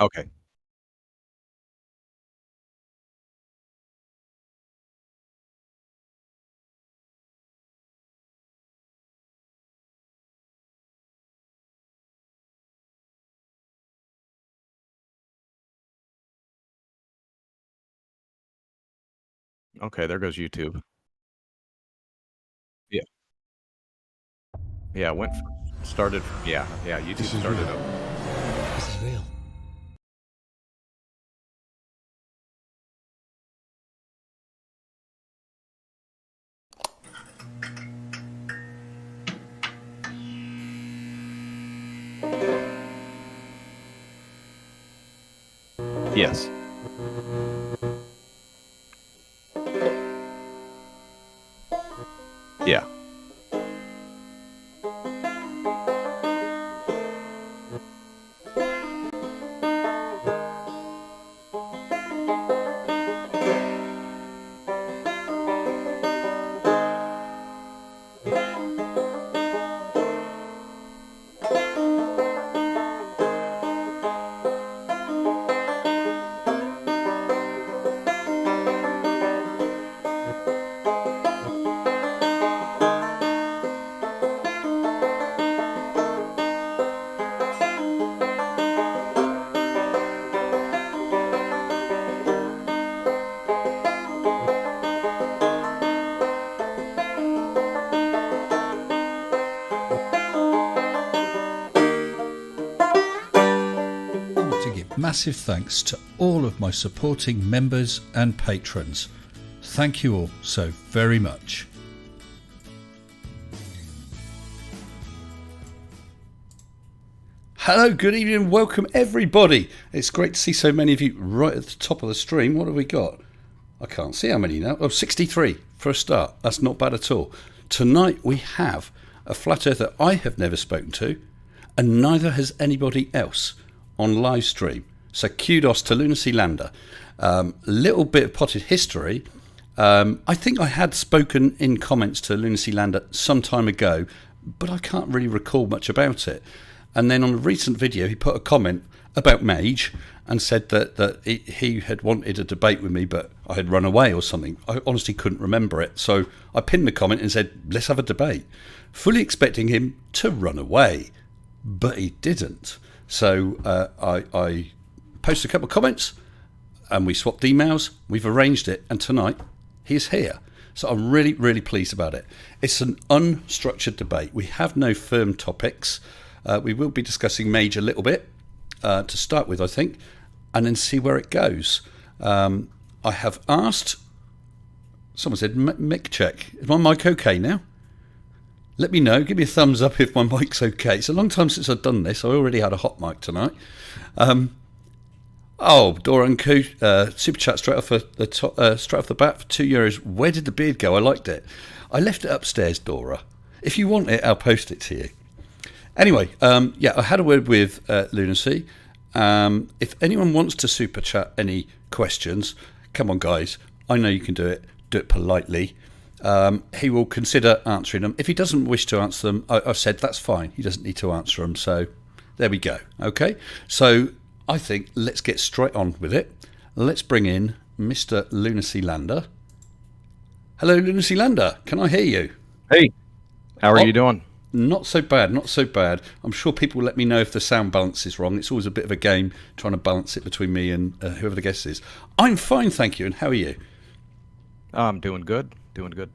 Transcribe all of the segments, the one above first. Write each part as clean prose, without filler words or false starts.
Okay. Okay, there goes YouTube. Yeah. Yeah, it went f started yeah, This YouTube is started real. up. This is real. Yes. Yeah. I want to give massive thanks to all of my supporting members and patrons. Thank you all so very much. Hello, good evening, and welcome everybody. It's great to see so many of you right at the top of the stream. What have we got? I can't see how many now. Oh, 63 for a start. That's not bad at all. Tonight we have a flat earther I have never spoken to, and neither has anybody else on live stream. So kudos to Lunacy Lander. Little bit of potted history. I think I had spoken in comments to Lunacy Lander some time ago, but I can't really recall much about it. And then on a recent video, he put a comment about Mage and said that he had wanted a debate with me, but I had run away or something. I honestly couldn't remember it. So I pinned the comment and said, let's have a debate, fully expecting him to run away. But he didn't. So I posted a couple of comments and we swapped emails. We've arranged it. And tonight he's here. So I'm really, really pleased about it. It's an unstructured debate. We have no firm topics. We will be discussing Mage a little bit to start with, I think, and then see where it goes. I have asked, someone said, mic check. Is my mic okay now? Let me know. Give me a thumbs up if my mic's okay. It's a long time since I've done this. I already had a hot mic tonight. Dora and Coo, super chat straight off straight off the bat for €2. Where did the beard go? I liked it. I left it upstairs, Dora. If you want it, I'll post it to you. Anyway, I had a word with Lunacy. If anyone wants to super chat any questions, come on, guys. I know you can do it. Do it politely. He will consider answering them. If he doesn't wish to answer them, I've said that's fine. He doesn't need to answer them. So there we go. Okay. So I think let's get straight on with it. Let's bring in Mr. Lunacy Lander. Hello, Lunacy Lander. Can I hear you? Hey, how are you doing? Not so bad, not so bad. I'm sure people will let me know if the sound balance is wrong. It's always a bit of a game trying to balance it between me and whoever the guest is. I'm fine, thank you. And how are you? I'm doing good. Doing good.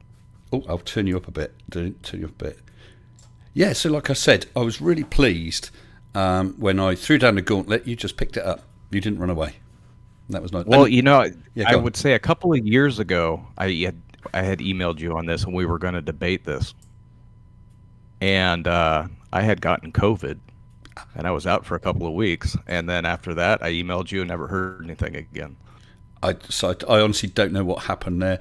Oh, I'll turn you up a bit. Turn you up a bit. Yeah, so like I said, I was really pleased when I threw down the gauntlet. You just picked it up. You didn't run away. That was nice. Well, I on. would say a couple of years ago, I had emailed you on this, and we were going to debate this. And I had gotten COVID, and I was out for a couple of weeks. And then after that, I emailed you and never heard anything again. I honestly don't know what happened there.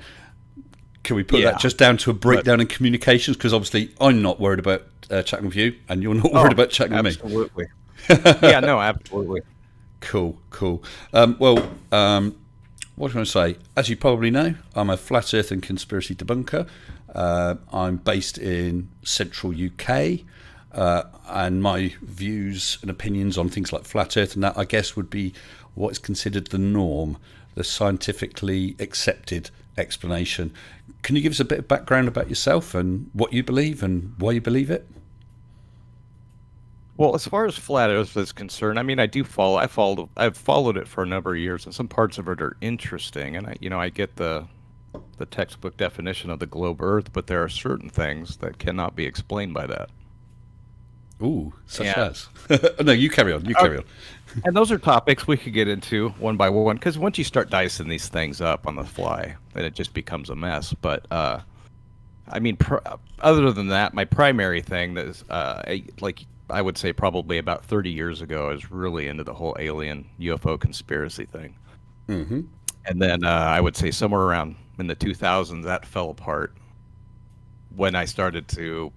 Can we put that just down to a breakdown in communications? Because obviously I'm not worried about chatting with you, and you're not worried about chatting with me. Absolutely. Yeah, no, absolutely. Cool. What was I going to say? As you probably know, I'm a flat earth and conspiracy debunker. I'm based in central UK. and my views and opinions on things like flat Earth and that, I guess, would be what is considered the norm, the scientifically accepted explanation. Can you give us a bit of background about yourself and what you believe and why you believe it? Well, as far as flat Earth is concerned, I mean, I've followed it for a number of years, and some parts of it are interesting. And I get the textbook definition of the globe Earth, but there are certain things that cannot be explained by that. Ooh, such Yeah. as. No, you carry on. You carry on. And those are topics we could get into one by one, because once you start dicing these things up on the fly, then it just becomes a mess. But I mean, other than that, my primary thing that is like I would say probably about 30 years ago, I was really into the whole alien UFO conspiracy thing. Mm-hmm. And then I would say somewhere around in the 2000s, that fell apart when I started to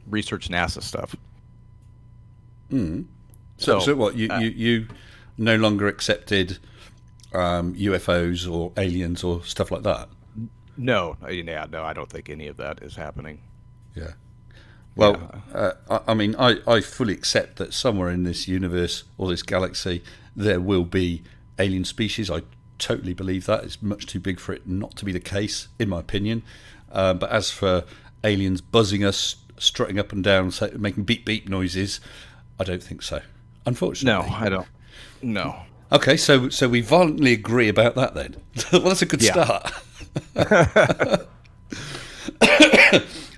research NASA stuff. Mm. So what, you no longer accepted UFOs or aliens or stuff like that? No, yeah, no, I don't think any of that is happening. Yeah. Well, I mean, I fully accept that somewhere in this universe or this galaxy there will be alien species. I totally believe that. It's much too big for it not to be the case, in my opinion. But as for aliens buzzing us, strutting up and down, making beep beep noises, I don't think so. Unfortunately. No, I don't. No. Okay, so we violently agree about that then. Well, that's a good start.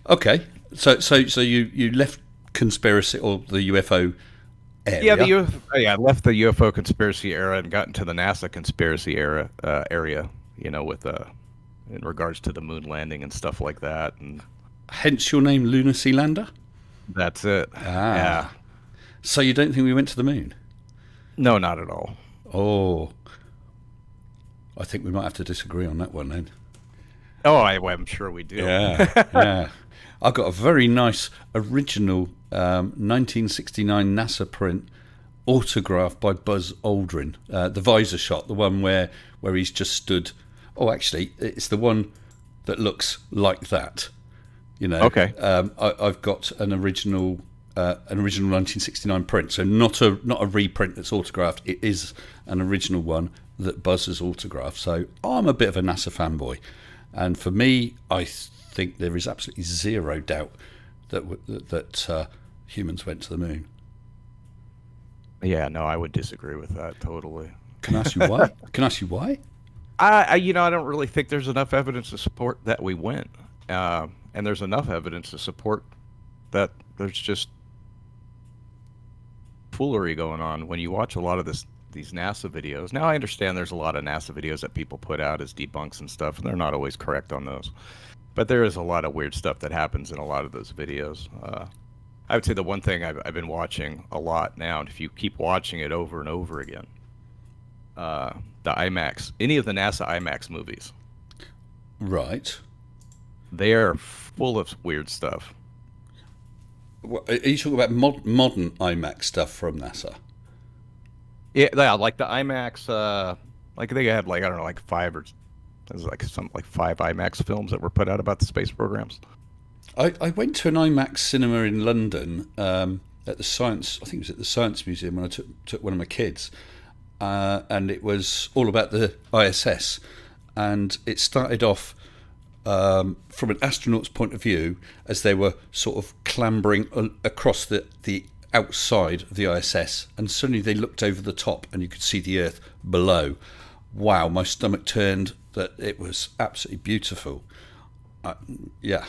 Okay, so you left conspiracy or the UFO area. I left the UFO conspiracy era and got into the NASA conspiracy area. With in regards to the moon landing and stuff like that, and hence your name, Lunacy Lander. that's it. Ah. Yeah. So you don't think we went to the moon? No, not at all. Oh, I think we might have to disagree on that one then. Oh, I'm sure we do. Yeah, yeah. I've got a very nice original 1969 NASA print autographed by Buzz Aldrin. The visor shot, the one where he's just stood. Oh, actually, it's the one that looks like that. Okay. I've got an original 1969 print, so not a reprint that's autographed. It is an original one that Buzz has autographed. So I'm a bit of a NASA fanboy, and for me, I think there is absolutely zero doubt that humans went to the moon. Yeah, no, I would disagree with that totally. Can I ask you why? I don't really think there's enough evidence to support that we went, and there's enough evidence to support that there's just foolery going on when you watch a lot of these NASA videos. Now I understand there's a lot of NASA videos that people put out as debunks and stuff, and they're not always correct on those. But there is a lot of weird stuff that happens in a lot of those videos. I would say the one thing I've been watching a lot now, and if you keep watching it over and over again, the IMAX, any of the NASA IMAX movies. Right. They are full of weird stuff. Are you talking about modern IMAX stuff from NASA? Yeah, like the IMAX, like they had like, I don't know, like five IMAX films that were put out about the space programs. I went to an IMAX cinema in London at the Science, I think it was at the Science Museum when I took one of my kids, and it was all about the ISS, and it started off from an astronaut's point of view as they were sort of clambering across the outside of the ISS, and suddenly they looked over the top and you could see the Earth below. Wow, my stomach turned. That it was absolutely beautiful. Yeah,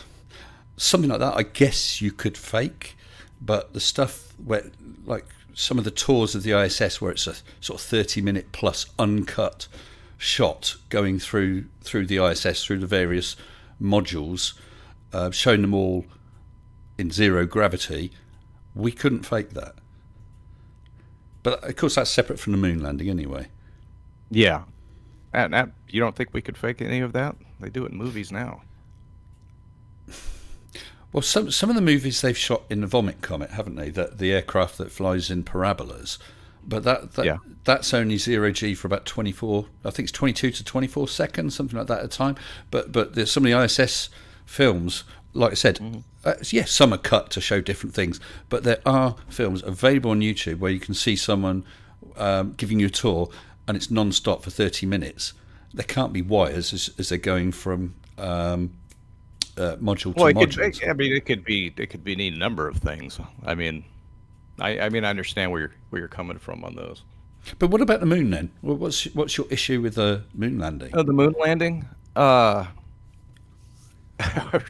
something like that I guess you could fake, but the stuff where, like some of the tours of the ISS where it's a sort of 30-minute plus uncut shot going through the ISS, through the various modules, showing them all in zero gravity, we couldn't fake that. But of course that's separate from the moon landing anyway. Yeah. And you don't think we could fake any of that? They do it in movies now. Well, some of the movies they've shot in the Vomit Comet, haven't they? The aircraft that flies in parabolas. But that's only zero G for about 24, I think it's 22 to 24 seconds, something like that at a time. But some of the ISS films like I said, yes, some are cut to show different things, but there are films available on YouTube where you can see someone giving you a tour, and it's non-stop for 30 minutes. There can't be wires as they're going from module to module. I mean, it could be any number of things. I mean, I understand where you're coming from on those. But what about the moon then? What's your issue with the moon landing? Oh, the moon landing.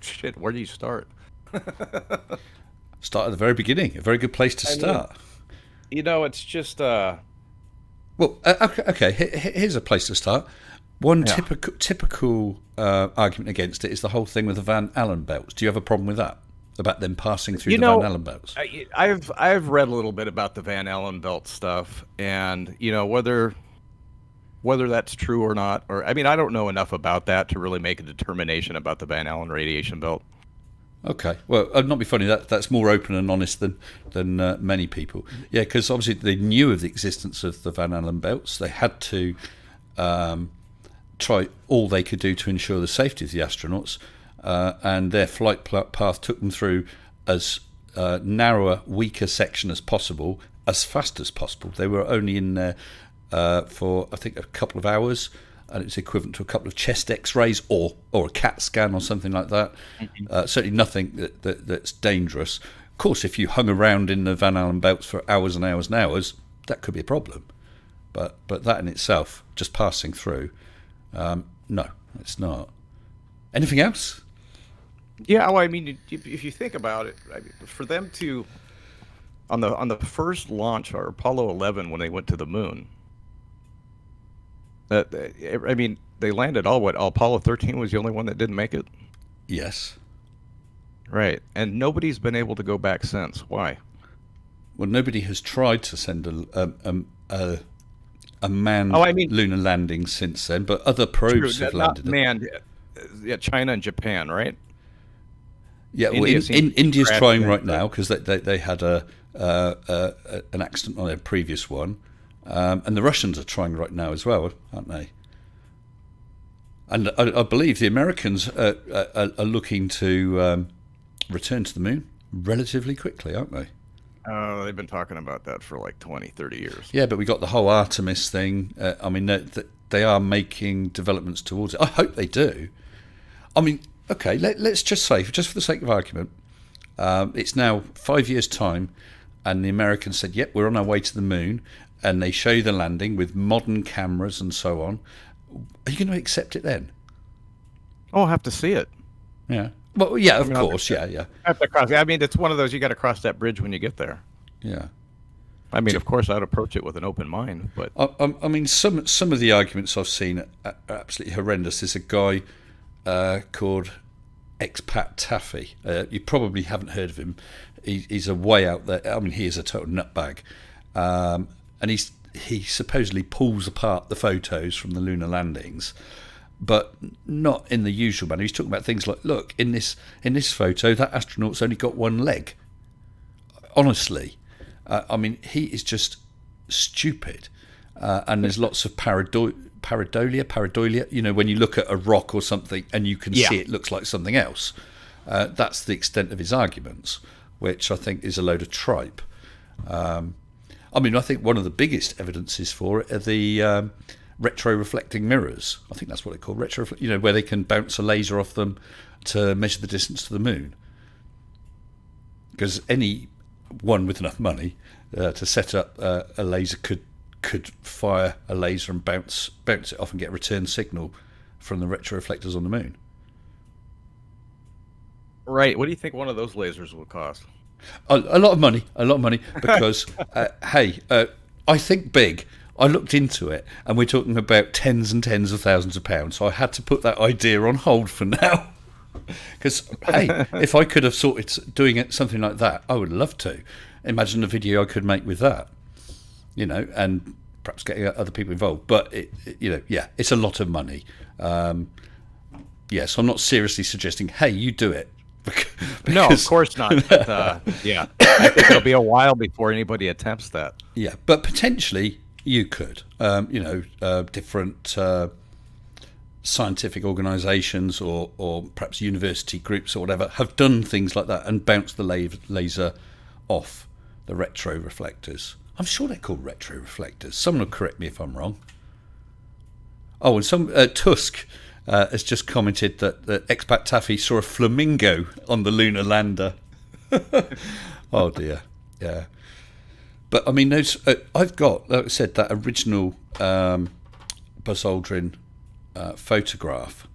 Shit, where do you start? Start at the very beginning. A very good place to start. It's just. Well, okay. Here's a place to start. One typical argument against it is the whole thing with the Van Allen belts. Do you have a problem with that? About them passing through the Van Allen belts? I've read a little bit about the Van Allen belt stuff, and whether that's true or not, or I don't know enough about that to really make a determination about the Van Allen radiation belt. Okay, well, I'd not be funny. That's more open and honest than many people. Yeah, because obviously they knew of the existence of the Van Allen belts. They had to try all they could do to ensure the safety of the astronauts, and their flight path took them through as narrower, weaker section as possible, as fast as possible. They were only in there for, I think, a couple of hours, and it's equivalent to a couple of chest X-rays or a CAT scan or something like that. Certainly nothing that's dangerous. Of course, if you hung around in the Van Allen belts for hours and hours and hours, that could be a problem. But that in itself, just passing through, no, it's not. Anything else? Yeah, well, if you think about it, for them to on the first launch, or Apollo 11, when they went to the moon. They landed Apollo 13 was the only one that didn't make it? Yes. Right. And nobody's been able to go back since. Why? Well, nobody has tried to send a manned lunar landing since then, but other probes have landed. Manned. Yeah, China and Japan, right? Yeah, India's trying right now because they had an accident on their previous one. And the Russians are trying right now as well, aren't they? And I believe the Americans are looking to return to the moon relatively quickly, aren't they? They've been talking about that for like 20, 30 years. Yeah, but we got the whole Artemis thing. They are making developments towards it. I hope they do. Okay, let's just say, just for the sake of argument, it's now 5 years' time, and the Americans said, yep, we're on our way to the moon, and they show you the landing with modern cameras and so on. Are you going to accept it then? I'll have to see it. Yeah. Well, yeah, of course, yeah. I have to cross. It's one of those, you got to cross that bridge when you get there. Yeah. Of course, I'd approach it with an open mind, but some of the arguments I've seen are absolutely horrendous. There's a guy called Expat Taffy. You probably haven't heard of him. He's a way out there. He is a total nutbag. And he supposedly pulls apart the photos from the lunar landings, but not in the usual manner. He's talking about things like, look, in this photo, that astronaut's only got one leg. Honestly, he is just stupid. And there's lots of pareidolia. When you look at a rock or something and you can see it looks like something else. That's the extent of his arguments, which I think is a load of tripe. I think one of the biggest evidences for it are the retro-reflecting mirrors. I think that's what they're called, where they can bounce a laser off them to measure the distance to the moon. Because anyone with enough money to set up a laser could fire a laser and bounce it off and get a return signal from the retro-reflectors on the moon. Right. What do you think one of those lasers would cost? A lot of money, because, I think big. I looked into it, and we're talking about tens and tens of thousands of pounds, so I had to put that idea on hold for now. Because, if I could have sorted doing something like that, I would love to. Imagine the video I could make with that, and perhaps getting other people involved. But, it's a lot of money. So I'm not seriously suggesting, hey, you do it. No, of course not. But, I think it'll be a while before anybody attempts that. Yeah, but potentially you could. Different scientific organisations or perhaps university groups or whatever have done things like that and bounced the laser off the retro reflectors. I'm sure they're called retro reflectors. Someone will correct me if I'm wrong. Oh, and some Tusk has just commented that Expat Taffy saw a flamingo on the Lunar Lander. Oh dear, yeah. But I mean, those I've got, like I said, that original Buzz Aldrin photograph,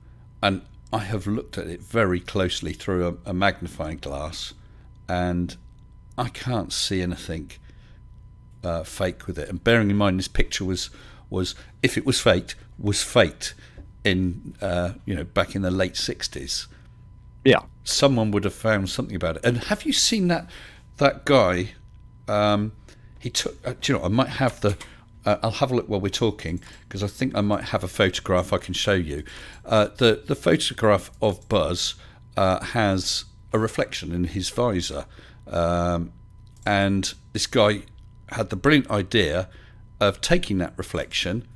and I have looked at it very closely through a magnifying glass, and I can't see anything fake with it. And bearing in mind, this picture was if it was faked, was faked in back in the late 60s. Yeah, someone would have found something about it. And have you seen that guy? He took. Do you know? I might have the. I'll have a look while we're talking, because I think I might have a photograph I can show you. The photograph of Buzz has a reflection in his visor, and this guy had the brilliant idea of taking that reflection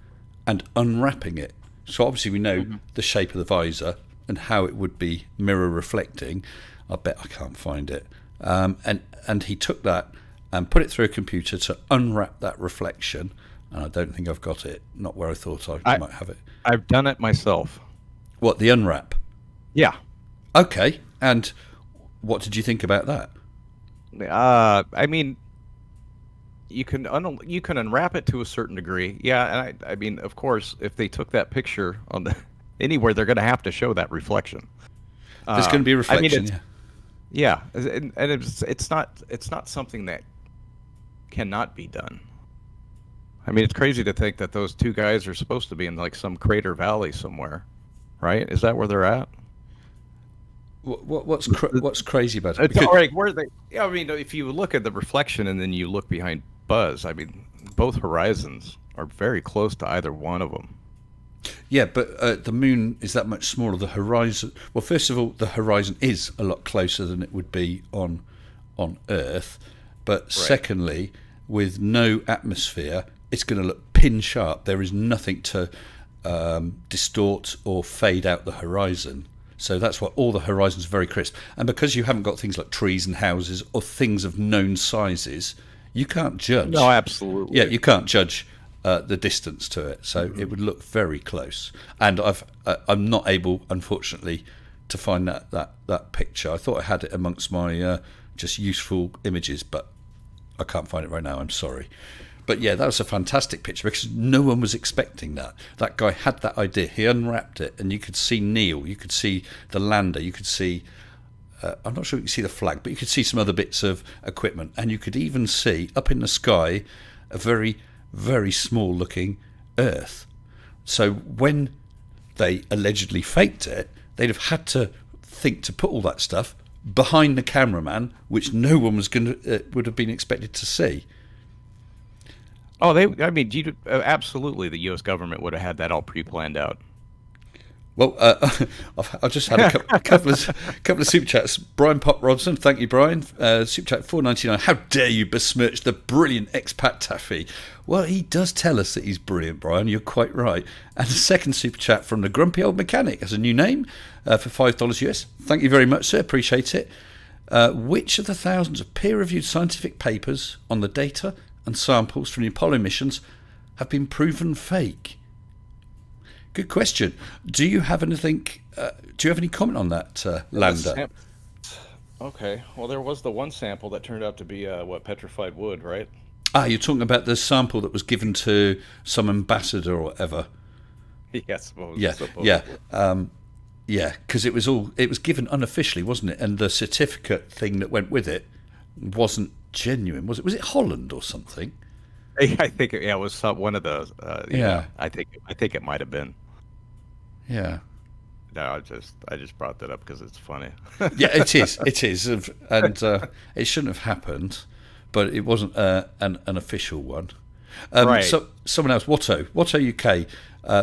and unwrapping it. So obviously we know the shape of the visor and how it would be mirror reflecting. I bet I can't find it. And he took that and put it through a computer to unwrap that reflection. And I don't think I've got it. Not where I thought I might have it. I've done it myself. What, the unwrap? Yeah. Okay. And what did you think about that? I mean, you can unwrap it to a certain degree. Yeah, and I mean, of course, if they took that picture on anywhere, they're going to have to show that reflection. There's going to be a reflection. Yeah, and it's not something that cannot be done. I mean, it's crazy to think that those two guys are supposed to be in like some crater valley somewhere, right? Is that where they're at? What's crazy about it? It's all right. Where they? Yeah, I mean, if you look at the reflection and then you look behind Buzz, I mean, both horizons are very close to either one of them. Yeah, but the moon is that much smaller. The horizon. Well, first of all, the horizon is a lot closer than it would be on Earth. But right. Secondly, with no atmosphere, it's going to look pin sharp. There is nothing to distort or fade out the horizon. So that's why all the horizons are very crisp. And because you haven't got things like trees and houses or things of known sizes, you can't judge. No, absolutely. Yeah, you can't judge the distance to it. So it would look very close. And I'm not able, unfortunately, to find that picture. I thought I had it amongst my just useful images, but I can't find it right now. I'm sorry. But yeah, that was a fantastic picture because no one was expecting that. That guy had that idea. He unwrapped it, and you could see Neil. You could see the lander. You could see, I'm not sure you could see the flag, but you could see some other bits of equipment. And you could even see, up in the sky, a very, very small-looking Earth. So when they allegedly faked it, they'd have had to think to put all that stuff behind the cameraman, which no one was would have been expected to see. Oh, absolutely, the U.S. government would have had that all pre-planned out. Well, I've just had a couple of super chats. Brian Pop Rodson, thank you, Brian. Super chat $4.99. How dare you besmirch the brilliant Expat Taffy? Well, he does tell us that he's brilliant, Brian. You're quite right. And a second super chat from the Grumpy Old Mechanic as a new name for $5 US. Thank you very much, sir. Appreciate it. Which of the thousands of peer-reviewed scientific papers on the data and samples from the Apollo missions have been proven fake? Good question. Do you have anything? Do you have any comment on that, Lander? Okay. Well, there was the one sample that turned out to be petrified wood, right? You're talking about the sample that was given to some ambassador or whatever. Yeah, suppose. Yeah, because it was given unofficially, wasn't it? And the certificate thing that went with it wasn't genuine, was it? Was it Holland or something? I think it was one of those. Yeah, I think it might have been. Yeah. No, I just brought that up because it's funny. Yeah, it is, and it shouldn't have happened, but it wasn't an official one. Right. So someone else, Watto UK,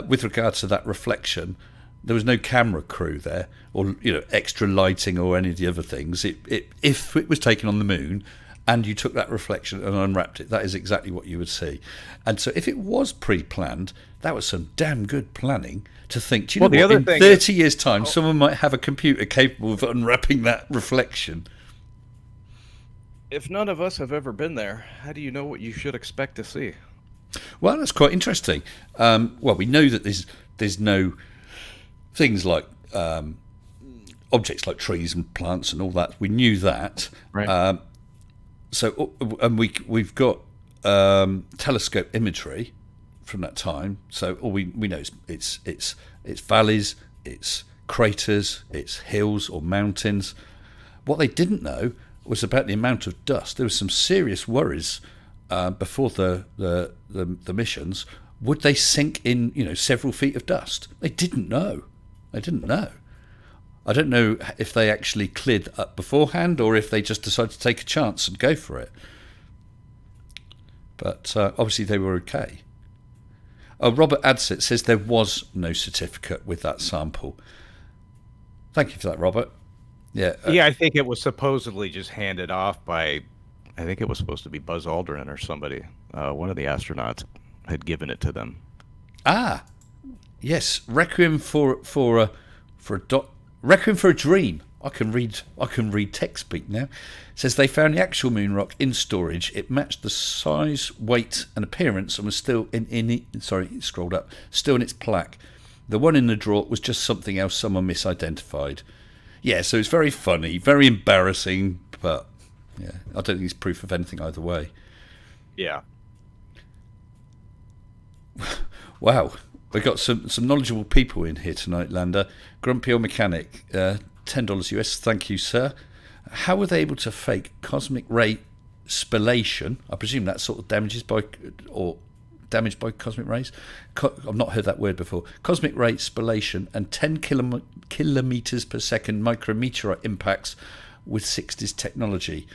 with regard to that reflection, there was no camera crew there, or extra lighting or any of the other things. If it was taken on the moon, and you took that reflection and unwrapped it, that is exactly what you would see. And so if it was pre-planned, that was some damn good planning to think, do you know what, in 30 years' time, someone might have a computer capable of unwrapping that reflection. If none of us have ever been there, how do you know what you should expect to see? Well, that's quite interesting. Well, we know that there's no things like objects like trees and plants and all that. We knew that. Right. So, and we've got telescope imagery from that time. So all we know is it's valleys, it's craters, it's hills or mountains. What they didn't know was about the amount of dust. There was some serious worries before the missions. Would they sink in several feet of dust? They didn't know. I don't know if they actually cleared up beforehand or if they just decided to take a chance and go for it. But obviously they were okay. Robert Adsit says there was no certificate with that sample. Thank you for that, Robert. Yeah. Yeah, I think it was supposedly just handed off by, I think it was supposed to be Buzz Aldrin or somebody. One of the astronauts had given it to them. Ah, yes. Requiem for a Dream. I can read text speak now. It says they found the actual moon rock in storage. It matched the size, weight, and appearance, and was still it scrolled up, still in its plaque. The one in the drawer was just something else someone misidentified. Yeah, so it's very funny, very embarrassing, but yeah, I don't think it's proof of anything either way. Yeah. Wow. We've got some knowledgeable people in here tonight, Lander. Grumpy Old Mechanic, $10 US, thank you, sir. How were they able to fake cosmic ray spallation? I presume that sort of damaged by cosmic rays. I've not heard that word before. Cosmic ray spallation and 10 kilometers per second micrometeorite impacts with 60s technology.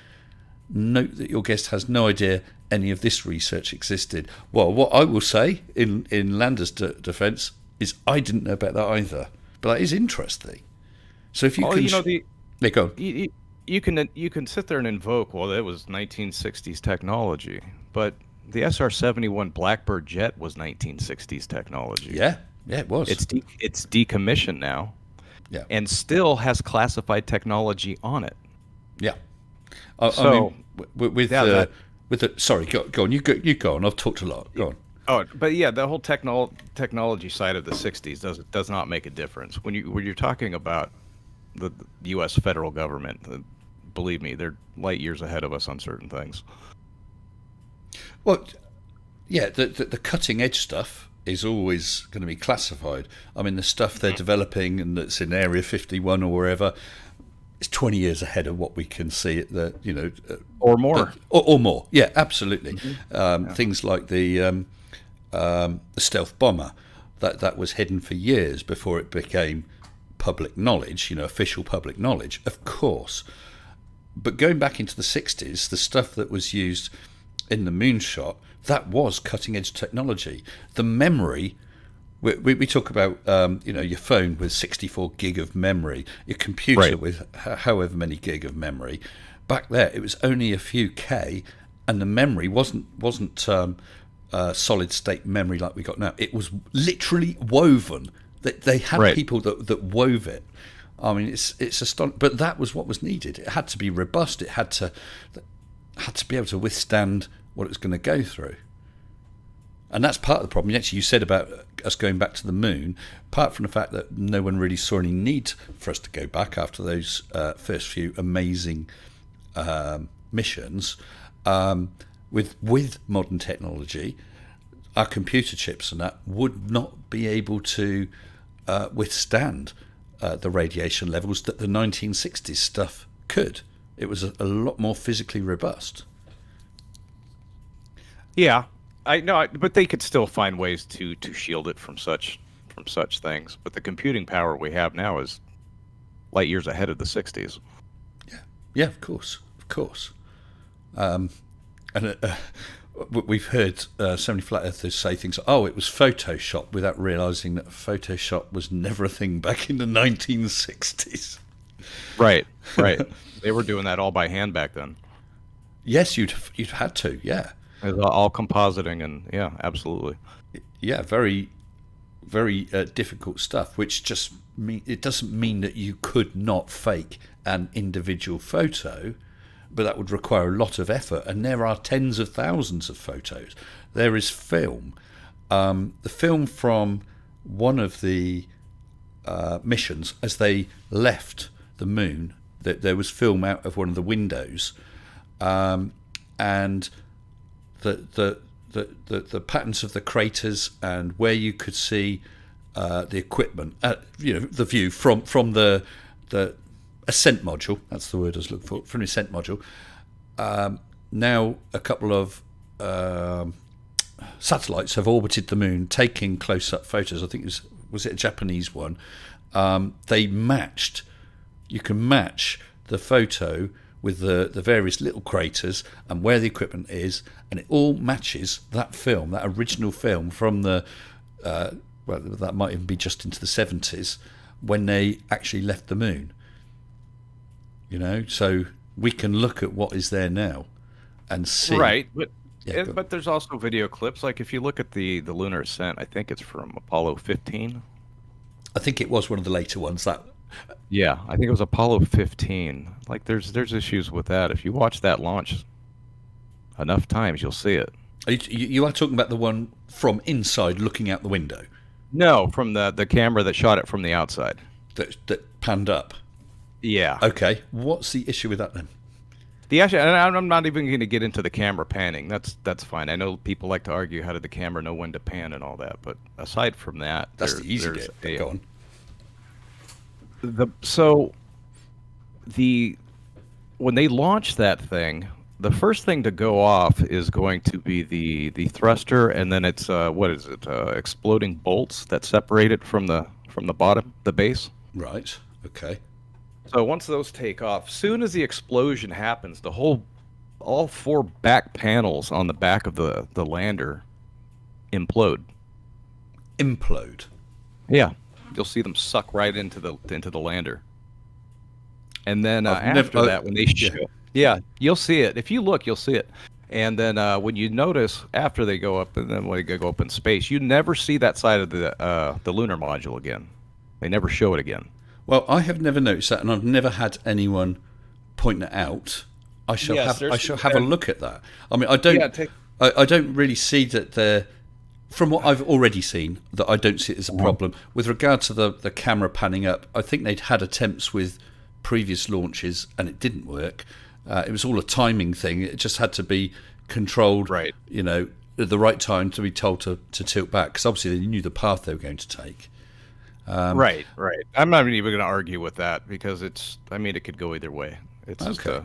Note that your guest has no idea any of this research existed. Well, what I will say in Lander's defence is I didn't know about that either, but that is interesting. So if you go on. You can sit there and invoke, well, that was 1960s technology, but the SR-71 Blackbird jet was 1960s technology. Yeah, it was. It's decommissioned now, yeah, and still has classified technology on it. Yeah. So sorry, go on. You go on. I've talked a lot. Go on. Oh, but yeah, the whole technology side of the 60s does not make a difference when you're talking about the U.S. federal government. Believe me, they're light years ahead of us on certain things. Well, yeah, the cutting edge stuff is always going to be classified. I mean, the stuff they're developing and that's in Area 51 or wherever, it's 20 years ahead of what we can see at the or more, or more. Yeah, absolutely. Things like the stealth bomber that was hidden for years before it became public knowledge. Official public knowledge, of course. But going back into the 60s, the stuff that was used in the moonshot, that was cutting edge technology. The memory, we talk about your phone with 64 gig of memory, your computer with however many gig of memory. Back there, it was only a few K, and the memory wasn't solid state memory like we got now. It was literally woven. They had people that wove it. I mean, it's astonishing. But that was what was needed. It had to be robust. It had to be able to withstand what it was going to go through. And that's part of the problem. Actually, you said about us going back to the moon, apart from the fact that no one really saw any need for us to go back after those first few amazing missions, with modern technology, our computer chips and that would not be able to withstand the radiation levels that the 1960s stuff could. It was a lot more physically robust. Yeah, I know, but they could still find ways to shield it from such things. But the computing power we have now is light years ahead of the 60s. Yeah, of course. And we've heard so many flat earthers say things like, oh, it was Photoshop, without realising that Photoshop was never a thing back in the 1960s. Right. They were doing that all by hand back then. Yes, you'd had to. Yeah, It's all compositing, and yeah, absolutely. yeah, very very difficult stuff. Which just it doesn't mean that you could not fake an individual photo, but that would require a lot of effort. And there are tens of thousands of photos. There is film. The film from one of the missions as they left the moon. That there was film out of one of the windows, and the patterns of the craters and where you could see the equipment, the view from the ascent module. That's the word I was looking for. From the ascent module. Now a couple of satellites have orbited the moon, taking close-up photos. I think was it a Japanese one? They matched. You can match the photo with the various little craters and where the equipment is, and it all matches that film, that original film from the well, that might even be just into the 70s when they actually left the moon. So we can look at what is there now and see. Right, but Yeah, but there's also video clips. Like if you look at the lunar ascent, I think it's from Apollo 15. I think it was one of the later ones. That Yeah, I think it was Apollo 15. Like there's issues with that. If you watch that launch enough times, you'll see it. you are talking about the one from inside looking out the window No, from the camera that shot it from the outside. that panned up. Yeah. Okay, what's the issue with that then? And I'm not even going to get into the camera panning. That's fine. I know people like to argue how did the camera know when to pan and all that, but aside from that, That's the easy bit. Go on. When they launch that thing, the first thing to go off is going to be the thruster, and then it's what is it? Exploding bolts that separate it from the bottom, the base. Right. Okay. So once those take off, soon as the explosion happens, all four back panels on the back of the lander implode. Implode. Yeah, you'll see them suck right into the lander. And then after that, when they show, yeah, you'll see it. If you look, you'll see it. And then when you notice after they go up, and then when they go up in space, you never see that side of the lunar module again. They never show it again. Well, I have never noticed that, and I've never had anyone point it out. I shall have a look at that. I mean, I don't really see that there. From what I've already seen, that I don't see it as a problem. With regard to the camera panning up, I think they'd had attempts with previous launches and it didn't work. It was all a timing thing. It just had to be controlled, right? At the right time to be told to tilt back, because obviously they knew the path they were going to take. Right. I'm not even going to argue with that because it could go either way. It's okay.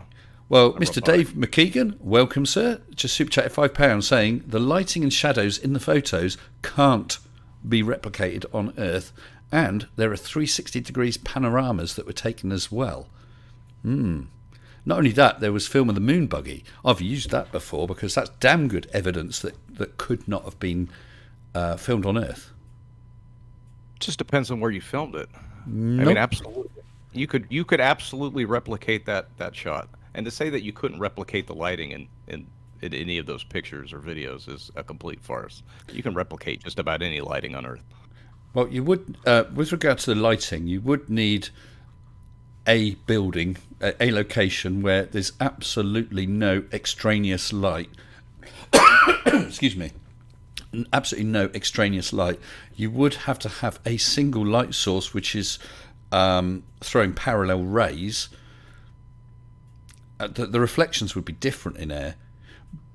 Well, Mr. Dave McKeegan, welcome, sir. Just super chatted £5 saying the lighting and shadows in the photos can't be replicated on Earth, and there are 360 degrees panoramas that were taken as well. Not only that, there was film of the moon buggy. I've used that before because that's damn good evidence that could not have been filmed on Earth. Just depends on where you filmed it. Nope. I mean, absolutely. You could absolutely replicate that shot. And to say that you couldn't replicate the lighting in any of those pictures or videos is a complete farce. You can replicate just about any lighting on Earth. Well, you would, with regard to the lighting, you would need a building, a location where there's absolutely no extraneous light. Excuse me. Absolutely no extraneous light. You would have to have a single light source which is throwing parallel rays. The reflections would be different in air,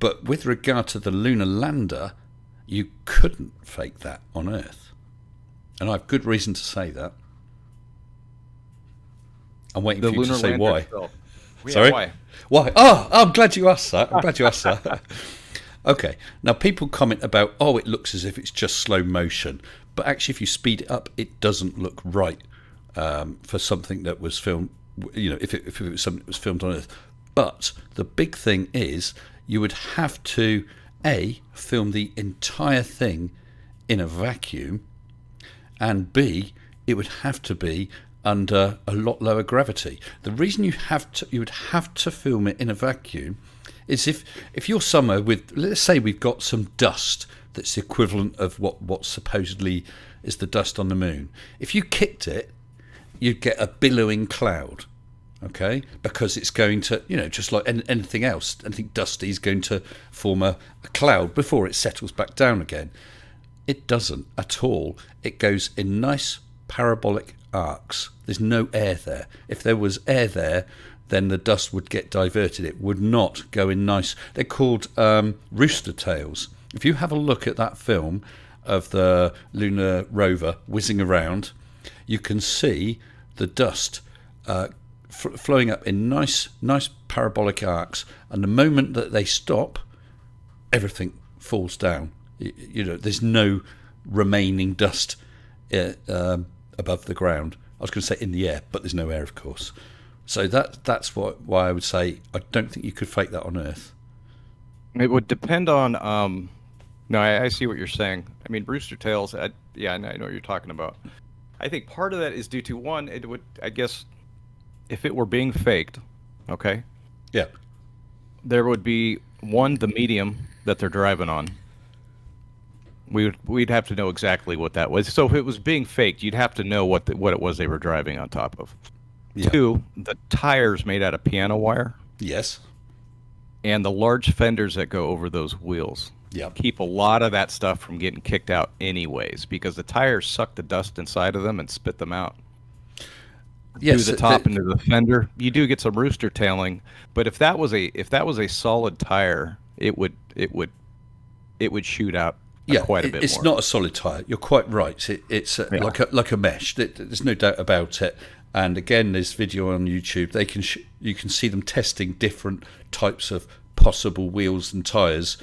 but with regard to the Lunar Lander, you couldn't fake that on Earth, and I have good reason to say that. I'm waiting for you to say why. Sorry? Why? Oh, I'm glad you asked that. Okay, now people comment about, it looks as if it's just slow motion, but actually if you speed it up, it doesn't look right for something that was filmed, if it was something that was filmed on Earth. But the big thing is you would have to, A, film the entire thing in a vacuum, and B, it would have to be under a lot lower gravity. The reason you would have to film it in a vacuum is if you're somewhere with, let's say we've got some dust that's the equivalent of what supposedly is the dust on the moon. If you kicked it, you'd get a billowing cloud, okay? Because it's going to, just like anything else, anything dusty is going to form a cloud before it settles back down again. It doesn't at all. It goes in nice parabolic arcs. There's no air there. If there was air there, then the dust would get diverted. It would not go in nice. They're called Rooster Tails. If you have a look at that film of the lunar rover whizzing around, you can see the dust flowing up in nice parabolic arcs, and the moment that they stop, everything falls down. There's no remaining dust above the ground. I was going to say in the air, but there's no air, of course. So that's why I would say I don't think you could fake that on Earth. It would depend on. No, I see what you're saying. I mean, Rooster Tails. I know what you're talking about. I think part of that is due to one. It would, I guess, if it were being faked, okay. Yeah. There would be one, the medium that they're driving on. We'd have to know exactly what that was. So if it was being faked, you'd have to know what it was they were driving on top of. Yeah. 2, the tires made out of piano wire. Yes. And the large fenders that go over those wheels. Yep. Keep a lot of that stuff from getting kicked out anyways, because the tires suck the dust inside of them and spit them out. Yes, through the top into the fender. You do get some rooster tailing, but if that was a solid tire, it would shoot out quite a bit more. It's not a solid tire. You're quite right. It's like a mesh. There's no doubt about it. And again, there's video on YouTube. You can see them testing different types of possible wheels and tires,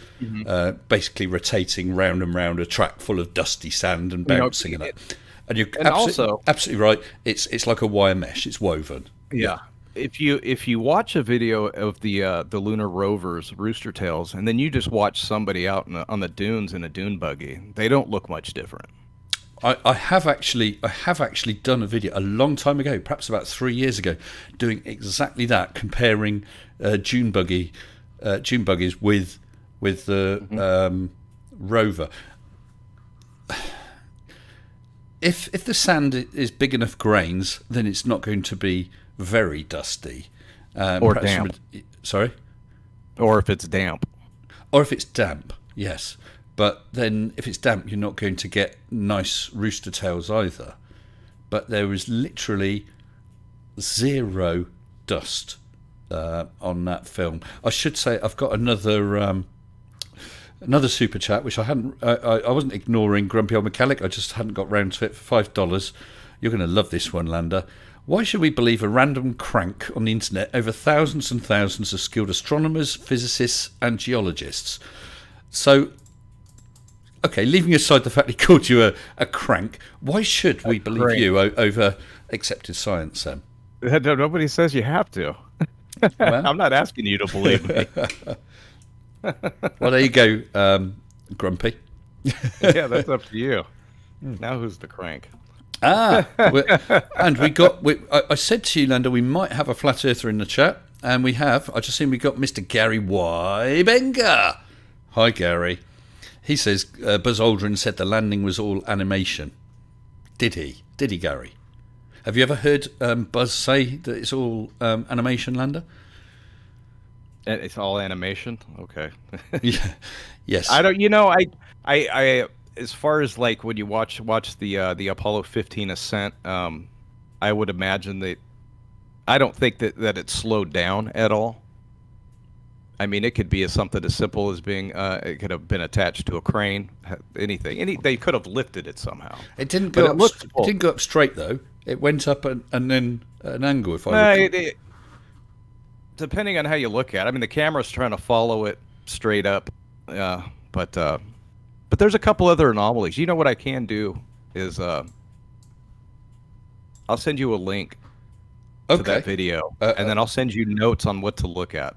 basically rotating round and round a track full of dusty sand and bouncing in it. And you're absolutely right. It's like a wire mesh. It's woven. Yeah. If you watch a video of the lunar rovers, Rooster Tails, and then you just watch somebody out on the dunes in a dune buggy, they don't look much different. I have actually done a video a long time ago, perhaps about 3 years ago, doing exactly that, comparing dune buggies with the rover. If the sand is big enough grains, then it's not going to be very dusty. Or damp. Sorry? Or if it's damp. Or if it's damp, yes. But then if it's damp, you're not going to get nice rooster tails either. But there is literally zero dust on that film. I should say I've got another super chat, which I wasn't ignoring Grumpy Old Mechanic. I just hadn't got round to it for $5. You're going to love this one, Lander. Why should we believe a random crank on the internet over thousands and thousands of skilled astronomers, physicists, and geologists? So, okay, leaving aside the fact he called you a crank, why should we believe you over accepted science, Sam? Nobody says you have to. Well, I'm not asking you to believe me. Well, there you go, Grumpy. Yeah, that's up to you. Now who's the crank? And I said to you, Lander, we might have a flat earther in the chat, and we have. I just seen we got Mr. Gary Wybenga. Hi, Gary. He says Buzz Aldrin said the landing was all animation. Did he? Did he, Gary? Have you ever heard Buzz say that it's all animation, Lander? It's all animation. Okay. Yeah. Yes. I don't. I as far as like when you watch the Apollo 15 ascent, I would imagine that I don't think that it slowed down at all. I mean, it could be something as simple as being it could have been attached to a crane. Anything. They could have lifted it somehow. It didn't go up. It didn't go up straight though. It went up and then an angle. If I depending on how you look at it. I mean, the camera's trying to follow it straight up, but there's a couple other anomalies. You know what I can do is I'll send you a link to that video, and then I'll send you notes on what to look at.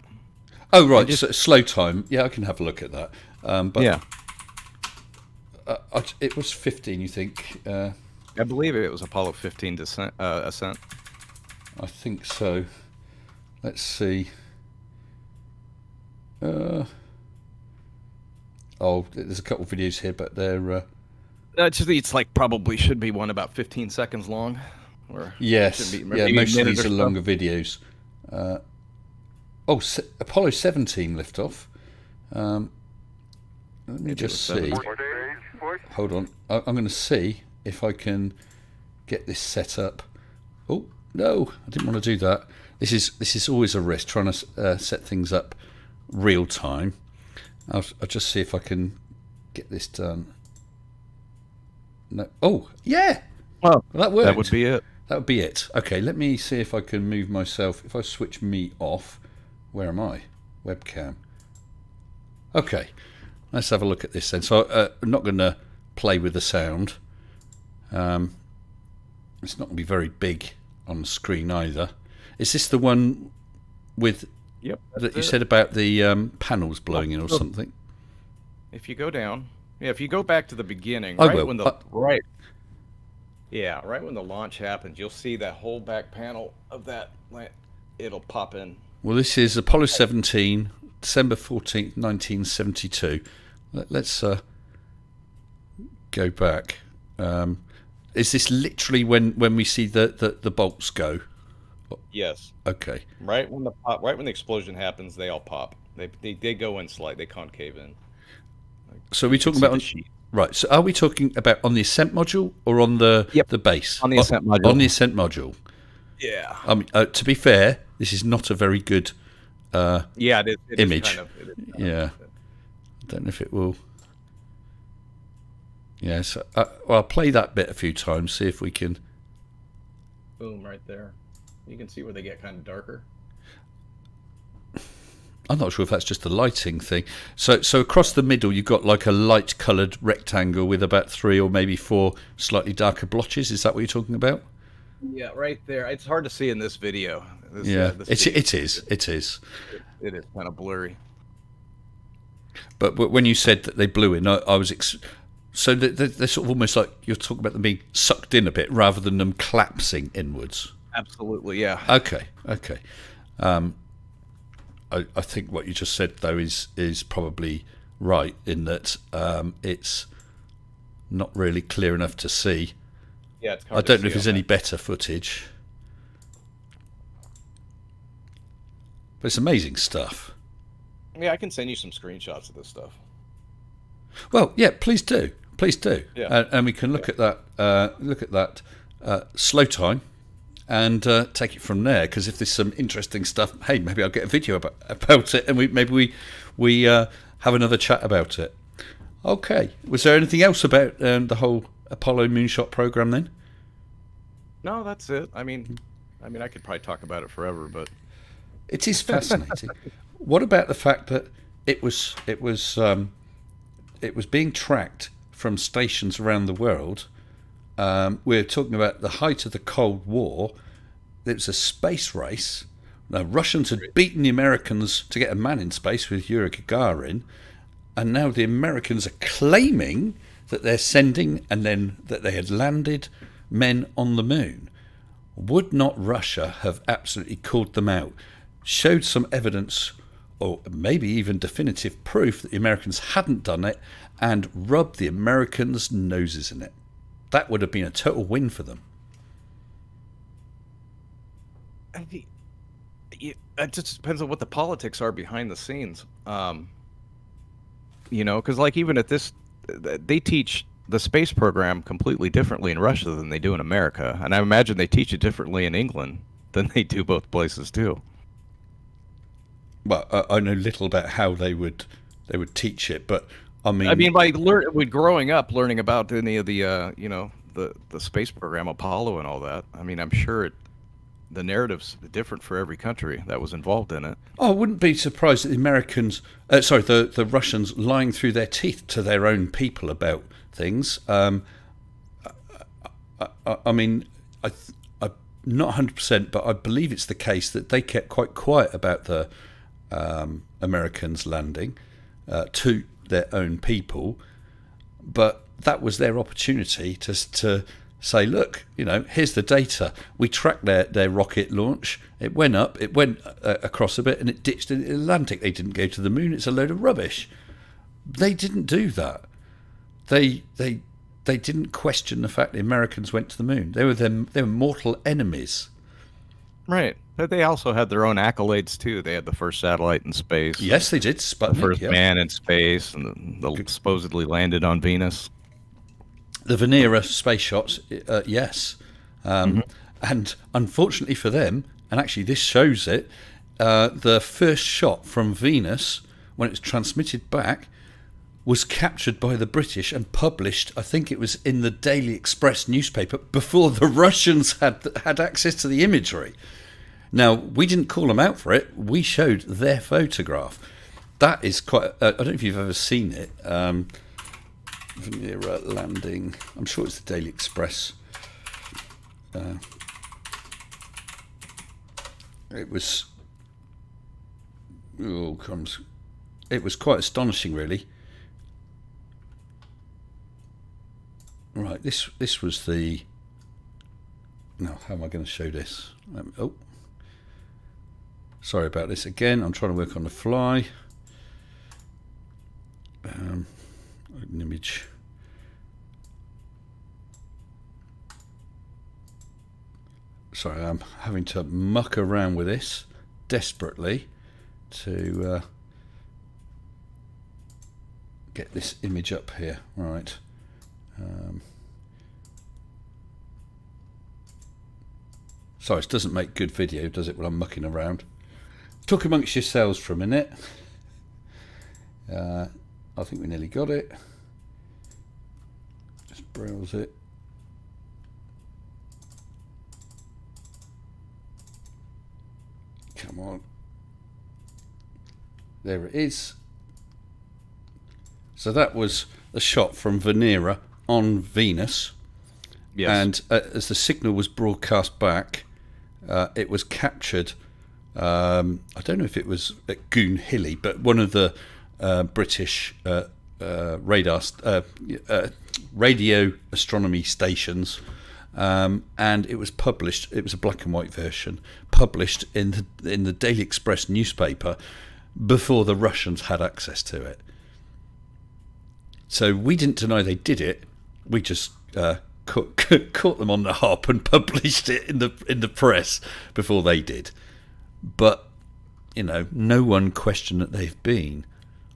Oh, right, just slow time. Yeah, I can have a look at that. But yeah. It was 15, you think? I believe it was Apollo 15 ascent. I think so. Let's see. Oh, there's a couple of videos here, but they're It's like probably should be one about 15 seconds long, or should yes, be yeah. maybe a Most of minute these or are so. longer videos. Apollo 17 liftoff. Let me Maybe it was just see. 17. Hold on. I'm going to see if I can get this set up. Oh no, I didn't want to do that. This is always a risk trying to set things up real time. I'll just see if I can get this done. No. Oh yeah. Well, That worked. that would be it. That would be it. Okay, let me see if I can move myself. If I switch me off, where am I? Webcam. Okay, let's have a look at this then. So I'm not going to play with the sound. It's not going to be very big on the screen either. Is this the one with Yep. that you said about the panels blowing in or something? If you go down, if you go back to the beginning, I right will. when the right when the launch happens, you'll see that whole back panel of that. It'll pop in. Well, this is Apollo 17, December 14th, 1972. Let's go back. Is this literally when we see the bolts go? Yes. Okay. Right when the explosion happens, they all pop. They go in slight. They concave in. So are we talking See about the on, sheet. right? So are we talking about on the ascent module or on the Yep. the base? On the ascent module. On the ascent module. Yeah. I mean, to be fair, this is not a very good Yeah. It is image. kind of, it is kind Yeah. of- I don't know if it will. Yeah, so well, I'll play that bit a few times, see if we can. Boom! Right there. You can see where they get kind of darker. I'm not sure if that's just a lighting thing. So across the middle, you've got like a light-coloured rectangle with about 3 or maybe 4 slightly darker blotches. Is that what you're talking about? Yeah, right there. It's hard to see in this video. Yeah, this it video, is. It is kind of blurry. But when you said that they blew in, I was so they're sort of almost like you're talking about them being sucked in a bit rather than them collapsing inwards. Absolutely, yeah. Okay. I think what you just said though is probably right in that it's not really clear enough to see. Yeah, it's I hard don't to know if see there's on any that. better footage, but it's amazing stuff. Yeah, I can send you some screenshots of this stuff. Well, yeah, please do. Yeah. And we can look at that slow time and take it from there. Because if there's some interesting stuff, hey, maybe I'll get a video about it, and we have another chat about it. Okay. Was there anything else about the whole Apollo moonshot program then? No, that's it. I mean, I could probably talk about it forever, but It is fascinating. What about the fact that it was being tracked from stations around the world? We're talking about the height of the Cold War. It was a space race. The Russians had beaten the Americans to get a man in space with Yuri Gagarin, and now the Americans are claiming that they're sending and then that they had landed men on the moon. Would not Russia have absolutely called them out, showed some evidence or maybe even definitive proof that the Americans hadn't done it, and rubbed the Americans' noses in it? That would have been a total win for them. it just depends on what the politics are behind the scenes. Because like even at this, they teach the space program completely differently in Russia than they do in America, and I imagine they teach it differently in England than they do both places too. Well, I know little about how they would teach it, but I mean, With growing up, learning about any of the the space program, Apollo, and all that. I mean, I'm sure the narrative's different for every country that was involved in it. I wouldn't be surprised that the Americans, the Russians, lying through their teeth to their own people about things. I'm not 100%, but I believe it's the case that they kept quite quiet about the Americans landing to their own people, but that was their opportunity to say, look, here's the data. We tracked their rocket launch. It went up, it went across a bit, and it ditched in the Atlantic. They didn't go to the moon. It's a load of rubbish. They didn't do that. They didn't question the fact the Americans went to the moon. They were mortal enemies. Right. But they also had their own accolades, too. They had the first satellite in space. Yes, they did. Sputnik, the first man in space, and the supposedly landed on Venus. The Venera space shots, yes. And unfortunately for them, and actually this shows it, the first shot from Venus, when it was transmitted back, was captured by the British and published, I think it was in the Daily Express newspaper, before the Russians had access to the imagery. Now, we didn't call them out for it. We showed their photograph. That is quite... I don't know if you've ever seen it. Venera landing. I'm sure it's the Daily Express. It was... Oh, crumbs. It was quite astonishing, really. Right, this was the... Now, how am I going to show this? Sorry about this again. I'm trying to work on the fly. An image. Sorry, I'm having to muck around with this desperately to get this image up here. Right. Sorry, it doesn't make good video, does it, when I'm mucking around? Talk amongst yourselves for a minute. I think we nearly got it. Just browse it. Come on. There it is. So that was a shot from Venera on Venus. Yes. And as the signal was broadcast back, it was captured. I don't know if it was at Goon Hilly, but one of the British radio astronomy stations, and it was published. It was a black and white version, published in the Daily Express newspaper before the Russians had access to it. So we didn't deny they did it. We just caught them on the hop and published it in the press before they did. But no one questioned that they've been.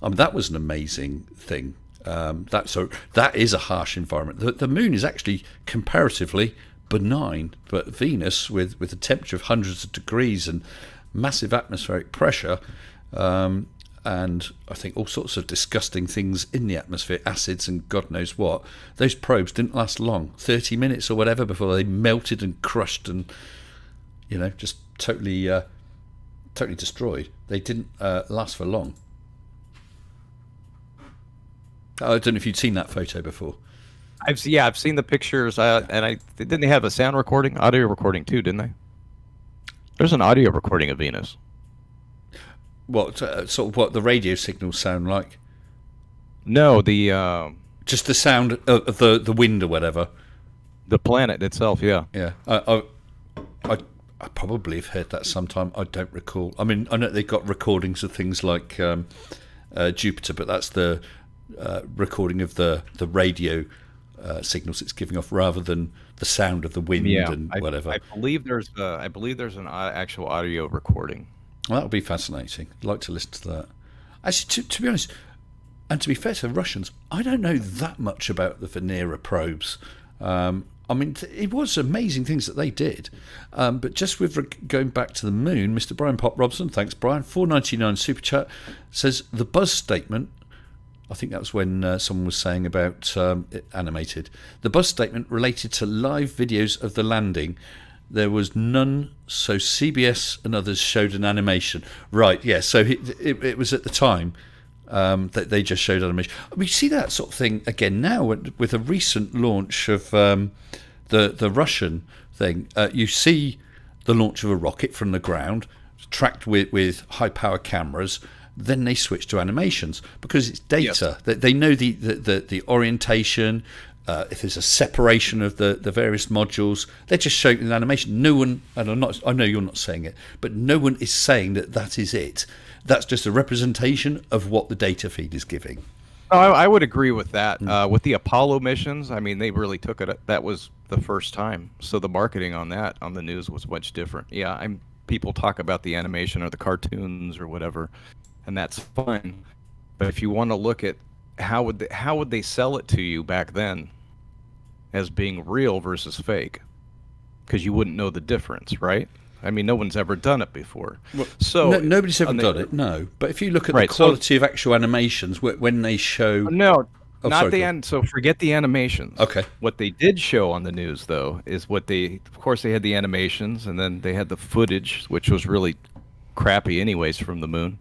I mean, that was an amazing thing. That is a harsh environment. The moon is actually comparatively benign, but Venus, with a temperature of hundreds of degrees and massive atmospheric pressure, and I think all sorts of disgusting things in the atmosphere, acids and God knows what, those probes didn't last long, 30 minutes or whatever, before they melted and crushed and, just totally destroyed. They didn't last for long. I don't know if you'd seen that photo before. I've seen the pictures, and didn't they have a sound recording, audio recording too, didn't they? There's an audio recording of Venus. What sort of what the radio signals sound like? No, the just the sound of the wind or whatever. The planet itself, yeah. Yeah, I probably have heard that sometime. I don't recall. I mean, I know they've got recordings of things like Jupiter, but that's the recording of the radio signals it's giving off, rather than the sound of the wind and whatever. I believe there's an actual audio recording. Well, that would be fascinating. I'd like to listen to that. Actually, to be honest, and to be fair to the Russians, I don't know that much about the Venera probes. I mean, it was amazing things that they did. But just with going back to the moon, Mr. Brian Pop Robson, thanks Brian, $4.99 super chat, says the buzz statement. I think that was when someone was saying about it animated. The buzz statement related to live videos of the landing. There was none, so CBS and others showed an animation. Right, yeah, so it was at the time that they just showed animation. We see that sort of thing again now with a recent launch of the Russian thing. You see the launch of a rocket from the ground, tracked with high-power cameras. Then they switch to animations because it's data. Yes. They know the orientation, if there's a separation of the various modules. They're just showing an animation. No one, and I know you're not saying it, but no one is saying that is it. That's just a representation of what the data feed is giving. No, I would agree with that. With the Apollo missions, I mean, they really took it. That was the first time, so the marketing on that on the news was much different. Yeah, people talk about the animation or the cartoons or whatever, and that's fine. But if you want to look at how would they sell it to you back then as being real versus fake? Because you wouldn't know the difference, right? I mean, no one's ever done it before. Well, so nobody's ever done it, no. But if you look at the quality of actual animations, when they show... No, not the end. So forget the animations. Okay. What they did show on the news, though, is of course, they had the animations, and then they had the footage, which was really crappy anyways from the moon.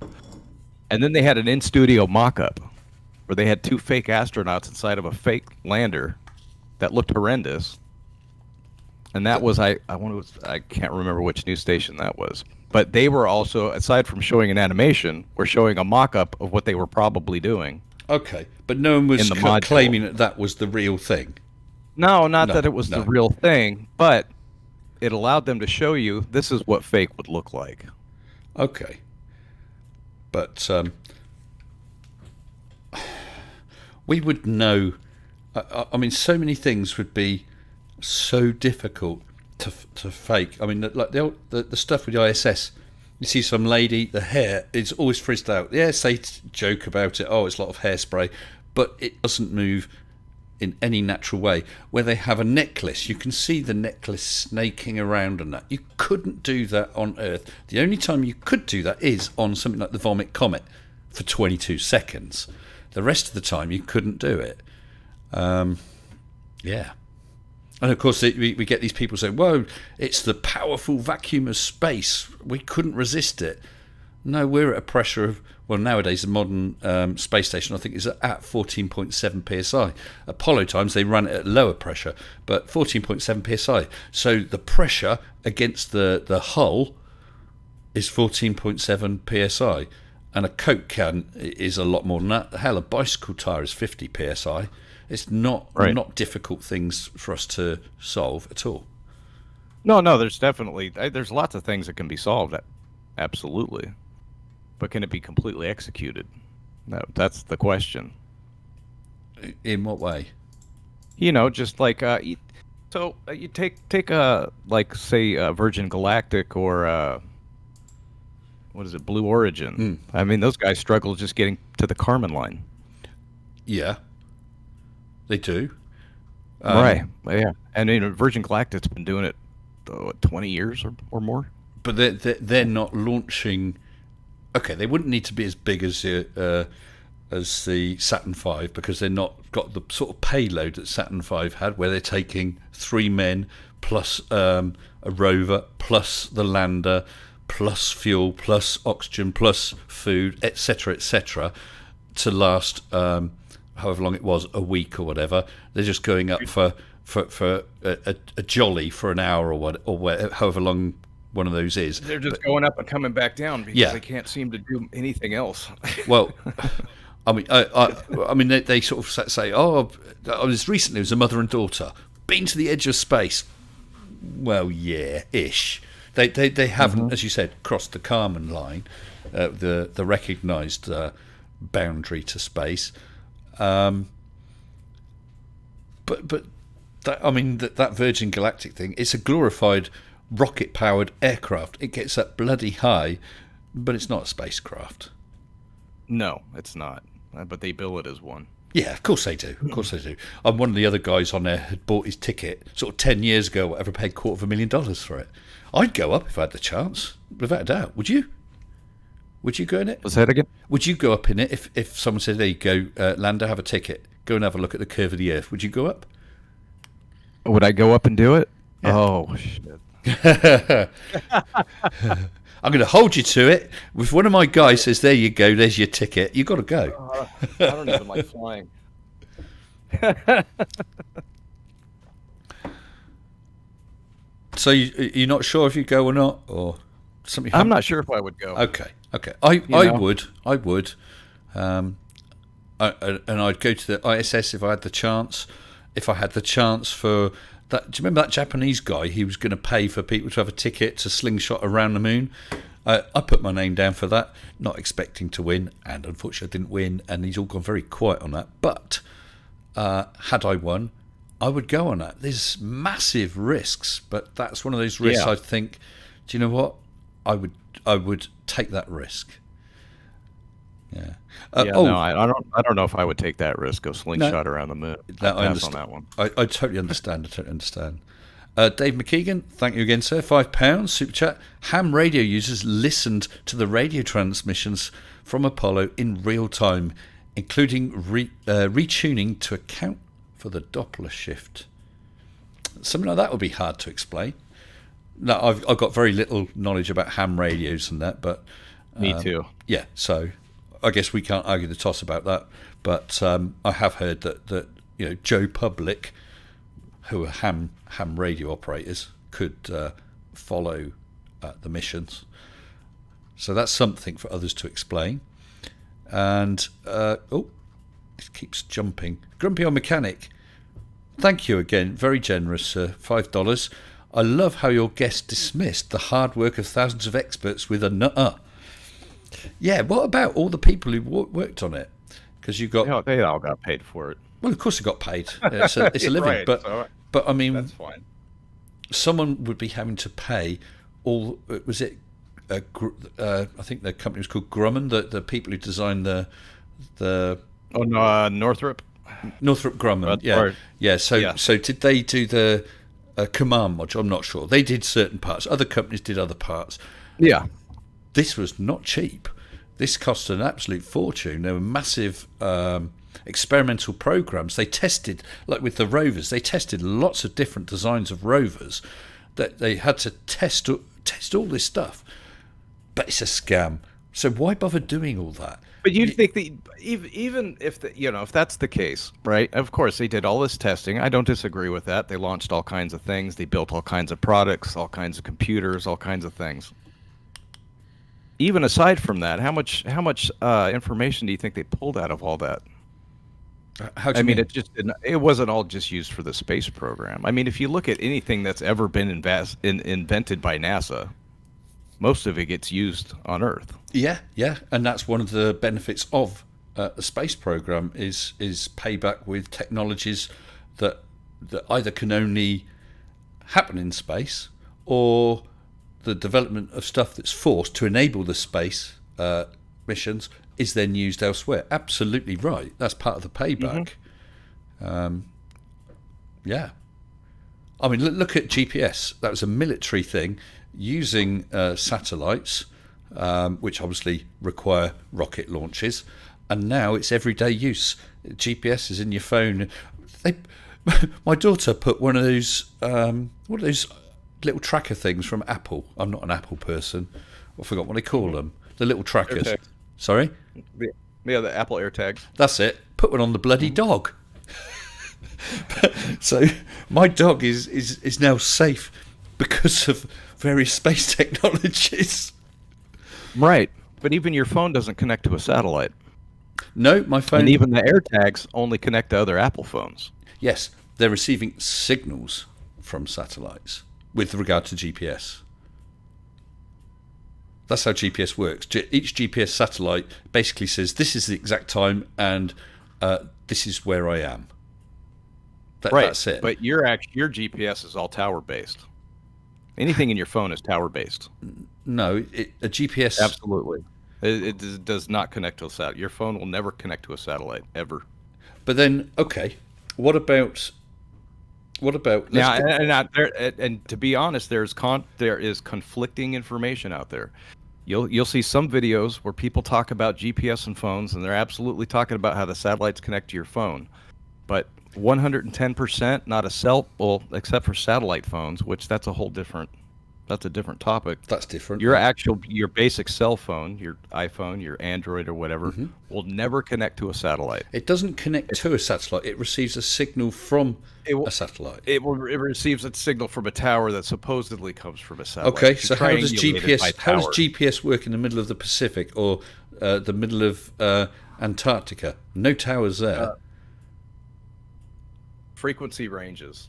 And then they had an in-studio mock-up where they had 2 fake astronauts inside of a fake lander that looked horrendous. And that was I can't remember which news station that was, but they were also, aside from showing an animation, were showing a mock-up of what they were probably doing. Okay, but no one was claiming that was the real thing. No, not that it was the real thing, but it allowed them to show you this is what fake would look like. Okay, but we would know. I mean, so many things would be so difficult to fake. I mean, like the stuff with the ISS, you see some lady, the hair is always frizzed out. Yes, they joke about it. Oh, it's a lot of hairspray, but it doesn't move in any natural way. Where they have a necklace, you can see the necklace snaking around and that. You couldn't do that on Earth. The only time you could do that is on something like the Vomit Comet for 22 seconds. The rest of the time, you couldn't do it. Yeah. And of course, we get these people saying, whoa, it's the powerful vacuum of space. We couldn't resist it. No, we're at a pressure of, well, nowadays, the modern space station, I think, is at 14.7 psi. Apollo times, they run it at lower pressure, but 14.7 psi. So the pressure against the hull is 14.7 psi. And a Coke can is a lot more than that. Hell, a bicycle tyre is 50 psi. It's not difficult things for us to solve at all. No, there's lots of things that can be solved, absolutely. But can it be completely executed? No, that's the question. In what way? Just like you take like say Virgin Galactic or what is it, Blue Origin? I mean, those guys struggle just getting to the Kármán line. Yeah. They do. Right. Yeah. And Virgin Galactic's been doing it 20 years or more. But they're not launching. Okay, they wouldn't need to be as big as the Saturn V because they're not got the sort of payload that Saturn V had, where they're taking 3 men plus a rover plus the lander plus fuel plus oxygen plus food, etc., to last. However long it was, a week or whatever. They're just going up for a jolly for an hour or however long one of those is. They're just going up and coming back down because they can't seem to do anything else. Well, I mean, they sort of say, "Oh, this recently was a mother and daughter been to the edge of space." Well, yeah, ish. They haven't, as you said, crossed the Kármán line, the recognised boundary to space. But that Virgin Galactic thing, it's a glorified rocket-powered aircraft. It gets up bloody high, but it's not a spacecraft. No, it's not. But they bill it as one. Yeah, of course they do. Of course they do. And one of the other guys on there had bought his ticket sort of 10 years ago, whatever, paid $250,000 for it. I'd go up if I had the chance, without a doubt. Would you? Would you go in it? What's that again? Would you go up in it if someone said, there you go, Lander, have a ticket, go and have a look at the curve of the Earth? Would you go up? Would I go up and do it? Yeah. Oh, shit. I'm going to hold you to it. If one of my guys says, there you go, there's your ticket, you've got to go. I don't even like flying. So you're not sure if you go or not? Or something? I'm not sure if I would go. Okay. I would. And I'd go to the ISS if I had the chance. if I had the chance for that. Do you remember that Japanese guy? He was going to pay for people to have a ticket to Slingshot around the moon. I put my name down for that, not expecting to win, and unfortunately I didn't win, and he's all gone very quiet on that. But had I won, I would go on that. There's massive risks, but that's one of those risks I think, do you know what? I would take that risk. Yeah. No, I don't know if I would take that risk of Slingshot around the moon. I pass on that one. I totally understand. Dave McKeegan, thank you again, sir. £5 super chat. Ham radio users listened to the radio transmissions from Apollo in real time, including retuning to account for the Doppler shift. Something like that would be hard to explain. No, I've got very little knowledge about ham radios and that, but me too. Yeah, so I guess we can't argue the toss about that. But I have heard that Joe Public, who are ham radio operators, could follow the missions. So that's something for others to explain. And it keeps jumping. Grumpy Old Mechanic, thank you again, very generous, $5. I love how your guest dismissed the hard work of thousands of experts with a nuh-uh. Yeah, what about all the people who worked on it? Because you got they all got paid for it. Well, of course they got paid. It's a living, right, but I mean, that's fine. Someone would be having to pay all. Was it? I think the company was called Grumman. The people who designed the. Oh no, Northrop Grumman. Yeah. So did they do the command module? I'm not sure. They did certain parts. Other companies did other parts. Yeah. This was not cheap. This cost an absolute fortune. There were massive experimental programs. They tested, like with the rovers, they tested lots of different designs of rovers. That they had to test all this stuff. But it's a scam. So why bother doing all that? But you think that even if if that's the case, right? Of course, they did all this testing. I don't disagree with that. They launched all kinds of things. They built all kinds of products, all kinds of computers, all kinds of things. Even aside from that, how much information do you think they pulled out of all that? I mean, it wasn't all just used for the space program. I mean, if you look at anything that's ever been invented by NASA, most of it gets used on Earth. Yeah, and that's one of the benefits of the space program is payback with technologies that either can only happen in space, or the development of stuff that's forced to enable the space missions is then used elsewhere. Absolutely right. That's part of the payback. Mm-hmm. Yeah. I mean, look at GPS. That was a military thing using satellites, which obviously require rocket launches, and now it's everyday use. GPS is in your phone. My daughter put one of those little tracker things from Apple. I'm not an Apple person. I forgot what they call them. The little trackers. AirTags. Sorry? Yeah, the Apple AirTags. That's it. Put one on the bloody dog. So my dog is now safe because of various space technologies. Right. But even your phone doesn't connect to a satellite. No, my phone... And even the AirTags only connect to other Apple phones. Yes, they're receiving signals from satellites with regard to GPS. That's how GPS works. Each GPS satellite basically says, this is the exact time and this is where I am. Right. That's it. But your GPS is all tower-based. Anything in your phone is tower-based. No, a GPS... Absolutely. It does not connect to a satellite. Your phone will never connect to a satellite, ever. But then, okay, what about now? And to be honest, there is conflicting information out there. You'll see some videos where people talk about GPS and phones, and they're absolutely talking about how the satellites connect to your phone, but 110% not a cell, well, except for satellite phones, which that's a different topic. That's different. Your basic cell phone, your iPhone, your Android or whatever, mm-hmm. will never connect to a satellite. It doesn't connect to a satellite. It receives a signal from a satellite. It receives a signal from a tower that supposedly comes from a satellite. Okay, so how does GPS work in the middle of the Pacific or the middle of Antarctica? No towers there. frequency ranges.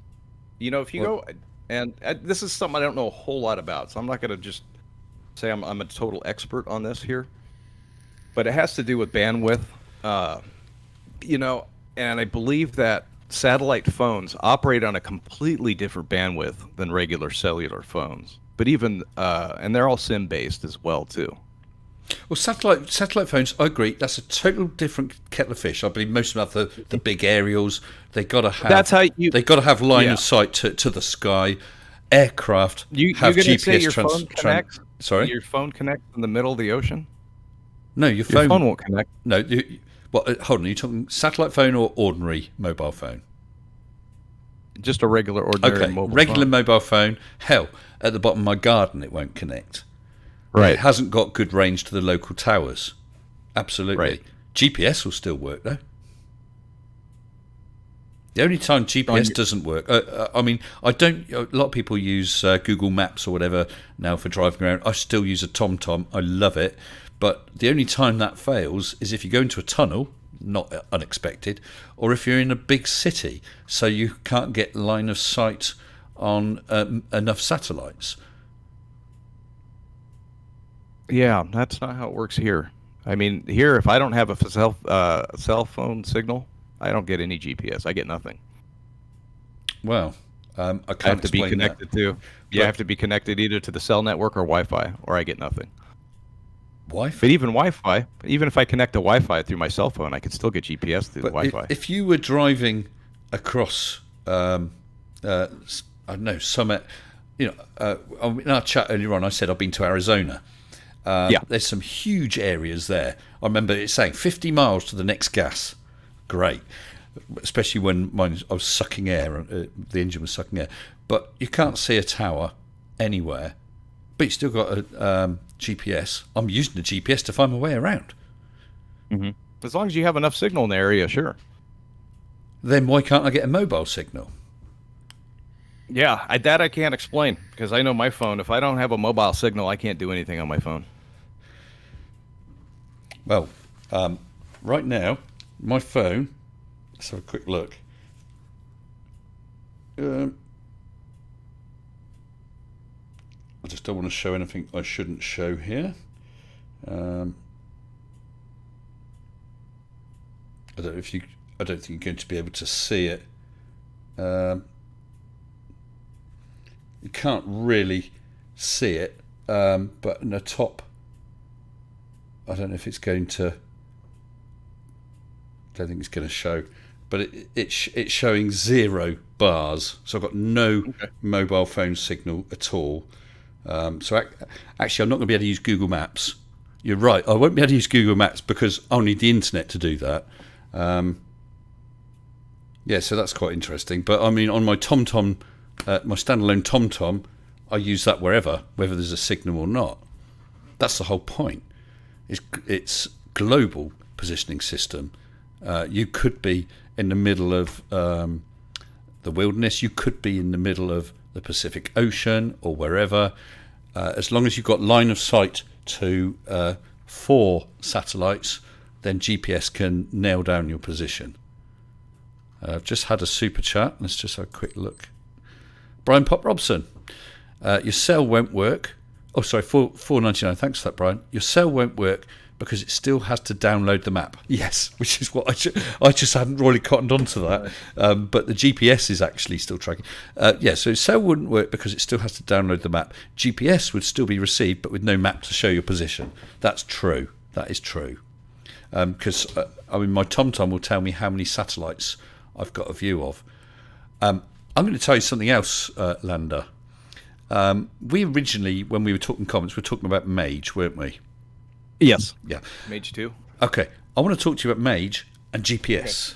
You know, if you go, and this is something I don't know a whole lot about, so I'm not going to just say I'm a total expert on this here, but it has to do with bandwidth. You know, and I believe that satellite phones operate on a completely different bandwidth than regular cellular phones. But even, and they're all SIM based as well too. Well, satellite phones, I agree. That's a total different kettle of fish. I believe most of them have the big aerials. They got to have. That's how you. They got to have line of sight to the sky. Aircraft have GPS. Say your phone connects. Sorry, your phone connects in the middle of the ocean. No, your phone won't connect. No, hold on. Are you talking satellite phone or ordinary mobile phone? Just a regular, ordinary regular mobile phone. Hell, at the bottom of my garden, it won't connect. Right. It hasn't got good range to the local towers. Absolutely. Right. GPS will still work, though. The only time GPS doesn't work, I mean, I don't. A lot of people use Google Maps or whatever now for driving around. I still use a TomTom. I love it. But the only time that fails is if you go into a tunnel, not unexpected, or if you're in a big city, so you can't get line of sight on enough satellites. Yeah, that's not how it works here. I mean, here, if I don't have a cell phone signal, I don't get any GPS. I get nothing. Well, I can't have to be explain connected that. to. You have to be connected either to the cell network or Wi-Fi, or I get nothing. Wi-Fi? But even Wi-Fi, even if I connect to Wi-Fi through my cell phone, I can still get GPS through the Wi-Fi. If you were driving across, I don't know, Summit, you know, in our chat earlier on, I said I've been to Arizona. There's some huge areas there. I remember it saying 50 miles to the next gas. Great. Especially when I was sucking air, the engine was sucking air. But you can't see a tower anywhere. But you still got a GPS. I'm using the GPS to find my way around. Mm-hmm. As long as you have enough signal in the area, sure. Then why can't I get a mobile signal? Yeah, I can't explain, because I know my phone, if I don't have a mobile signal, I can't do anything on my phone. Well, right now, my phone, let's have a quick look. I just don't want to show anything I shouldn't show here. I don't know if you. I don't think you're going to be able to see it. You can't really see it, but in the top, I don't know if it's going to. I don't think it's going to show, but it's showing 0 bars. So I've got no mobile phone signal at all. So actually, I'm not going to be able to use Google Maps. You're right. I won't be able to use Google Maps because I'll need the internet to do that. Yeah, so that's quite interesting. But I mean, on my TomTom, my standalone TomTom, I use that wherever, whether there's a signal or not. That's the whole point. It's global positioning system. You could be in the middle of the wilderness. You could be in the middle of the Pacific Ocean or wherever. As long as you've got line of sight to 4 satellites, then GPS can nail down your position. I've just had a super chat. Let's just have a quick look. Brian Pop Robson, your cell won't work. Oh, sorry, $4.99. Thanks for that, Brian. Your cell won't work because it still has to download the map. Yes, which is what I just hadn't really cottoned onto that. But the GPS is actually still tracking. So cell wouldn't work because it still has to download the map. GPS would still be received, but with no map to show your position. That's true. That is true. Because I mean, my TomTom will tell me how many satellites I've got a view of. I'm going to tell you something else, Lander. We originally, when we were talking comments, we were talking about Mage, weren't we? Yes. Yeah. Mage 2. Okay. I want to talk to you about Mage and GPS.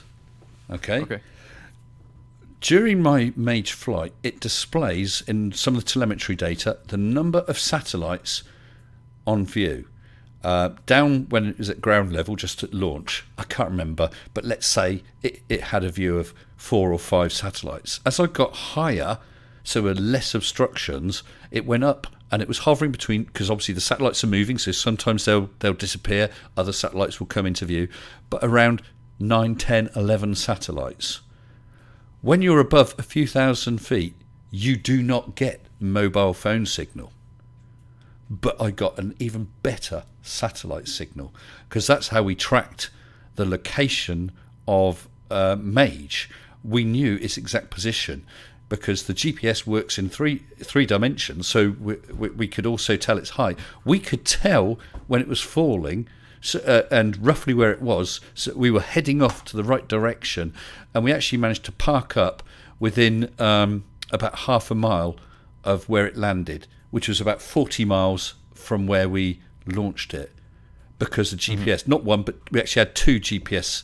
Okay. During my Mage flight, it displays in some of the telemetry data the number of satellites on view. Down when it was at ground level, just at launch, I can't remember, but let's say it had a view of 4 or 5 satellites. As I got higher, so there were less obstructions, it went up and it was hovering between, because obviously the satellites are moving, so sometimes they'll disappear, other satellites will come into view, but around 9, 10, 11 satellites. When you're above a few thousand feet, you do not get mobile phone signal. But I got an even better satellite signal, because that's how we tracked the location of Mage. We knew its exact position because the GPS works in three dimensions, so we could also tell its height. We could tell when it was falling, and roughly where it was, so we were heading off to the right direction, and we actually managed to park up within about half a mile of where it landed, which was about 40 miles from where we launched it, because the GPS, not one, but we actually had two GPS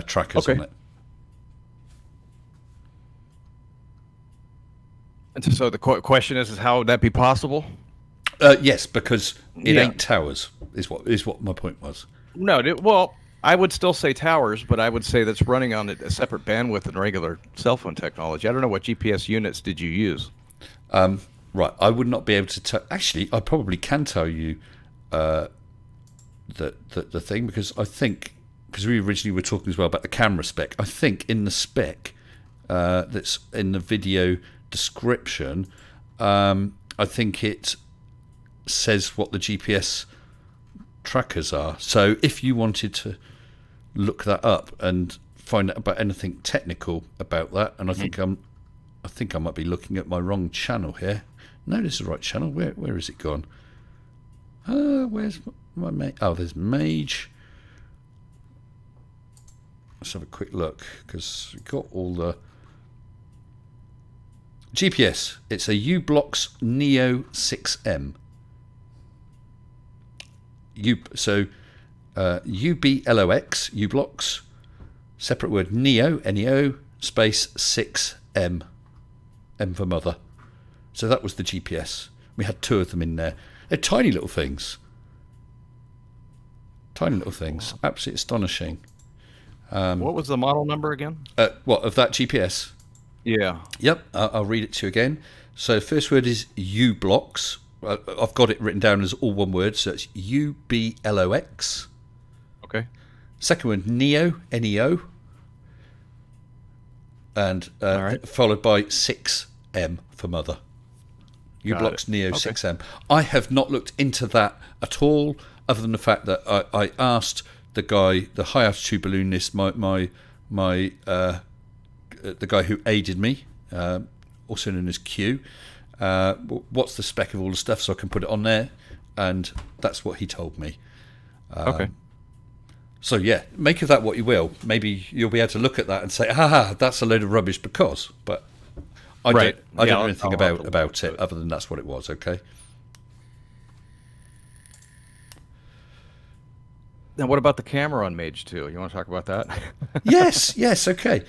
trackers on it. And so the question is how would that be possible? Yes, because it ain't towers, is what my point was. No, well, I would still say towers, but I would say that's running on a separate bandwidth than regular cell phone technology. I don't know, what GPS units did you use? Right, I would not be able to tell. Actually, I probably can tell you the thing, because I think, because we originally were talking as well about the camera spec. I think in the spec that's in the video description, I think it says what the GPS trackers are. So if you wanted to look that up and find out about anything technical about that, and I think I might be looking at my wrong channel here. No, this is the right channel. Where is it gone? Where's my mage? Oh, there's Mage. Let's have a quick look, because we've got all the GPS. It's a U-Blox Neo 6M. UBLOX, U-Blox, separate word, Neo, Neo, space 6M, M for mother. So that was the GPS. We had two of them in there. They're tiny little things. Tiny little things. Absolutely astonishing. What was the model number again? What, of that GPS? Yeah. Yep, I'll read it to you again. So first word is U-Blox. I've got it written down as all one word, so it's UBLOX. Okay. Second one, Neo, Neo. And followed by 6M for mother. U-Blox Neo 6M. I have not looked into that at all, other than the fact that I asked the guy, the high altitude balloonist, the guy who aided me, also known as Q, what's the spec of all the stuff, so I can put it on there, and that's what he told me. Okay. So yeah, make of that what you will. Maybe you'll be able to look at that and say, that's a load of rubbish because, but I don't know anything about it other than that's what it was. Okay. Now, what about the camera on Mage 2? You want to talk about that? Yes, okay.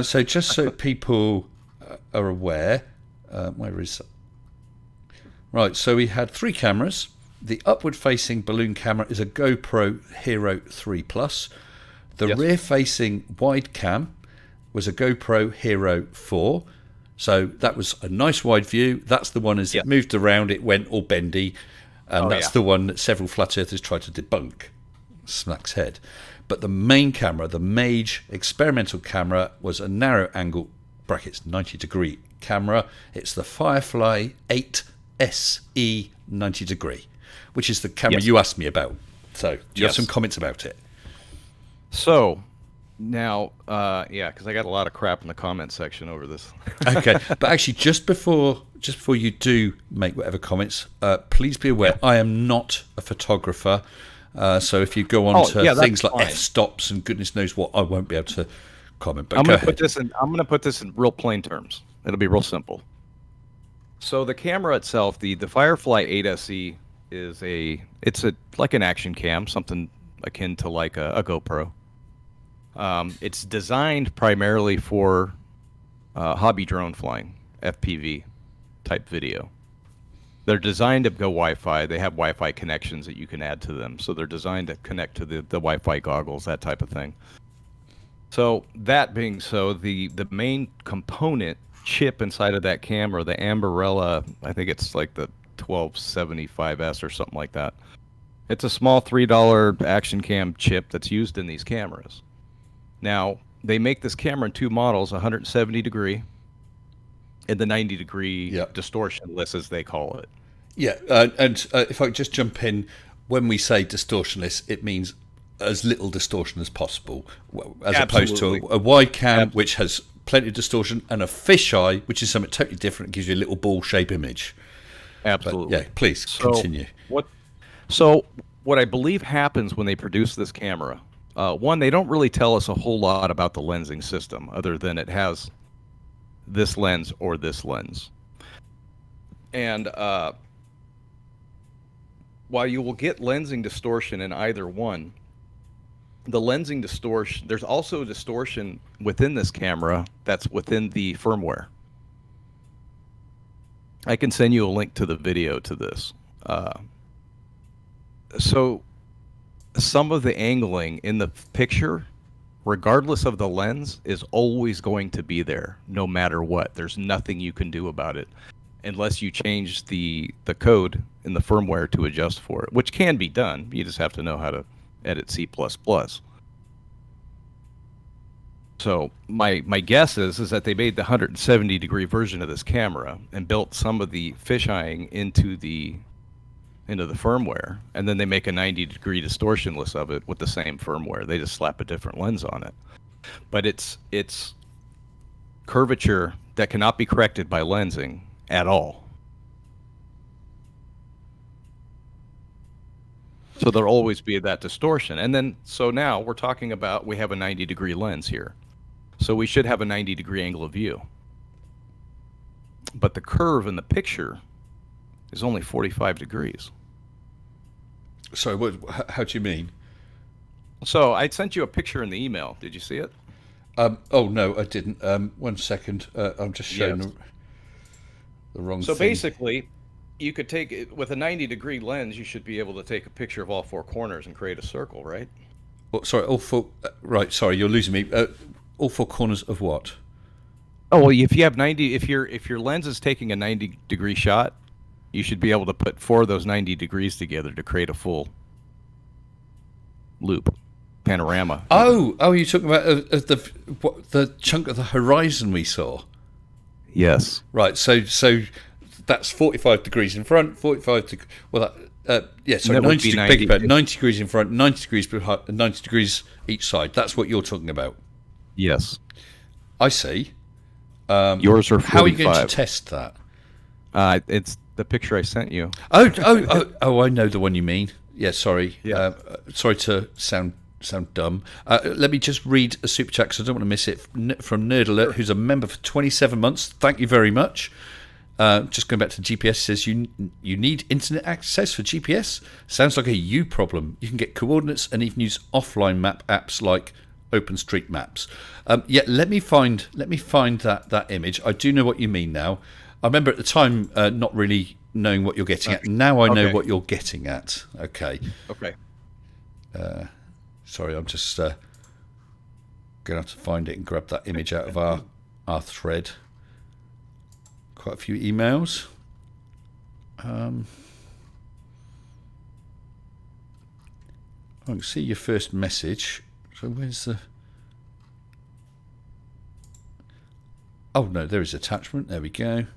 So just so people are aware, where is that? Right, so we had three cameras. The upward-facing balloon camera is a GoPro Hero 3 Plus. The rear-facing wide cam was a GoPro Hero 4. So that was a nice wide view. That's the one as it moved around, it went all bendy. And that's the one that several flat earthers tried to debunk. Smack's head. But the main camera, the Mage experimental camera, was a narrow angle brackets 90 degree camera. It's the Firefly 8 SE 90 degree, which is the camera you asked me about. So do you have some comments about it? So now, because I got a lot of crap in the comment section over this. Okay, but actually, just before you do make whatever comments, please be aware I am not a photographer. So if you go on to things like f-stops and goodness knows what, I won't be able to comment. But I'm going to put this in real plain terms. It'll be real simple. So the camera itself, the Firefly 8 SE it's like an action cam, something akin to like a GoPro. It's designed primarily for hobby drone flying, FPV type video. They're designed to go Wi-Fi. They have Wi-Fi connections that you can add to them. So they're designed to connect to the Wi-Fi goggles, that type of thing. So that being so, the main component chip inside of that camera, the Amberella, I think it's like the 1275S or something like that. It's a small $3 action cam chip that's used in these cameras. Now, they make this camera in two models, 170 degree and the 90 degree Yeah. distortionless, as they call it. Yeah, and if I could just jump in, when we say distortionless, it means as little distortion as possible, as opposed to Absolutely. a wide cam, Ab- which has plenty of distortion, and a fisheye, which is something totally different, gives you a little ball shape image. But Absolutely. yeah, please So continue. what? So what I believe happens when they produce this camera, one, they don't really tell us a whole lot about the lensing system, other than it has this lens or this lens. And while you will get lensing distortion in either one, the lensing distortion, there's also distortion within this camera that's within the firmware. I can send you a link to the video to this. So some of the angling in the picture, regardless of the lens, is always going to be there, no matter what. There's nothing you can do about it unless you change the code in the firmware to adjust for it, which can be done. You just have to know how to edit C++. So my guess is that they made the 170 degree version of this camera and built some of the fisheyeing into the firmware, and then they make a 90 degree distortionless of it with the same firmware. They just slap a different lens on it. But it's curvature that cannot be corrected by lensing at all. So there'll always be that distortion. And then, so now we're talking about, we have a 90 degree lens here. So we should have a 90 degree angle of view. But the curve in the picture is only 45 degrees. Sorry, how do you mean? So I sent you a picture in the email. Did you see it? Oh, no, I didn't. 1 second. I'm just showing Yes. the wrong So thing. basically, you could take it with a 90 degree lens. You should be able to take a picture of all four corners and create a circle, right? Oh, sorry, all four. Right, sorry, you're losing me. All four corners of what? Oh well, if you have 90, if your lens is taking a 90 degree shot, you should be able to put four of those 90 degrees together to create a full loop panorama. Oh, you're talking about the chunk of the horizon we saw. Yes. Right, so that's 45 degrees in front, 45 degrees. Well, yeah, so That would 90, be 90 90 degrees in front, 90 degrees behind, 90 degrees each side. That's what you're talking about. Yes. I see. Yours are 45. How are you going to test that? It's the picture I sent you. Oh, I know the one you mean. Yeah, sorry. Yeah. Sorry to sound dumb. Let me just read a super chat because I don't want to miss it from Nerd Alert, who's a member for 27 months. Thank you very much. Just going back to GPS, says you need internet access for GPS. Sounds like a you problem. You can get coordinates and even use offline map apps like OpenStreetMaps. Yeah, let me find that image. I do know what you mean now. I remember at the time not really knowing what you're getting at. Now I know what you're getting at. Okay. Okay. Sorry, I'm just going to have to find it and grab that image out of our thread. Quite a few emails. I can see your first message. So where's the... Oh, no, there is attachment. There we go.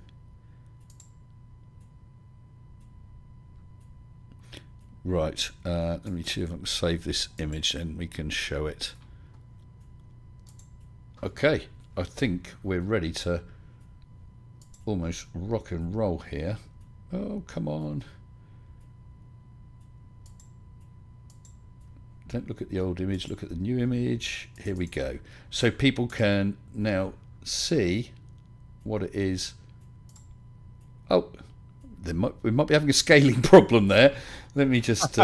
Right, let me see if I can save this image and we can show it. Okay, I think we're ready to almost rock and roll here. Oh, come on. Don't look at the old image, look at the new image. Here we go. So people can now see what it is. Oh, we might be having a scaling problem there. Let me just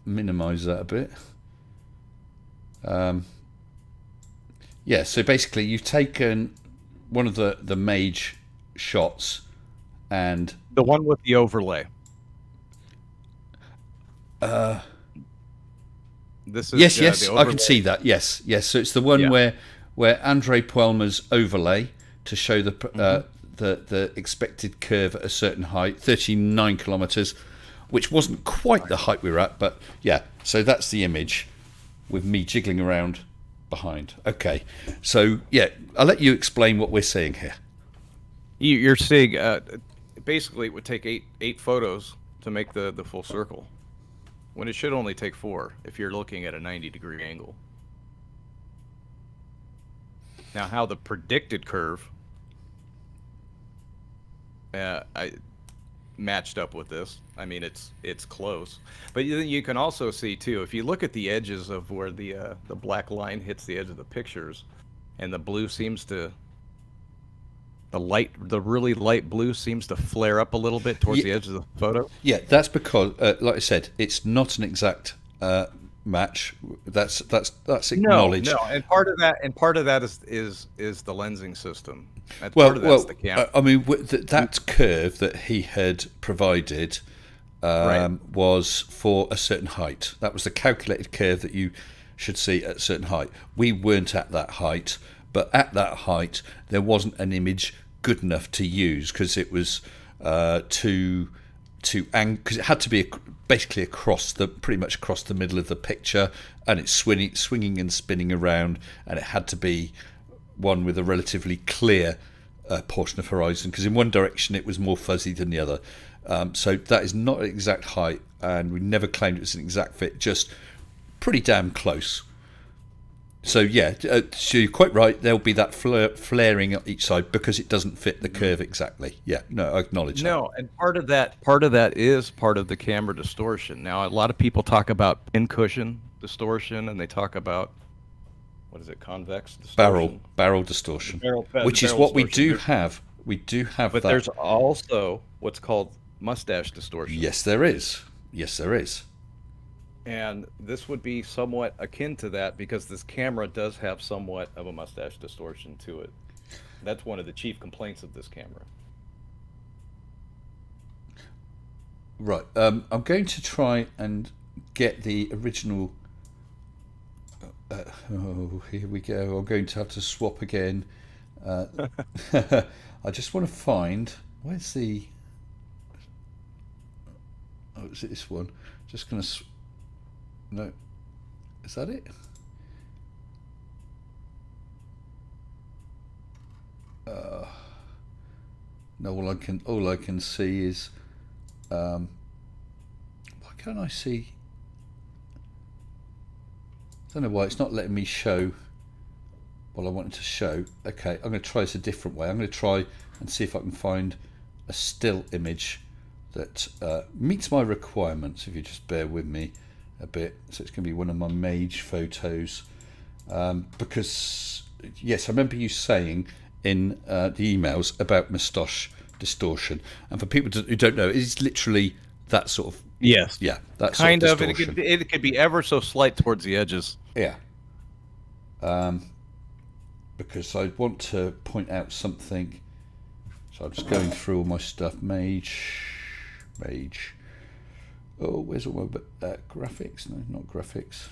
minimize that a bit. Yeah, so basically you've taken one of the mage shots and The one with the overlay. This is yes, the I overlay. can see that. Yes. So it's the one where Andre Puelma's overlay to show the expected curve at a certain height, 39 kilometers, which wasn't quite the height we were at, but yeah. So that's the image with me jiggling around behind. Okay, so yeah, I'll let you explain what we're seeing here. You're seeing basically it would take eight photos to make the full circle, when it should only take 4 if you're looking at a 90-degree angle. Now, how the predicted curve I matched up with this. I mean, it's close, but you can also see too, if you look at the edges of where the black line hits the edge of the pictures, and the blue seems to the really light blue seems to flare up a little bit towards the edge of the photo. Yeah, that's because, like I said, it's not an exact match. That's acknowledged. No, and part of that is the lensing system. Part of that's the camera. I mean, that curve that he had provided was for a certain height. That was the calculated curve that you should see at a certain height. We weren't at that height, but at that height there wasn't an image good enough to use because it was because it had to be basically pretty much across the middle of the picture, and it's swinging and spinning around, and it had to be one with a relatively clear portion of horizon, because in one direction it was more fuzzy than the other. So that is not an exact height, and we never claimed it was an exact fit, just pretty damn close. So yeah, so you're quite right. There'll be that flaring at each side because it doesn't fit the curve exactly. Yeah, no, I acknowledge that. No, and part of that is part of the camera distortion. Now, a lot of people talk about pincushion distortion, and they talk about, what is it, convex distortion? Barrel distortion, which is barrel what distortion. we do have. We do have But that. there's also what's called mustache distortion. Yes, there is. Yes, there is. And this would be somewhat akin to that, because this camera does have somewhat of a mustache distortion to it. That's one of the chief complaints of this camera. Right. I'm going to try and get the original. Here we go. I'm going to have to swap again. I just want to find, where's the. Oh, is it this one? Just going to. No, is that it? No, all I can see is. Why can't I see? I don't know why it's not letting me show what I wanted to show. Okay, I'm going to try this a different way. I'm going to try and see if I can find a still image that meets my requirements. If you just bear with me a bit. So it's going to be one of my mage photos, because yes, I remember you saying in the emails about moustache distortion, and for people who don't know, it's literally that sort of Yes. yeah, that Kind sort of. of It distortion. could be ever so slight towards the edges. Yeah. Because I want to point out something. So I'm just going through all my stuff. Mage. Oh, where's all my graphics? No, not graphics.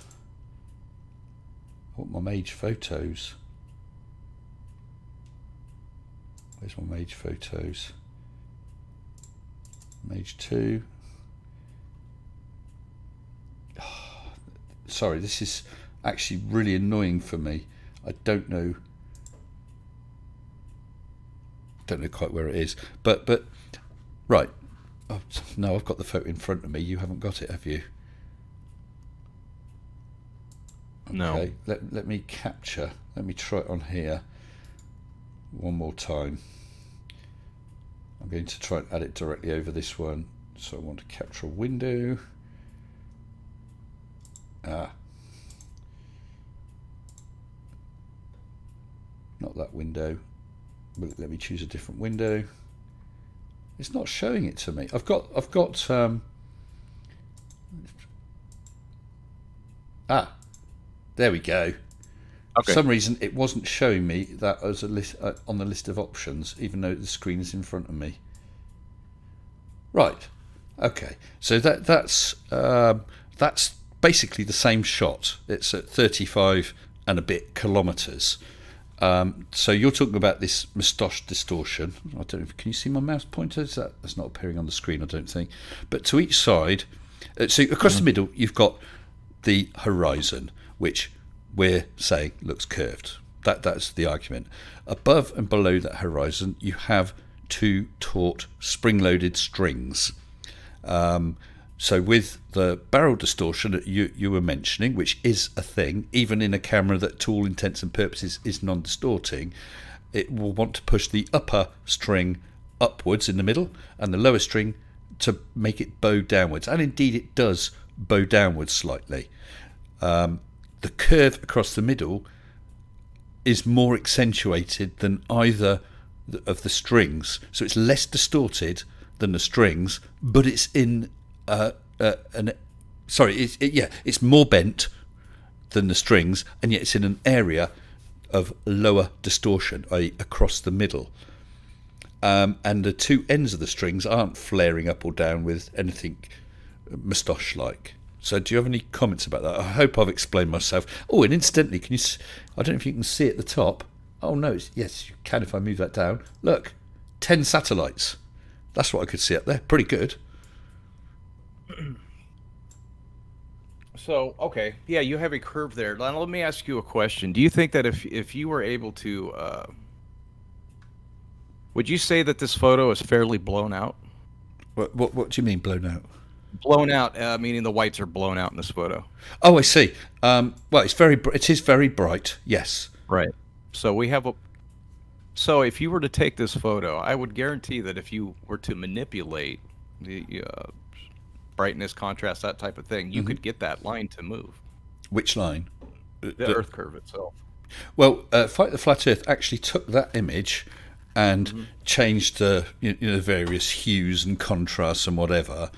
I want my mage photos. Where's my mage photos? Mage 2. Sorry, this is actually really annoying for me. I don't know quite where it is, but right. Oh, no, I've got the photo in front of me. You haven't got it, have you? No. Okay, let me capture. Let me try it on here one more time. I'm going to try and add it directly over this one. So I want to capture a window. Not that window. Let me choose a different window. It's not showing it to me. I've got there we go. Okay. For some reason it wasn't showing me that as a list on the list of options, even though the screen is in front of me. Right. Okay. So that's basically the same shot. It's at 35 and a bit kilometers. So you're talking about this moustache distortion. I don't know. Can you see my mouse pointer? That's not appearing on the screen, I don't think. But to each side, so across the middle, you've got the horizon, which we're saying looks curved. That's the argument. Above and below that horizon, you have two taut spring-loaded strings. So with the barrel distortion that you were mentioning, which is a thing, even in a camera that to all intents and purposes is non-distorting, it will want to push the upper string upwards in the middle and the lower string to make it bow downwards. And indeed it does bow downwards slightly. The curve across the middle is more accentuated than either of the strings. So it's less distorted than the strings, but it's in it's more bent than the strings, and yet it's in an area of lower distortion, i.e. across the middle. And the two ends of the strings aren't flaring up or down with anything moustache-like. So do you have any comments about that? I hope I've explained myself. Oh, and incidentally, can you? I don't know if you can see at the top. Oh no, yes, you can if I move that down. Look, 10 satellites. That's what I could see up there. Pretty good. So, okay. Yeah, you have a curve there. Now, let me ask you a question. Do you think that if you were able to... would you say that this photo is fairly blown out? What do you mean blown out? Blown out, meaning the whites are blown out in this photo. Oh, I see. Well, it is very bright, yes. Right. So we have a... So if you were to take this photo, I would guarantee that if you were to manipulate the brightness, contrast, that type of thing, you could get that line to move. Which line? The Earth curve itself. Well, Fight the Flat Earth actually took that image and changed the various hues and contrasts and whatever.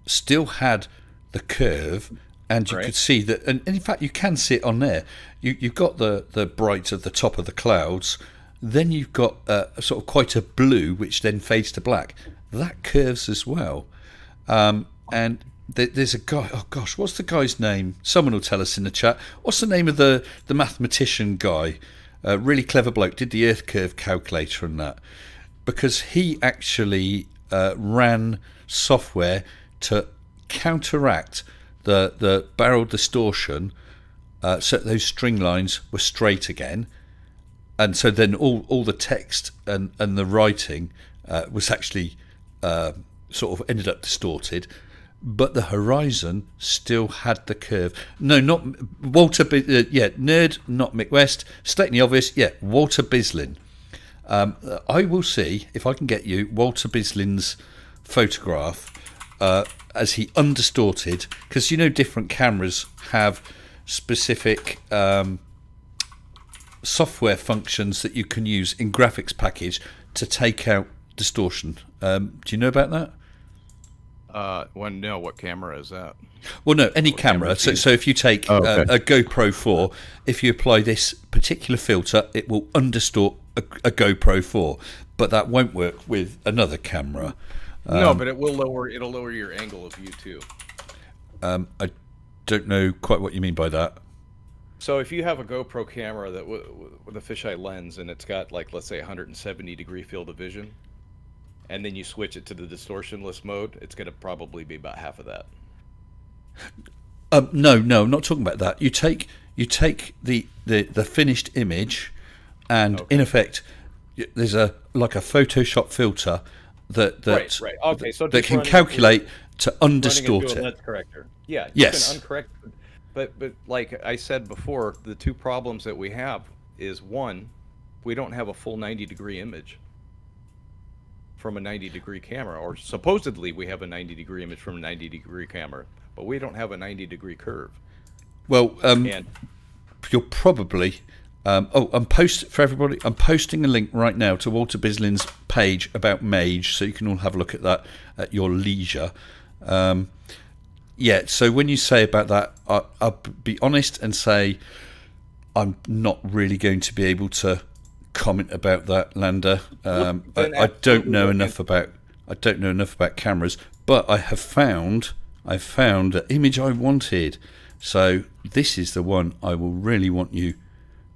Still had the curve, and you could see that, and in fact you can see it on there. You've got the bright at the top of the clouds, then you've got sort of quite a blue which then fades to black. That curves as well. And there's a guy, oh gosh, what's the guy's name? Someone will tell us in the chat. What's the name of the mathematician guy? Really clever bloke, did the Earth curve calculator and that. Because he actually ran software to counteract the barrel distortion, so those string lines were straight again, and so then all the text and the writing was actually sort of ended up distorted, but the horizon still had the curve. No, not Walter. Nerd, not Mick West. Stating the obvious. Yeah, Walter Bislin. I will see if I can get you Walter Bislin's photograph as he undistorted, because different cameras have specific software functions that you can use in graphics package to take out distortion. Do you know about that? No, what camera is that? Well, no, any camera. So if you take a GoPro 4, if you apply this particular filter, it will undistort a GoPro 4, but that won't work with another camera. No, but it'll lower your angle of view too. I don't know quite what you mean by that. So if you have a GoPro camera that with a fisheye lens and it's got, like, let's say 170 degree field of vision, and then you switch it to the distortionless mode, it's going to probably be about half of that. No, I'm not talking about that. You take the finished image, and in effect, there's a Photoshop filter that right. Okay, so that can calculate to undistort it. Lens corrector. Yeah. Yes. Can uncorrect, but like I said before, the two problems that we have is, one, we don't have a full 90 degree image from a 90 degree camera, or supposedly we have a 90 degree image from a 90 degree camera, but we don't have a 90 degree curve. Well, you're probably I'm posting a link right now to Walter Bislin's page about Mage, so you can all have a look at that at your leisure. So when you say about that, I'll be honest and say I'm not really going to be able to comment about that, Lander. I don't know enough about cameras, but I found the image I wanted. So this is the one I will really want you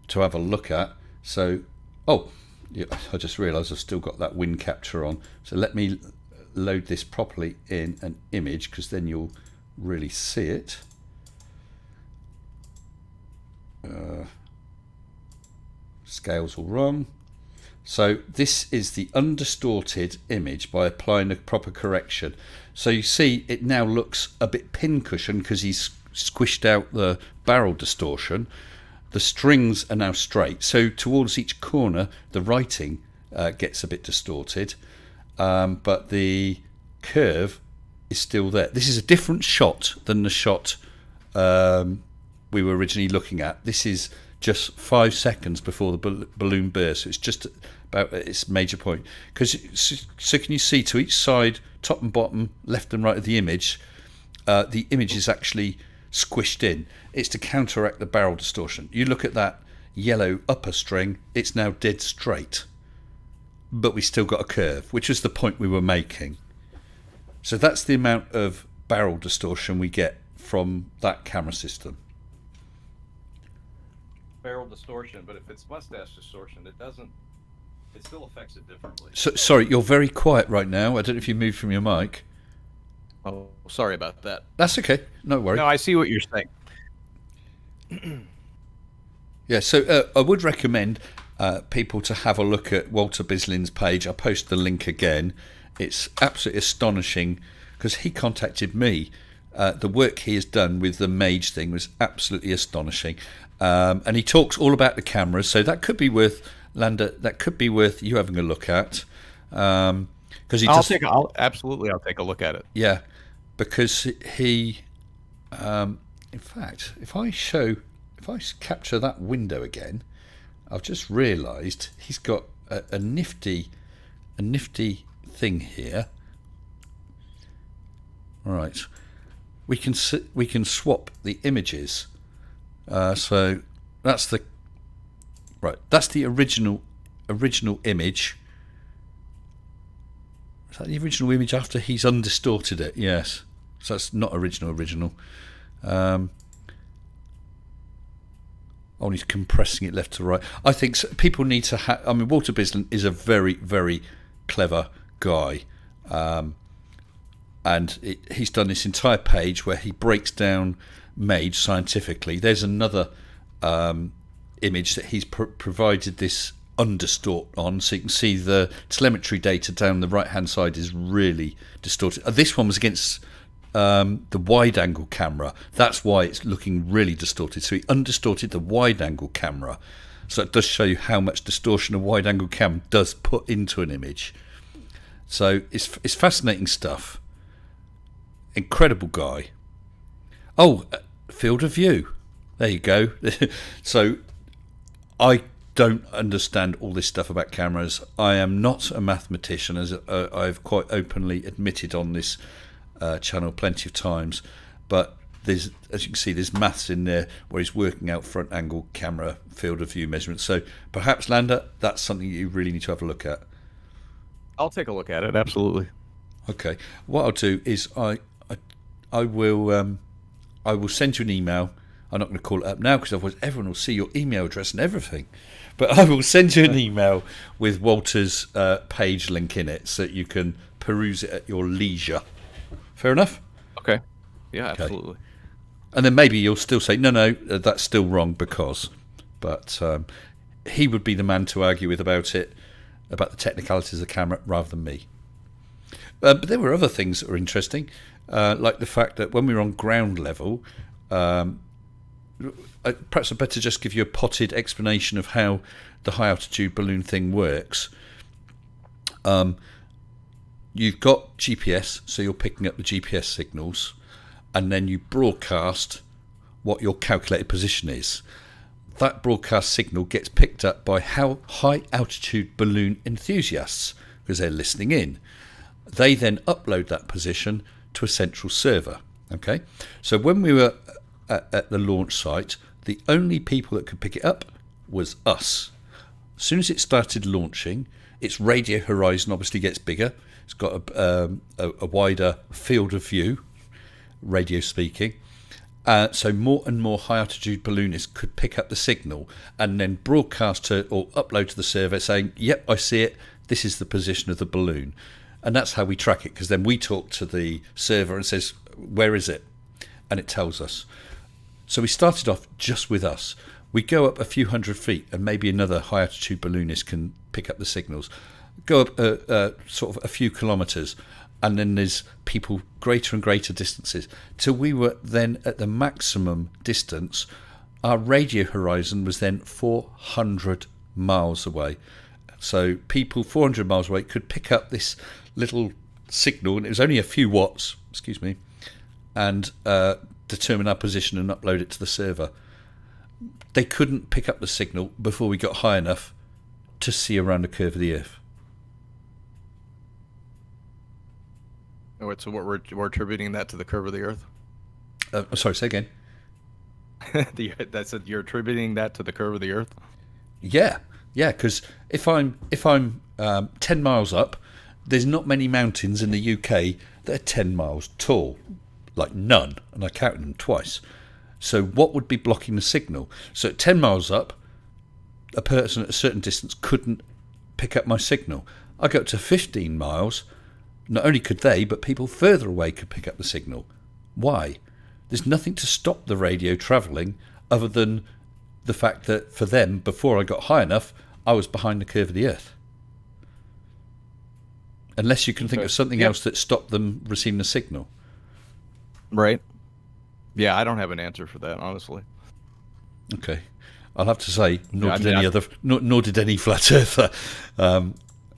to have a look at. So, I just realised I've still got that wind capture on. So let me load this properly in an image, because then you'll really see it. Scales all wrong. So this is the undistorted image by applying a proper correction. So you see it now looks a bit pincushion because he's squished out the barrel distortion. The strings are now straight, so towards each corner the writing gets a bit distorted, but the curve is still there. This is a different shot than the shot we were originally looking at. This is just 5 seconds before the balloon burst. So it's just about its major point. So can you see to each side, top and bottom, left and right of the image is actually squished in. It's to counteract the barrel distortion. You look at that yellow upper string, it's now dead straight, but we still got a curve, which was the point we were making. So that's the amount of barrel distortion we get from that camera system. Barrel distortion, but if it's mustache distortion, it still affects it differently. So, sorry, you're very quiet right now. I don't know if you moved from your mic. Oh, sorry about that. That's okay. No worries. No, I see what you're saying. Yeah, so I would recommend people to have a look at Walter Bislin's page. I'll post the link again. It's absolutely astonishing because he contacted me. The work he has done with the Mage thing was absolutely astonishing. And he talks all about the cameras, so that could be worth, Lander, that could be worth you having a look at. Because I'll take a look at it. Yeah, because he, in fact, if I capture that window again, I've just realised he's got a nifty thing here. Right, we can swap the images. So that's the original image. Is that the original image after he's undistorted it? Yes. So that's not original. Only compressing it left to right. I think people need to have. I mean, Walter Bislin is a very, very clever guy, and he's done this entire page where he breaks down Mage scientifically. There's another image that he's provided this undistort on, so you can see the telemetry data down the right hand side is really distorted. This one was against the wide angle camera. That's why it's looking really distorted. So he undistorted the wide angle camera, so it does show you how much distortion a wide angle cam does put into an image. So it's fascinating stuff. Incredible guy. Oh, field of view. There you go. So I don't understand all this stuff about cameras. I am not a mathematician, as I've quite openly admitted on this channel plenty of times. But there's, as you can see, there's maths in there where he's working out front angle camera field of view measurements. So perhaps, Lander, that's something you really need to have a look at. I'll take a look at it. Absolutely. Okay. What I'll do is I will send you an email. I'm not going to call it up now because otherwise everyone will see your email address and everything. But I will send you an email with Walter's page link in it so that you can peruse it at your leisure. Fair enough? Okay. Yeah, absolutely. Okay. And then maybe you'll still say, no, that's still wrong because. But he would be the man to argue with about it, about the technicalities of the camera, rather than me. But there were other things that were interesting, like the fact that when we were on ground level, perhaps I'd better just give you a potted explanation of how the high altitude balloon thing works. You've got GPS, so you're picking up the GPS signals, and then you broadcast what your calculated position is. That broadcast signal gets picked up by high altitude balloon enthusiasts because they're listening in. They then upload that position to a central server. Okay, so when we were at the launch site, the only people that could pick it up was us. As soon as it started launching, its radio horizon obviously gets bigger. It's got a wider field of view, radio speaking. So more and more high altitude balloonists could pick up the signal and then broadcast to or upload to the server saying, yep, I see it, this is the position of the balloon. And that's how we track it, because then we talk to the server and says, where is it? And it tells us. So we started off just with us. We go up a few hundred feet, and maybe another high altitude balloonist can pick up the signals. Go up sort of a few kilometres, and then there's people greater and greater distances, till we were then at the maximum distance. Our radio horizon was then 400 miles away. So people 400 miles away could pick up this little signal, and it was only a few watts, and determine our position and upload it to the server. They couldn't pick up the signal before we got high enough to see around the curve of the Earth. Oh, wait, so we're attributing that to the curve of the Earth? Sorry, say again. That said, you're attributing that to the curve of the Earth? Yeah, because if I'm 10 miles up, there's not many mountains in the UK that are 10 miles tall, like none, and I counted them twice. So what would be blocking the signal? So at 10 miles up, a person at a certain distance couldn't pick up my signal. I got to 15 miles, not only could they, but people further away could pick up the signal. Why? There's nothing to stop the radio travelling other than the fact that for them, before I got high enough, I was behind the curve of the Earth. Unless you can think of something else that stopped them receiving the signal. Right. Yeah, I don't have an answer for that, honestly. Okay. I'll have to say, nor did any flat earther.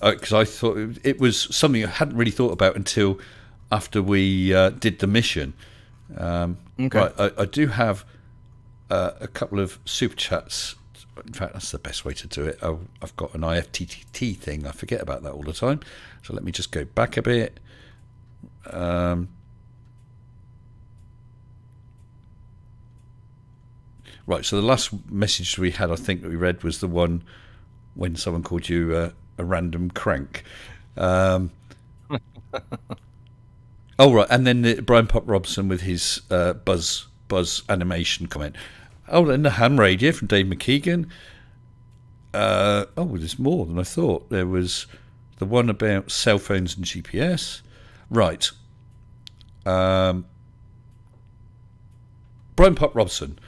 Because I thought it was something I hadn't really thought about until after we did the mission. Okay. Right, I do have a couple of super chats. In fact, that's the best way to do it. I've got an IFTTT thing. I forget about that all the time. So let me just go back a bit. Right, so the last message we had, I think, that we read was the one when someone called you a random crank. Oh, right, and then Brian Pop Robson with his buzz animation comment. Oh, then the ham radio from Dave McKeegan. There's more than I thought. There was the one about cell phones and GPS. Right. Brian Pop Robson.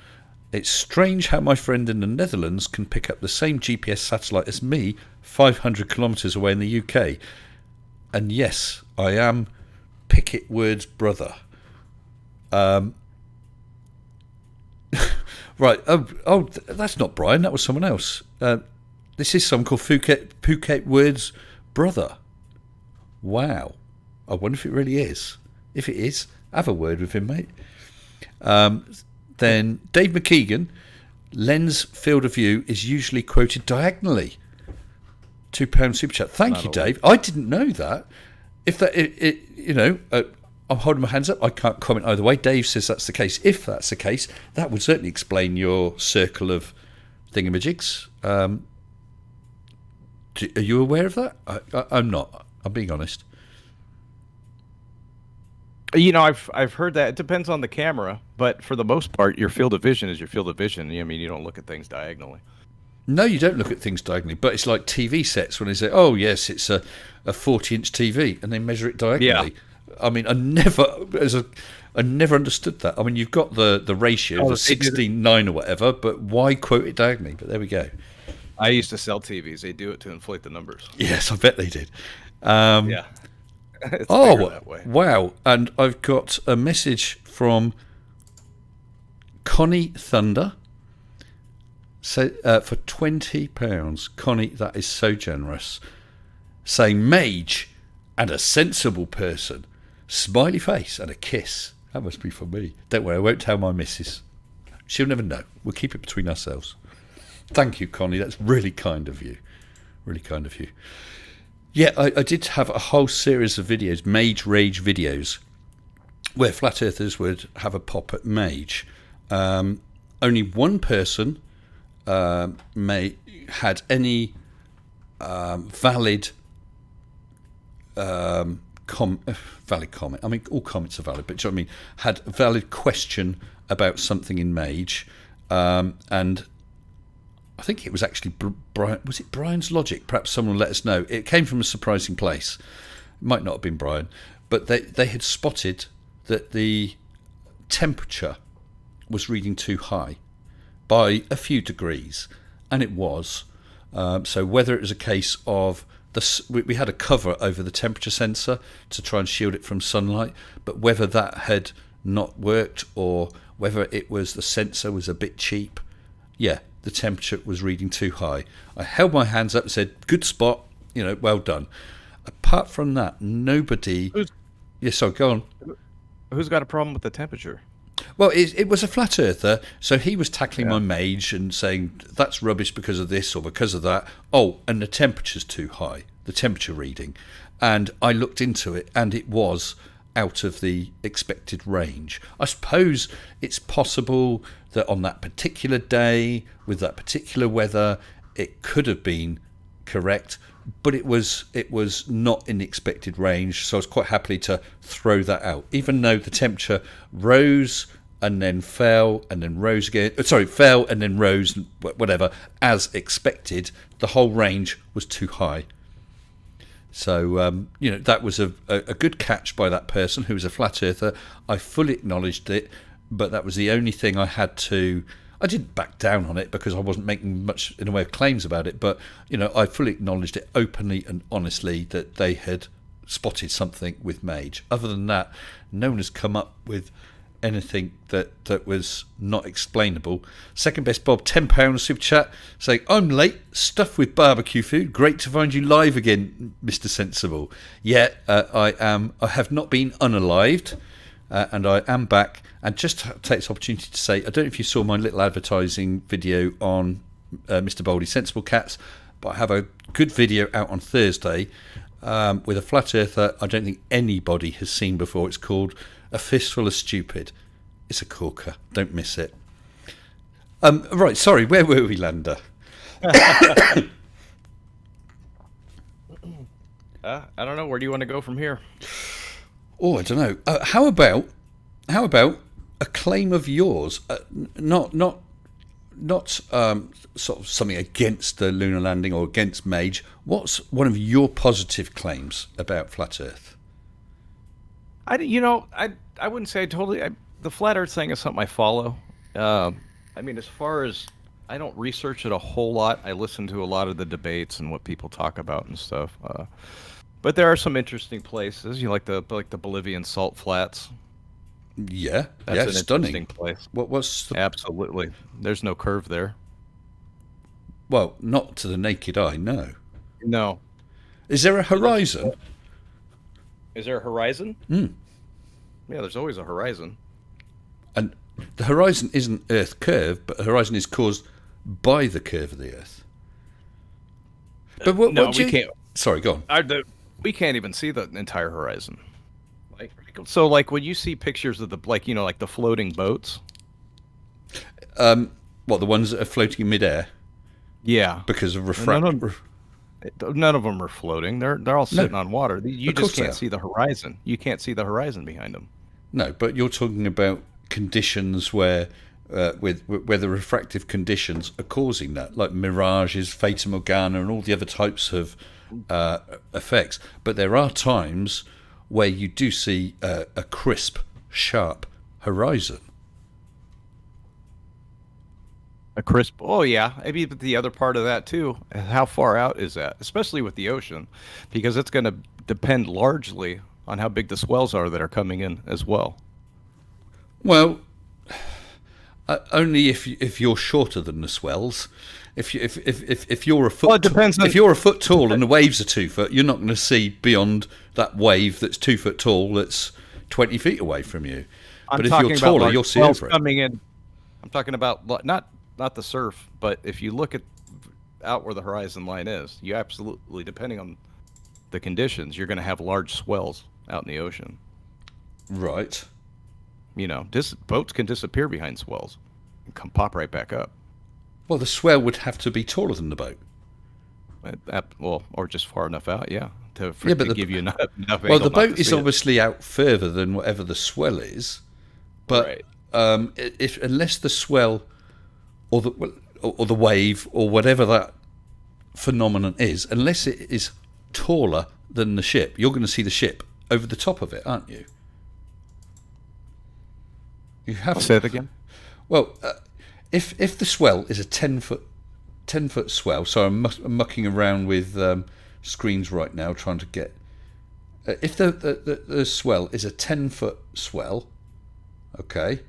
It's strange how my friend in the Netherlands can pick up the same GPS satellite as me 500 kilometres away in the UK. And yes, I am Pickett Word's brother. Right. Oh, that's not Brian. That was someone else. This is someone called Phuket Word's brother. Wow. I wonder if it really is. If it is, have a word with him, mate. Then Dave McKeegan, lens field of view is usually quoted diagonally. £2 super chat. Thank you, Dave. I didn't know that. If that, I'm holding my hands up. I can't comment either way. Dave says that's the case. If that's the case, that would certainly explain your circle of thingamajigs. Are you aware of that? I'm not. I'm being honest. I've heard that. It depends on the camera, but for the most part, your field of vision is your field of vision. I mean, you don't look at things diagonally. No, you don't look at things diagonally, but it's like TV sets when they say, oh, yes, it's a 40-inch TV, and they measure it diagonally. Yeah. I mean, I never understood that. I mean, you've got the ratio, the 16:9 or whatever, but why quote it diagonally? But there we go. I used to sell TVs. They do it to inflate the numbers. Yes, I bet they did. Yeah. It's that way. Wow. And I've got a message from Connie Thunder. So for £20, Connie, that is so generous. Saying mage and a sensible person. Smiley face and a kiss. That must be for me. Don't worry, I won't tell my missus. She'll never know. We'll keep it between ourselves. Thank you, Connie. That's really kind of you. Really kind of you. Yeah, I did have a whole series of videos, Mage Rage videos, where flat earthers would have a pop at Mage. Only one person had any valid comment. I mean, all comments are valid, but do you know what I mean? Had a valid question about something in Mage, and I think it was actually Brian. Was it Brian's logic? Perhaps someone will let us know. It came from a surprising place. It might not have been Brian, but they had spotted that the temperature was reading too high by a few degrees, and it was. So whether it was a case of we had a cover over the temperature sensor to try and shield it from sunlight, but whether that had not worked or whether it was the sensor was a bit cheap, yeah, the temperature was reading too high. I held my hands up and said, "Good spot, well done." Apart from that, nobody. Sorry, go on. Who's got a problem with the temperature? Well, it was a flat earther, so he was tackling my mage and saying, that's rubbish because of this or because of that. Oh, and the temperature's too high, the temperature reading. And I looked into it, and it was out of the expected range. I suppose it's possible that on that particular day, with that particular weather, it could have been correct, but it was not in the expected range, so I was quite happy to throw that out, even though the temperature rose and then fell and then rose again. Fell and then rose, whatever, as expected. The whole range was too high. So, that was a good catch by that person who was a flat earther. I fully acknowledged it, but that was the only thing I had to... I didn't back down on it because I wasn't making much in the way of claims about it, but I fully acknowledged it openly and honestly that they had spotted something with Mage. Other than that, no one has come up with anything that was not explainable. Second best Bob, £10 super chat, saying, "I'm late, stuffed with barbecue food. Great to find you live again, Mr. Sensible." Yeah, I have not been unalived, and I am back. And just to take this opportunity to say, I don't know if you saw my little advertising video on Mr. Baldy's Sensible Cats, but I have a good video out on Thursday with a flat earther I don't think anybody has seen before. It's called A Fistful of Stupid. It's a corker. Don't miss it. Right, sorry, where were we, Lander? I don't know. Where do you want to go from here? Oh, I don't know. How about a claim of yours? Not sort of something against the lunar landing or against Mage. What's one of your positive claims about Flat Earth? I wouldn't say I totally... the Flat Earth thing is something I follow. As far as... I don't research it a whole lot. I listen to a lot of the debates and what people talk about and stuff. But there are some interesting places. Like the Bolivian salt flats. Yeah, That's an stunning. interesting place. What's the... Absolutely. There's no curve there. Well, not to the naked eye, no. No. Is there a horizon? Is there a horizon? Yeah, there's always a horizon. And the horizon isn't Earth curve, but the horizon is caused by the curve of the Earth. But we can't. Sorry, go on. We can't even see the entire horizon. Like when you see pictures of the the floating boats. The ones that are floating in midair? Yeah, because of refraction. None of them are floating. They're all sitting on water. You just can't see the horizon. You can't see the horizon behind them. No, but you're talking about conditions where where the refractive conditions are causing that, like mirages, Fata Morgana, and all the other types of effects. But there are times where you do see a crisp, sharp horizon. A crisp... Oh, yeah. Maybe the other part of that, too. How far out is that? Especially with the ocean. Because it's going to depend largely on how big the swells are that are coming in as well. Well, only if you're shorter than the swells. If you're a foot... Well, it depends if you're a foot tall and the waves are 2 foot, you're not going to see beyond that wave that's 2 foot tall that's 20 feet away from you. But if you're taller, you'll see over it. Coming in. I'm talking about not the surf, but if you look out where the horizon line is, you absolutely, depending on the conditions, you're going to have large swells out in the ocean. Right. Boats can disappear behind swells and pop right back up. Well, the swell would have to be taller than the boat. Or just far enough out, to give you enough. Well, the boat is obviously out further than whatever the swell is, but right. Unless the swell or the wave or whatever that phenomenon is, unless it is taller than the ship, you're going to see the ship over the top of it, aren't you? You have Say it again. Well, if the swell is a 10 foot swell, so I'm mucking around with screens right now trying to get. If the swell is a 10-foot swell, okay,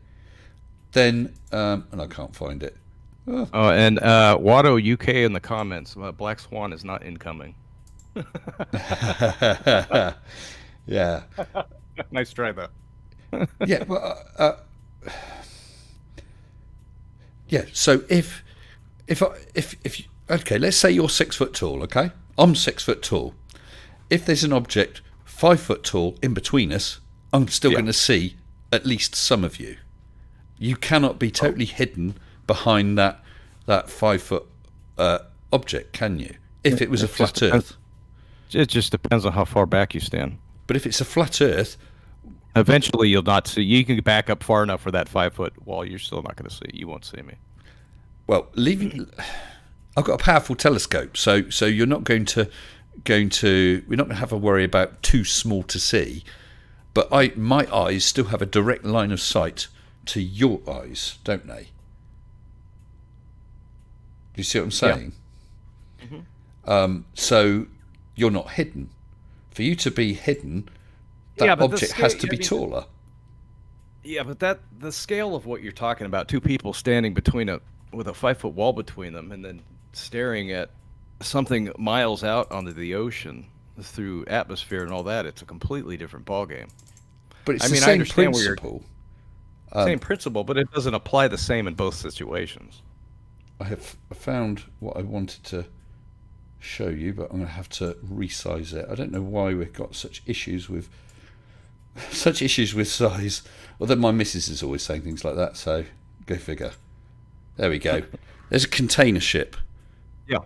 then and I can't find it. Oh, and Watto UK in the comments, Black Swan is not incoming. Yeah. Nice try though. Yeah. Well, yeah. So if okay, let's say you're 6 foot tall. Okay, I'm 6 foot tall. If there's an object 5 foot tall in between us, I'm still going to see at least some of you. You cannot be totally hidden behind that 5 foot object, can you? If it was a flat Earth. It just depends on how far back you stand. But if it's a flat Earth, eventually you'll not see. You can back up far enough for that 5 foot wall. You're still not going to see. You won't see me. Well, I've got a powerful telescope, so you're not we're not going to have a worry about too small to see. But my eyes still have a direct line of sight to your eyes, don't they? Do you see what I'm saying? Yeah. Mm-hmm. So you're not hidden. For you to be hidden, that object has to be taller. Yeah, but the scale of what you're talking about, two people standing with a 5 foot wall between them, and then staring at something miles out onto the ocean through atmosphere and all that, it's a completely different ballgame. But it's the same principle. Same principle, but it doesn't apply the same in both situations. I have found what I wanted to show you, but I'm going to have to resize it. I don't know why we've got such issues with size. Although my missus is always saying things like that, so go figure. There we go. There's a container ship. Yeah.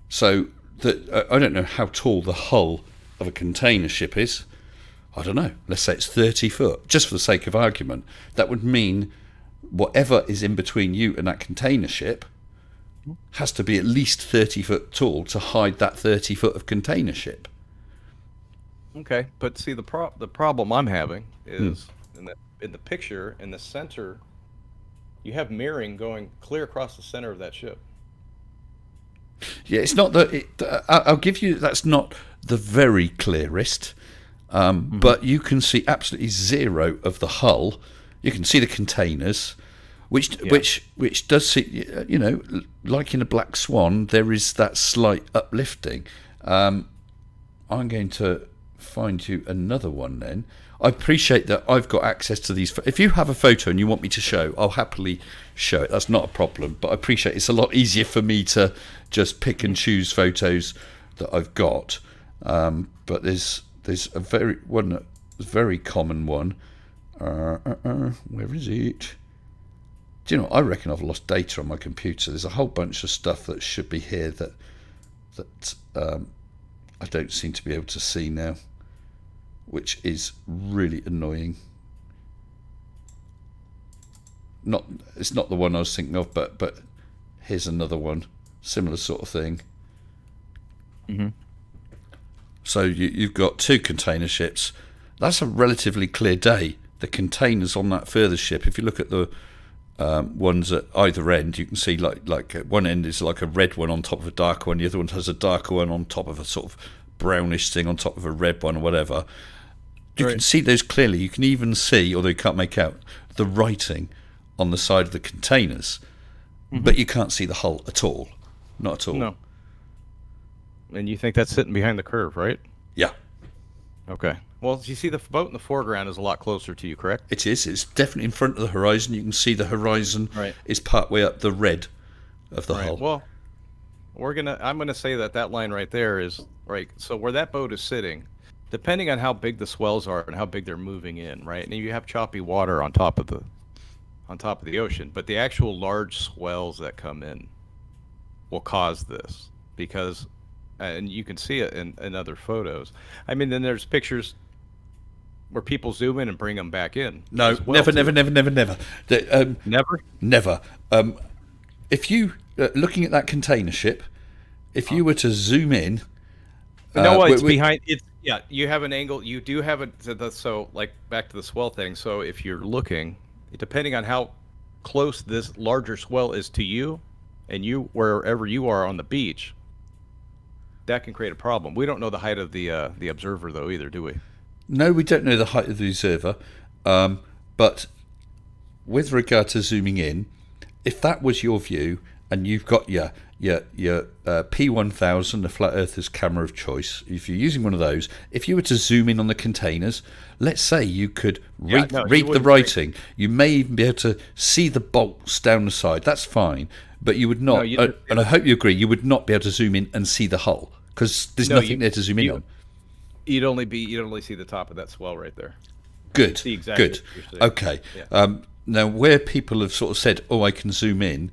So I don't know how tall the hull of a container ship is. I don't know. Let's say it's 30 foot, just for the sake of argument. That would mean whatever is in between you and that container ship has to be at least 30 foot tall to hide that 30 foot of container ship. Okay, but see, the problem I'm having is in the picture, in the center, you have mirroring going clear across the center of that ship. Yeah, it's not I'll give you, that's not the very clearest, but you can see absolutely zero of the hull. You can see the containers, which does see, like in a Black Swan, there is that slight uplifting. I'm going to find you another one then. I appreciate that I've got access to these. If you have a photo and you want me to show, I'll happily show it. That's not a problem. But I appreciate it's a lot easier for me to just pick and choose photos that I've got. But there's a very common one. Where is it? Do you know? I reckon I've lost data on my computer. There's a whole bunch of stuff that should be here that I don't seem to be able to see now, which is really annoying. It's not the one I was thinking of, but here's another one, similar sort of thing. Mm-hmm. So you've got two container ships. That's a relatively clear day. The containers on that further ship, if you look at the ones at either end, you can see like at one end is like a red one on top of a dark one, the other one has a darker one on top of a sort of brownish thing on top of a red one or whatever. You can see those clearly. You can even see, although you can't make out, the writing on the side of the containers, but you can't see the hull at all. Not at all. No. And you think that's sitting behind the curve, right? Yeah. Okay. Well, you see the boat in the foreground is a lot closer to you, correct? It is. It's definitely in front of the horizon. You can see the horizon is part way up the red of the hull. Well, I'm gonna say that line right there is right. So where that boat is sitting, depending on how big the swells are and how big they're moving in, right? And you have choppy water on top of the ocean, but the actual large swells that come in will cause this because, and you can see it in other photos. I mean, then there's pictures where people zoom in and bring them back in. No, never. Never? Never. If you, looking at that container ship, if you were to zoom in... No, it's behind... Yeah, you have an angle. You do have so like back to the swell thing. So if you're looking, depending on how close this larger swell is to you, and you wherever you are on the beach, that can create a problem. We don't know the height of the observer though either, do we? No, we don't know the height of the observer, but with regard to zooming in, if that was your view and you've got your P1000, the flat earther's camera of choice, if you're using one of those, if you were to zoom in on the containers, let's say you could read the writing, you may even be able to see the bolts down the side. That's fine, but you would not, and I hope you agree, you would not be able to zoom in and see the hull because there's nothing there to zoom in on. You'd only see the top of that swell right there. Good. See exactly Good. Okay. Yeah. Now, where people have sort of said, "Oh, I can zoom in,"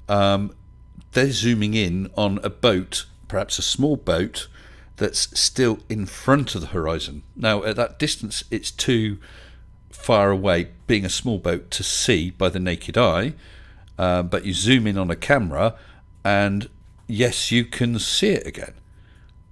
they're zooming in on a boat, perhaps a small boat, that's still in front of the horizon. Now, at that distance, it's too far away, being a small boat, to see by the naked eye. But you zoom in on a camera, and yes, you can see it again.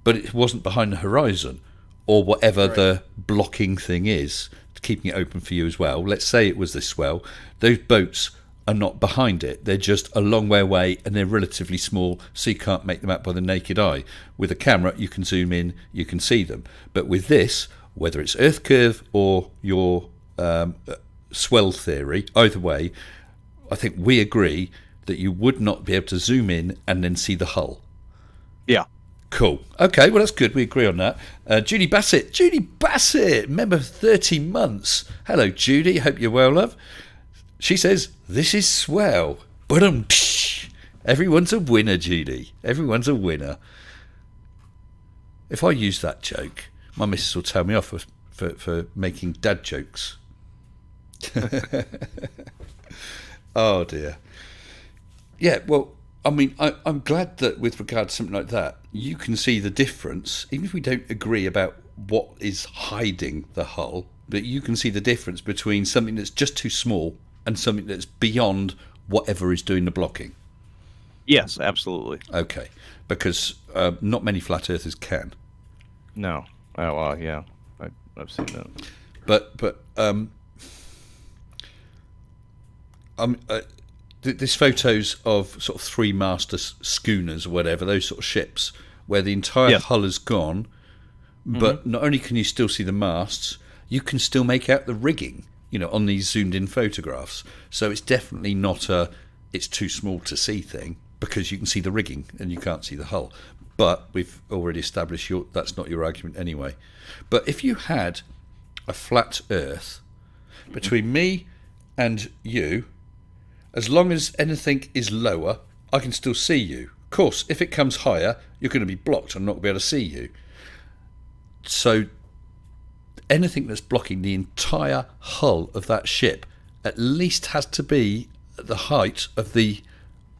But it wasn't behind the horizon, or whatever the blocking thing is, keeping it open for you as well. Let's say it was this swell. Those boats are not behind it. They're just a long way away, and they're relatively small, so you can't make them out by the naked eye. With a camera, you can zoom in, you can see them. But with this, whether it's Earth curve or your swell theory, either way, I think we agree that you would not be able to zoom in and then see the hull. Yeah. Cool. Okay, well, that's good. We agree on that. Judy Bassett. Judy Bassett, member 30 months. Hello, Judy. Hope you're well, love. She says, this is swell. But everyone's a winner, Judy. Everyone's a winner. If I use that joke, my missus will tell me off for making dad jokes. Oh, dear. Yeah, well, I mean, I'm glad that with regard to something like that, you can see the difference, even if we don't agree about what is hiding the hull, but you can see the difference between something that's just too small and something that's beyond whatever is doing the blocking. Yes, absolutely. Okay, because not many flat earthers can. No. Oh, well, yeah. I've seen that. But there's photos of sort of three-master schooners or whatever, those sort of ships, where the entire hull is gone, but not only can you still see the masts, you can still make out the rigging, on these zoomed-in photographs. So it's definitely not it's too small to see thing, because you can see the rigging and you can't see the hull. But we've already established that's not your argument anyway. But if you had a flat Earth between me and you, as long as anything is lower, I can still see you. Of course, if it comes higher, you're going to be blocked. I'm not going to be able to see you. So anything that's blocking the entire hull of that ship at least has to be at the height of the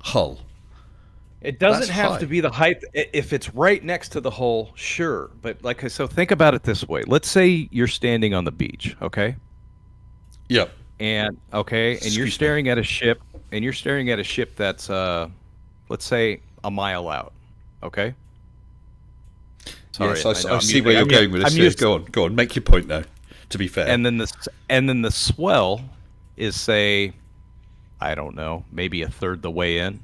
hull. It doesn't have to be the height. If it's right next to the hull, sure. But so think about it this way. Let's say you're standing on the beach, okay? Yep. And you're staring at a ship, that's let's say a mile out, okay? Sorry, yes, I see where you're going with this. Go on, make your point now. To be fair, and then the swell is, say, I don't know, maybe a third the way in,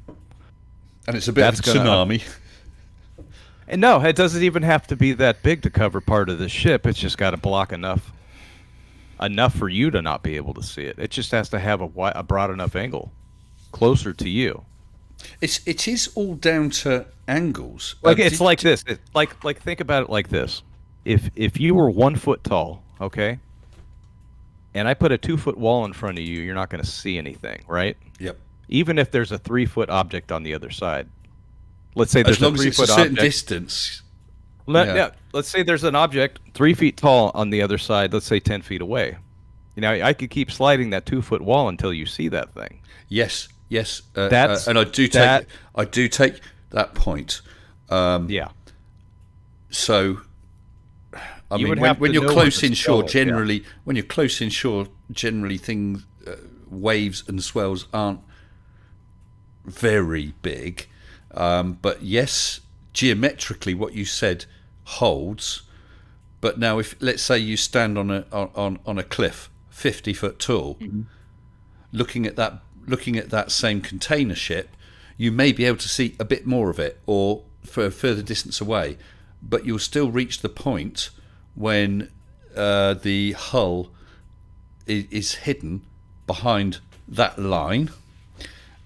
and it's a bit of a tsunami. And no, it doesn't even have to be that big to cover part of the ship. It's just got to block enough for you to not be able to see it. It just has to have a broad enough angle, closer to you. It is all down to angles. It's like this. Like think about it like this. If you were 1 foot tall, okay, and I put a 2 foot wall in front of you, you're not going to see anything, right? Yep. Even if there's a 3 foot object on the other side. Let's say there's a 3 foot object. As long as it's a certain distance. Let's say there's an object 3 feet tall on the other side, let's say 10 feet away. I could keep sliding that 2 foot wall until you see that thing. Yes. And I do take that point. Yeah. So, I mean, when you're close inshore, generally, things, waves and swells aren't very big. But yes, geometrically, what you said holds. But now, if let's say you stand on a cliff, 50 foot tall, looking at that looking at that same container ship, you may be able to see a bit more of it, or for a further distance away, but you'll still reach the point when the hull is hidden behind that line,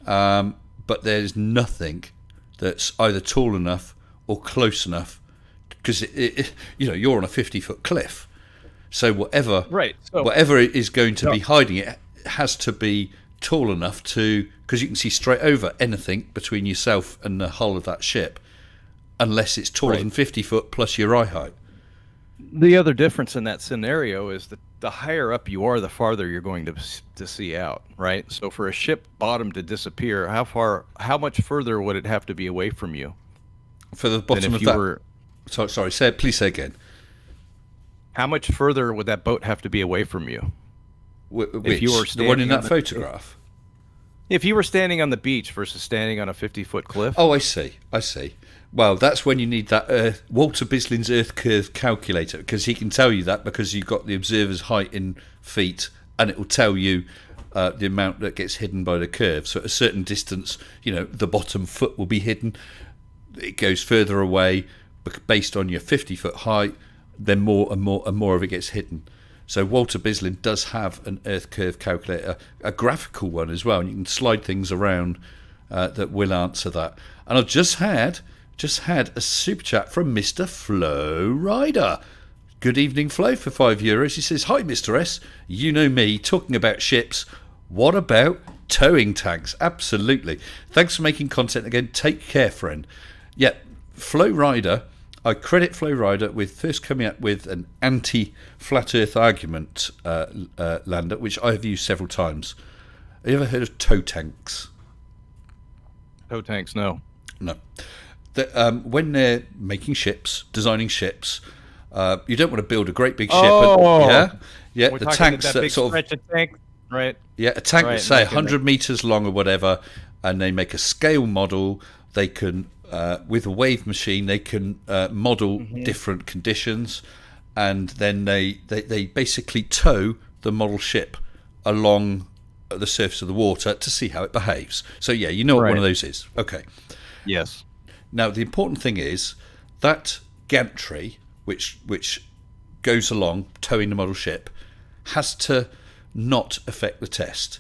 but there's nothing that's either tall enough or close enough, because you're on a 50-foot cliff, so whatever is going to be hiding it has to be tall enough because you can see straight over anything between yourself and the hull of that ship, unless it's taller than 50 foot plus your eye height. The other difference in that scenario is that the higher up you are, the farther you're going to see out, right? So for a ship bottom to disappear, how much further would it have to be away from you? For the bottom of that. Sorry, please say again. How much further would that boat have to be away from you? If you were the one in that photograph? If you were standing on the beach versus standing on a 50-foot cliff. Oh, I see. Well, that's when you need that Walter Bislin's Earth Curve calculator, because he can tell you that because you've got the observer's height in feet, and it will tell you the amount that gets hidden by the curve. So at a certain distance, the bottom foot will be hidden. It goes further away based on your 50-foot height, then more and more of it gets hidden. So Walter Bislin does have an Earth Curve calculator, a graphical one as well, and you can slide things around that will answer that. And I've just had a super chat from Mr. Flo Rider. Good evening, Flo, for €5. He says, "Hi, Mr. S. You know me, talking about ships. What about towing tags?" Absolutely. Thanks for making content again. Take care, friend. Yeah, Flo Rider. I credit Flo Rider with first coming up with an anti-flat Earth argument, Lander, which I have used several times. Have you ever heard of tow tanks? Tow tanks, no. No. When they're making ships, designing ships, you don't want to build a great big ship. Yeah. We're the tanks that sort of tank, right? Yeah, a tank that's say 100 meters long or whatever, and they make a scale model. They can. With a wave machine, they can model different conditions, and then they basically tow the model ship along the surface of the water to see how it behaves. So yeah, you know what one of those is. Okay. Yes. Now the important thing is that gantry, which goes along towing the model ship, has to not affect the test.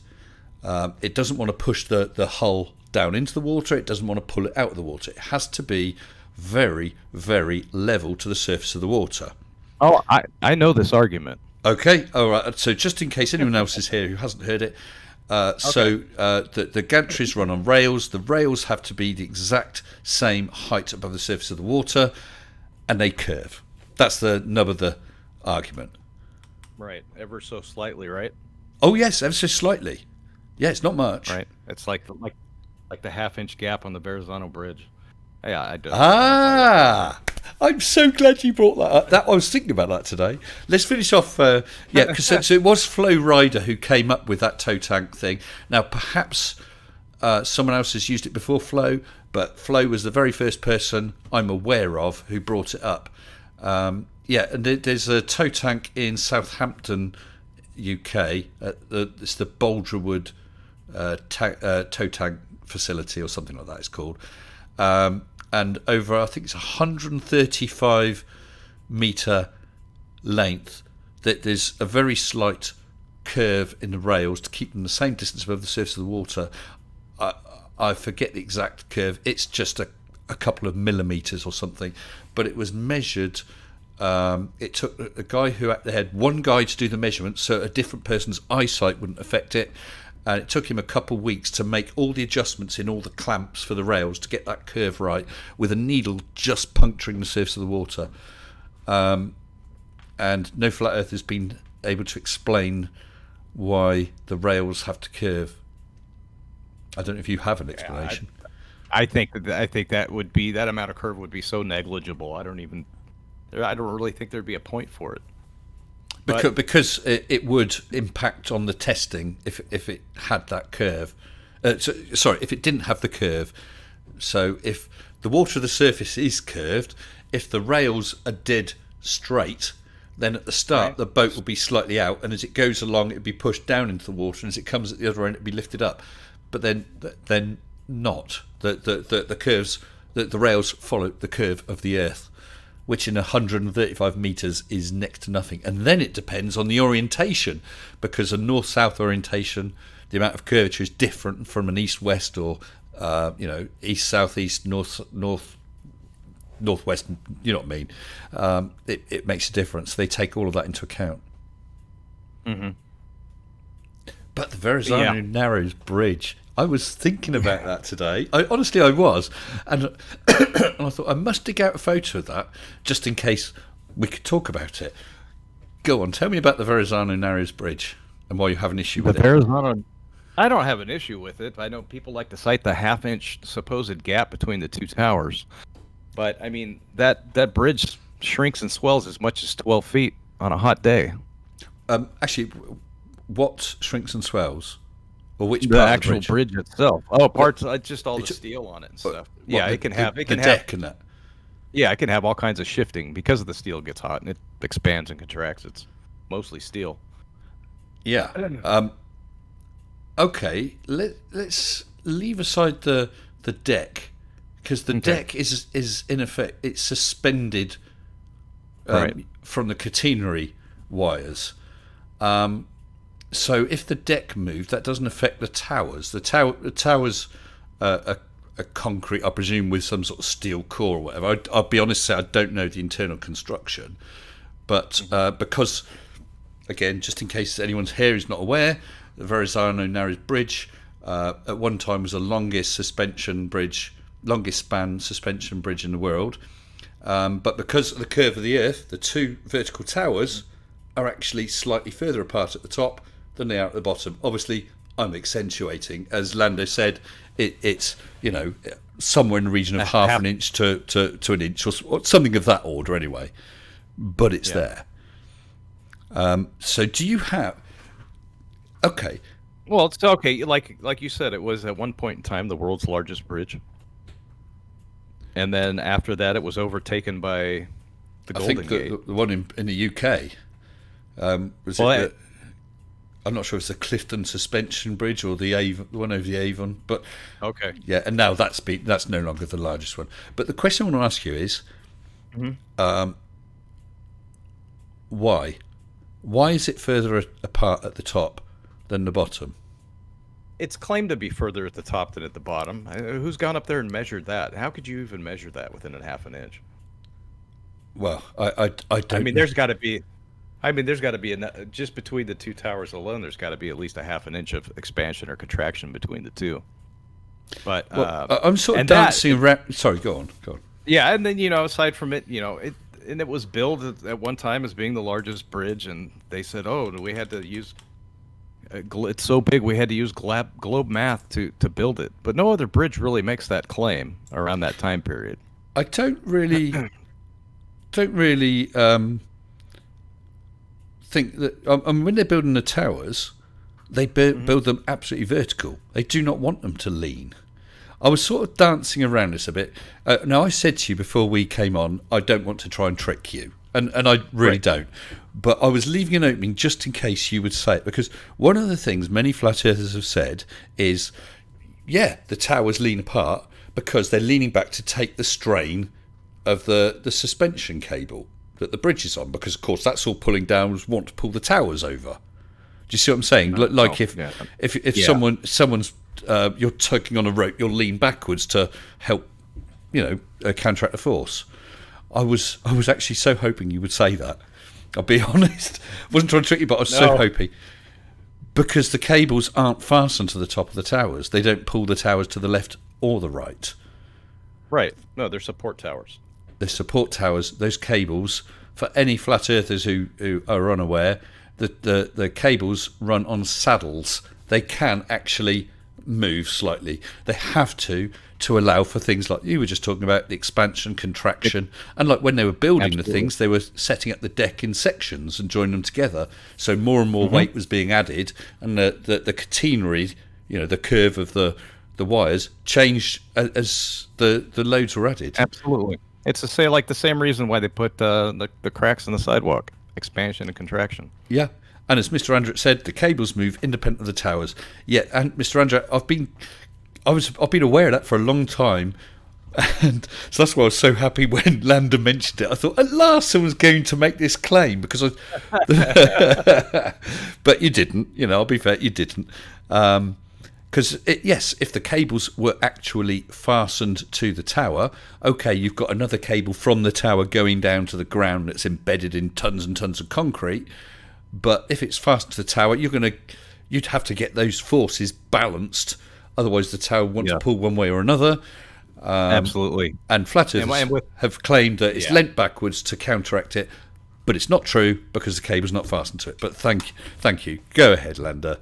It doesn't want to push the hull down into the water. It doesn't want to pull it out of the water. It has to be very, very level to the surface of the water. Oh, I know this argument. Okay, all right. So just in case anyone else is here who hasn't heard it, the gantries run on rails. The rails have to be the exact same height above the surface of the water, and they curve. That's the nub of the argument. Right, ever so slightly, right? Oh yes, ever so slightly. Yeah, it's not much. Right, it's like the half-inch gap on the Verrazano Bridge. Yeah, I do. I'm so glad you brought that up. I was thinking about that today. Let's finish off. Because so it was Flo Rider who came up with that tow tank thing. Now, perhaps someone else has used it before Flo, but Flo was the very first person I'm aware of who brought it up. And there's a tow tank in Southampton, UK. It's the Boldrewood tow tank facility or something like that it's called, and over I think it's 135 meter length, that there's a very slight curve in the rails to keep them the same distance above the surface of the water. I forget the exact curve. It's just a couple of millimeters or something, but it was measured. It took a guy who they had one guy to do the measurements, so a different person's eyesight wouldn't affect it. And it took him a couple of weeks to make all the adjustments in all the clamps for the rails to get that curve right, with a needle just puncturing the surface of the water. And no flat earth has been able to explain why the rails have to curve. I don't know if you have an explanation. I think that amount of curve would be so negligible. I don't really think there'd be a point for it. Because it would impact on the testing if it had that curve. If it didn't have the curve. So if the water of the surface is curved, if the rails are dead straight, then at the start the boat will be slightly out, and as it goes along, it'll be pushed down into the water, and as it comes at the other end, it'll be lifted up. but then not. The curves, the rails follow the curve of the Earth, which in 135 meters is next to nothing. And then it depends on the orientation, because a north-south orientation, the amount of curvature is different from an east-west or east-southeast, northwest. You know what I mean? It makes a difference. They take all of that into account. Mm-hmm. But the Verrazano Narrows Bridge, I was thinking about that today. I was, and I thought I must dig out a photo of that just in case we could talk about it. Go on, tell me about the Verrazano Narrows Bridge and why you have an issue with it. Verrazano, I don't have an issue with it. I know people like to cite the half-inch supposed gap between the two towers, but I mean that bridge shrinks and swells as much as 12 feet on a hot day. Actually, what shrinks and swells? Or which the part actual of the bridge? itself. Oh, parts, just all the steel on it and stuff. It can have the deck and that. Yeah, it can have all kinds of shifting because of the steel gets hot and it expands and contracts. It's mostly steel. Yeah. Okay. Let's leave aside the deck, because the deck is in effect it's suspended from the catenary wires. So if the deck moved, that doesn't affect the towers. The towers are concrete, I presume, with some sort of steel core or whatever. I'll be honest, say I don't know the internal construction, but because, again, just in case anyone's here is not aware, the Verrazano Narrows Bridge at one time was the longest span suspension bridge in the world. But because of the curve of the Earth, the two vertical towers are actually slightly further apart at the top than they are at the bottom. Obviously, I'm accentuating. As Lando said, it's somewhere in the region of half an inch to an inch or something of that order anyway. But it's there. So do you have... Okay. Well, it's okay. Like you said, it was at one point in time the world's largest bridge. And then after that, it was overtaken by the Golden Gate. I think the one in the UK... I'm not sure if it's the Clifton Suspension Bridge or the one over the Avon, but okay, yeah. And now that's no longer the largest one. But the question I want to ask you is, why? Why is it further apart at the top than the bottom? It's claimed to be further at the top than at the bottom. Who's gone up there and measured that? How could you even measure that within a half an inch? Well, I don't. I mean, there's got to be. Just between the two towers alone, there's got to be at least a half an inch of expansion or contraction between the two. But I'm sort of dancing around. Sorry, go on. Yeah, and then aside from it, it was billed at one time as being the largest bridge, and they said, we had to use. It's so big we had to use globe math to build it, but no other bridge really makes that claim around that time period. I don't really think that when they're building the towers, they build them absolutely vertical. They do not want them to lean. I was sort of dancing around this a bit. Now, I said to you before we came on, I don't want to try and trick you, and I really don't. But I was leaving an opening just in case you would say it, because one of the things many flat earthers have said is, the towers lean apart because they're leaning back to take the strain of the suspension cable that the bridge is on, because of course that's all pulling down, want to pull the towers over. Do you see what I'm saying? If someone's you're tugging on a rope, you'll lean backwards to help counteract the force. I was actually so hoping you would say that. I'll be honest. I wasn't trying to trick you, but I was so hoping, because the cables aren't fastened to the top of the towers. They don't pull the towers to the left or the right. Right. No, they're support towers. The support towers, those cables, for any flat earthers who are unaware, the cables run on saddles. They can actually move slightly. They have to allow for things like you were just talking about, the expansion, contraction, and like when they were building the things, they were setting up the deck in sections and joining them together. So more and more weight was being added, and the catenary, the curve of the wires changed as the loads were added. Absolutely. It's the same reason why they put the cracks in the sidewalk, expansion and contraction. Yeah, And as Mr. Andrew said, the cables move independent of the towers. Yeah, and Mr. Andrew, I've been aware of that for a long time. And so that's why I was so happy when Lander mentioned it. I thought, at last someone's going to make this claim, because but you didn't. I'll be fair, you didn't. Because, yes, if the cables were actually fastened to the tower, okay, you've got another cable from the tower going down to the ground that's embedded in tons and tons of concrete. But if it's fastened to the tower, you'd have to get those forces balanced. Otherwise, the tower wants to pull one way or another. Absolutely. And flat earthers have claimed that it's lent backwards to counteract it, but it's not true because the cable's not fastened to it. But thank you. Go ahead, Lander.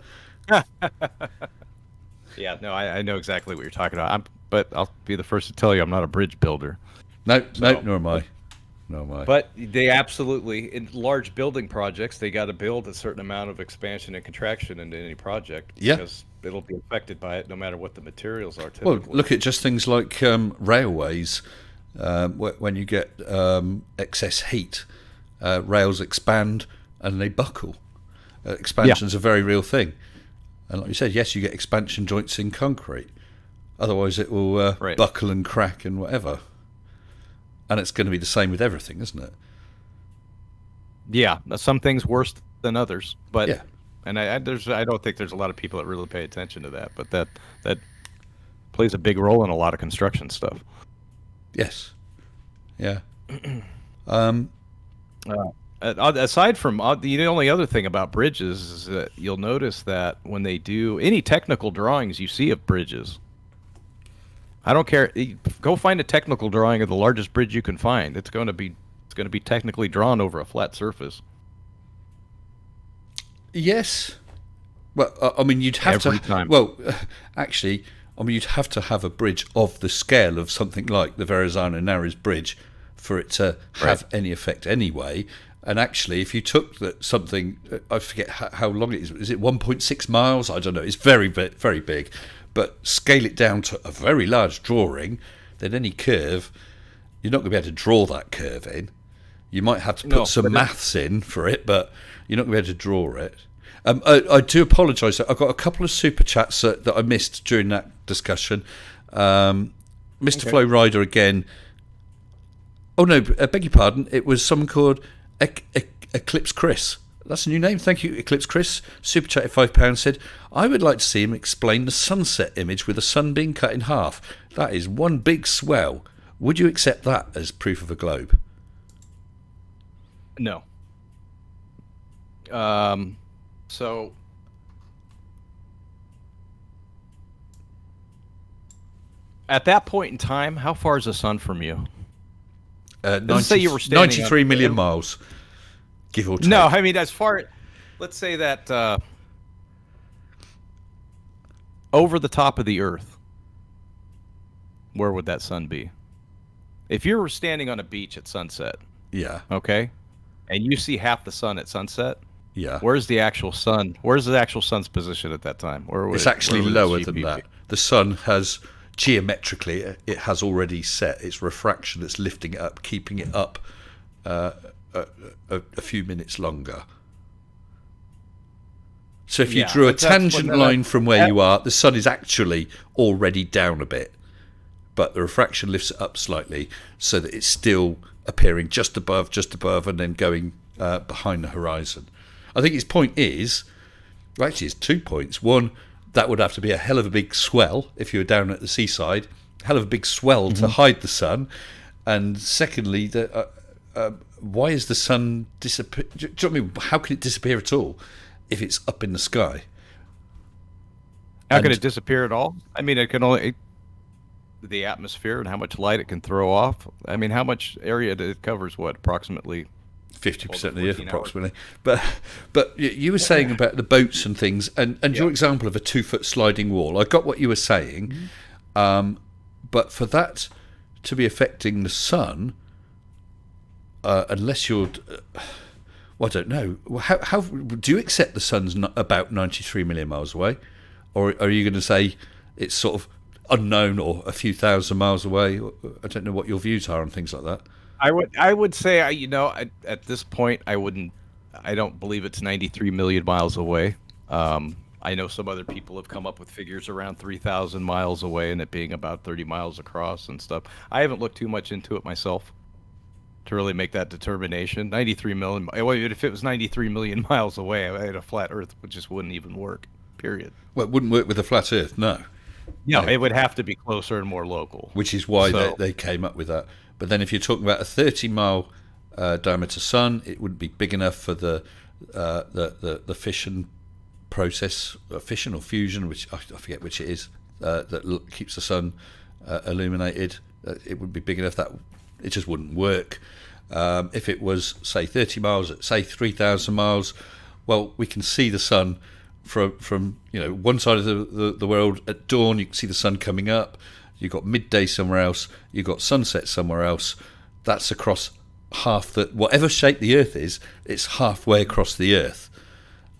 Yeah, no, I know exactly what you're talking about. But I'll be the first to tell you I'm not a bridge builder. No, nor am I. But they absolutely, in large building projects, they got to build a certain amount of expansion and contraction into any project. Yeah. Because it'll be affected by it no matter what the materials are typically. Well, look at just things like railways. When you get excess heat, rails expand and they buckle. Expansion's a very real thing. And like you said, yes, you get expansion joints in concrete. Otherwise it will buckle and crack and whatever. And it's going to be the same with everything, isn't it? Yeah, some things worse than others, but yeah. And I don't think there's a lot of people that really pay attention to that, but that plays a big role in a lot of construction stuff. Yes. Yeah. Aside from the only other thing about bridges is that you'll notice that when they do any technical drawings you see of bridges, I don't care. Go find a technical drawing of the largest bridge you can find. It's going to be technically drawn over a flat surface. Yes. Well, I mean, you'd have every to. Time. Well, actually, I mean, you'd have to have a bridge of the scale of something like the Verrazano Narrows Bridge for it to have any effect anyway. And actually, if you took something, I forget how long it is. Is it 1.6 miles? I don't know. It's very, very big. But scale it down to a very large drawing, then any curve, you're not going to be able to draw that curve in. You might have to put some maths in for it, but you're not going to be able to draw it. I do apologise. I've got a couple of super chats that I missed during that discussion. Mr. Flow Rider again. Oh, no, beg your pardon. It was someone called Eclipse Chris. That's a new name. Thank you, Eclipse Chris. Super chat at £5 said, I would like to see him explain the sunset image with the sun being cut in half. That is one big swell. Would you accept that as proof of a globe? No. So at that point in time, how far is the sun from you? Let's say you were standing 93 million miles, give or take. No, I mean, as far, let's say that over the top of the Earth, where would that sun be? If you were standing on a beach at sunset, yeah, okay, and you see half the sun at sunset, yeah, where's the actual sun? Where's the actual sun's position at that time? It's actually lower than that. The sun has, geometrically, it has already set its refraction that's lifting it up, keeping it up a few minutes longer. So if you drew a tangent line from where you are, the sun is actually already down a bit, but the refraction lifts it up slightly so that it's still appearing just above, and then going behind the horizon. I think his point is, well, actually it's 2 points. One, that would have to be a hell of a big swell if you were down at the seaside, hell of a big swell to hide the sun. And secondly, why is the sun disappear? Do you know what I mean? How can it disappear at all if it's up in the sky? How can it disappear at all? I mean, it can only the atmosphere and how much light it can throw off. I mean, how much area it covers? What, approximately 50% of the Earth, approximately. But you were saying about the boats and things, and your example of a 2-foot sliding wall. I got what you were saying, but for that to be affecting the sun, unless you're, well, I don't know. How do you accept the sun's about 93 million miles away, or are you going to say it's sort of unknown or a few thousand miles away? I don't know what your views are on things like that. I would say, at this point, I wouldn't I don't believe it's 93 million miles away. I know some other people have come up with figures around 3,000 miles away and it being about 30 miles across and stuff. I haven't looked too much into it myself to really make that determination. 93 million. Well, if it was 93 million miles away, I had a flat Earth, which just wouldn't even work. Period. Well, it wouldn't work with a flat Earth, no. No, it would have to be closer and more local. Which is why they came up with that. But then if you're talking about a 30-mile diameter sun, it wouldn't be big enough for the fission process, fission or fusion, which I forget which it is, that keeps the sun illuminated. It would be big enough that it just wouldn't work. If it was, say, 30 miles, say 3,000 miles, well, we can see the sun from one side of the world at dawn. You can see the sun coming up. You've got midday somewhere else. You've got sunset somewhere else. That's across half whatever shape the Earth is, it's halfway across the Earth.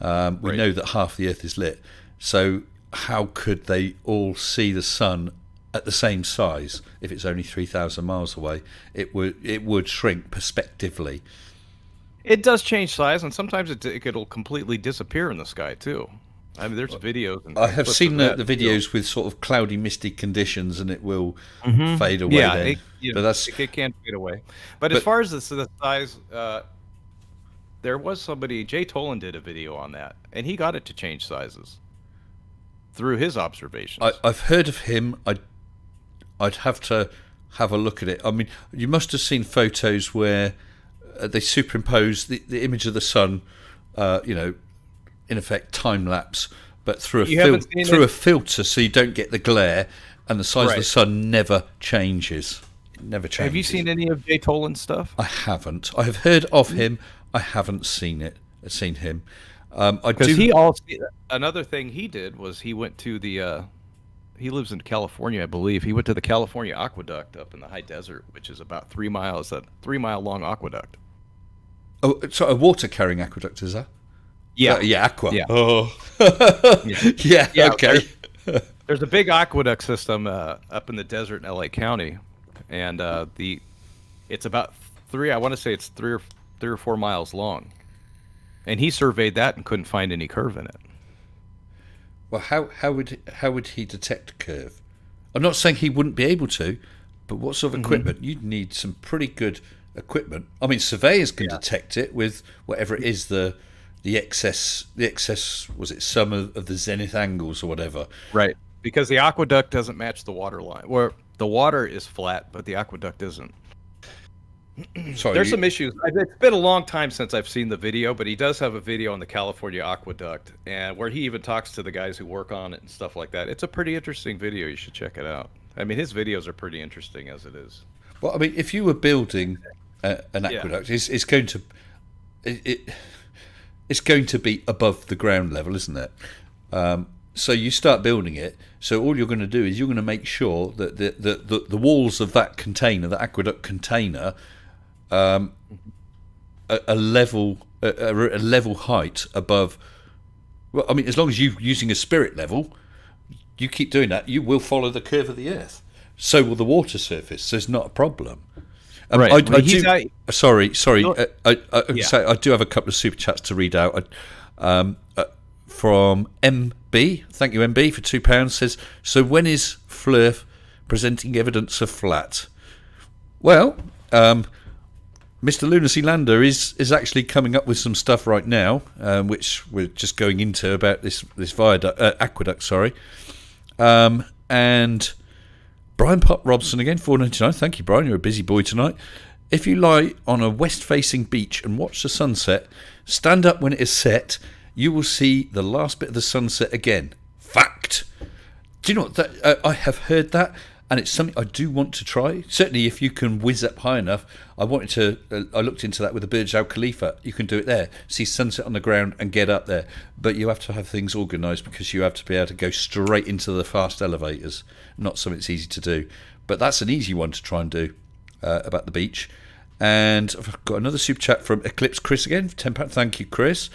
We know that half the Earth is lit. So how could they all see the sun at the same size if it's only 3,000 miles away? It would shrink perspectively. It does change size, and sometimes it'll completely disappear in the sky too. I mean, there's videos. And I have seen the videos with sort of cloudy, misty conditions, and it will fade away. Yeah, then. It can fade away. But as far as the size, there was somebody. Jay Tolan did a video on that, and he got it to change sizes through his observations. I've heard of him. I'd have to have a look at it. I mean, you must have seen photos where they superimpose the image of the sun, in effect time lapse, but through a filter, so you don't get the glare, and the size of the sun never changes. It never changes. Have you seen any of Jay Tolan's stuff? I haven't. I have heard of him. I haven't seen him. Another thing he did was he went to the. He lives in California, I believe. He went to the California Aqueduct up in the high desert, which is about 3 miles. That 3-mile long aqueduct. Oh, so a water carrying aqueduct, is that? Yeah. Aqua. Yeah. Oh. yeah. Okay. There's a big aqueduct system up in the desert in LA County, and it's about 3 or 4 miles long, and he surveyed that and couldn't find any curve in it. Well, how would he detect a curve? I'm not saying he wouldn't be able to, but what sort of equipment? You'd need some pretty good equipment. I mean, surveyors can detect it with whatever it is, the excess was it some of the zenith angles or whatever. Right, because the aqueduct doesn't match the water line. Where the water is flat, but the aqueduct isn't. Sorry, there's some issues. It's been a long time since I've seen the video, but he does have a video on the California aqueduct, and where he even talks to the guys who work on it and stuff like that. It's a pretty interesting video. You should check it out. I mean, his videos are pretty interesting as it is. Well, I mean, if you were building an aqueduct, it's going to be above the ground level, isn't it? So you start building it. So all you're going to do is you're going to make sure that the walls of that container, the aqueduct container, a level height above. Well, I mean, as long as you're using a spirit level, you keep doing that, you will follow the curve of the Earth. So will the water surface. So it's not a problem. Right. I do have a couple of super chats to read out. From MB, thank you MB for £2. Says, so when is Flurf presenting evidence of flat? Well, Mr. Lunacy Lander is actually coming up with some stuff right now, which we're just going into about this aqueduct. Sorry, and Brian Pop Robson again, $4.99. Thank you, Brian. You're a busy boy tonight. If you lie on a west-facing beach and watch the sunset, stand up when it is set, you will see the last bit of the sunset again. Fact. Do you know what that? I have heard that, and it's something I do want to try. Certainly, if you can whiz up high enough. I looked into that with the Burj Al Khalifa. You can do it there. See sunset on the ground and get up there. But you have to have things organised because you have to be able to go straight into the fast elevators. Not something that's easy to do. But that's an easy one to try and do about the beach. And I've got another super chat from Eclipse Chris again. £10. Thank you, Chris.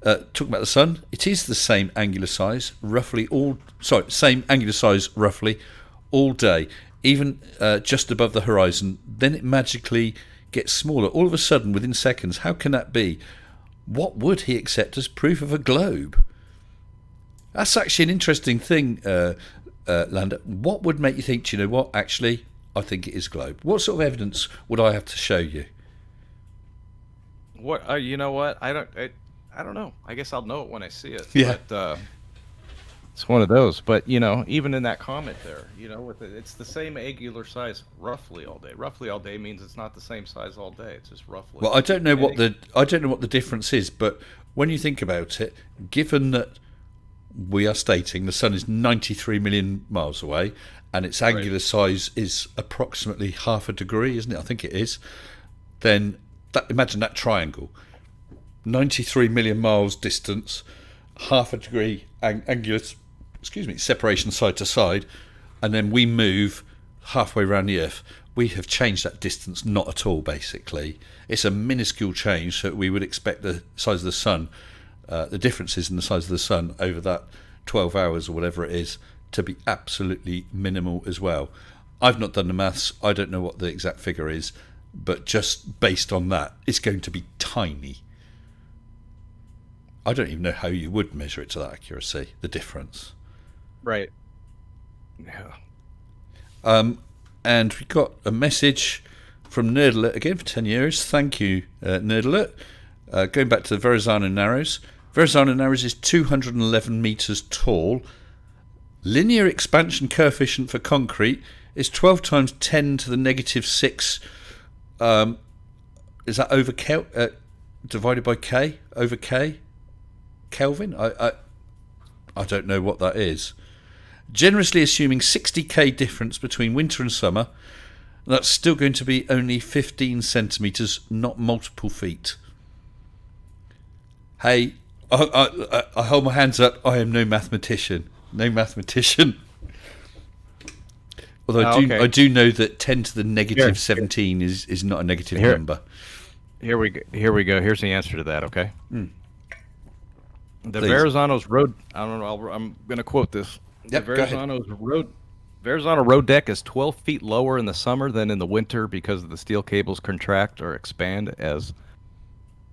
Talking about the sun, it is the same angular size roughly all day, even just above the horizon. Then it magically gets smaller all of a sudden within seconds. How can that be? what would he accept as proof of a globe? That's actually an interesting thing, Lander. What would make you think, do you know what, actually, I think it is globe? What sort of evidence would I have to show you? What? You know what? I don't know. I guess I'll know it when I see it. Yeah. But, it's one of those. But even in that comment there, it's the same angular size roughly all day. Roughly all day means it's not the same size all day. It's just roughly. Well, I don't know what the difference is, but when you think about it, given that we are stating the sun is 93 million miles away, and its angular size is approximately half a degree, isn't it? I think it is. Then imagine that triangle: 93 million miles distance, half a degree angular, separation side to side, and then we move halfway around the Earth. We have changed that distance not at all. Basically, it's a minuscule change. So we would expect the size of the sun, the differences in the size of the sun over that 12 hours or whatever it is, to be absolutely minimal as well. I've not done the maths. I don't know what the exact figure is, but just based on that, it's going to be tiny. I don't even know how you would measure it to that accuracy, the difference. Right. Yeah. And we got a message from Nerd Alert again for 10 years. Thank you, Nerd Alert. Going back to the Verrazano Narrows. Verrazano Narrows is 211 metres tall. Linear expansion coefficient for concrete is 12 times 10 to the negative 6. Is that over divided by K? Over K? Kelvin? I don't know what that is. Generously assuming 60k difference between winter and summer, that's still going to be only 15 centimetres, not multiple feet. Hey, I hold my hands up. I am no mathematician. No mathematician. Although I do know that 10 to the negative 17 is not a negative number. Here we go. Here's the answer to that, okay? Mm. The Verrazano's road... I don't know. I'm going to quote this. Yep, the Verrazano road deck is 12 feet lower in the summer than in the winter because the steel cables contract or expand as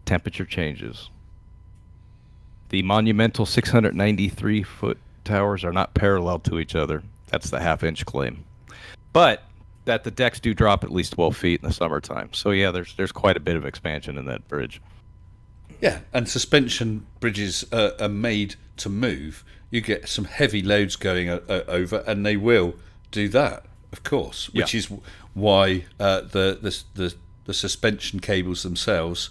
temperature changes. The monumental 693-foot towers are not parallel to each other. That's the half-inch claim. But that the decks do drop at least 12 feet in the summertime. So, yeah, there's quite a bit of expansion in that bridge. Yeah, and suspension bridges are made to move. You get some heavy loads going over, and they will do that, of course, which is why the suspension cables themselves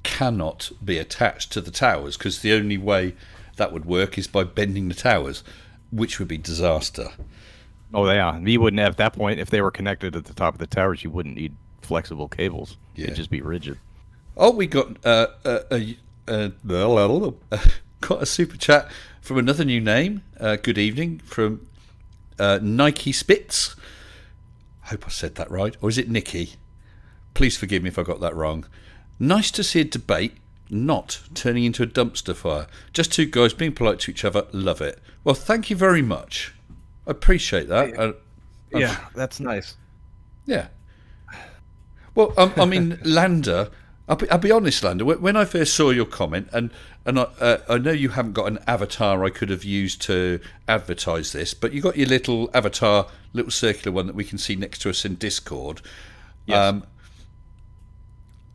cannot be attached to the towers, because the only way that would work is by bending the towers, which would be disaster. Oh, yeah. You wouldn't have, at that point, if they were connected at the top of the towers, you wouldn't need flexible cables. Yeah. It'd just be rigid. Oh, we got got a super chat from another new name. Good evening from Nike Spitz. Hope I said that right. Or is it Nikki? Please forgive me if I got that wrong. Nice to see a debate not turning into a dumpster fire. Just two guys being polite to each other. Love it. Well, thank you very much. I appreciate that. Yeah, that's nice. Yeah. Well, I mean, Lander... I'll be honest, Lander. When I first saw your comment, and I know you haven't got an avatar I could have used to advertise this, but you got your little avatar, little circular one that we can see next to us in Discord. Yes.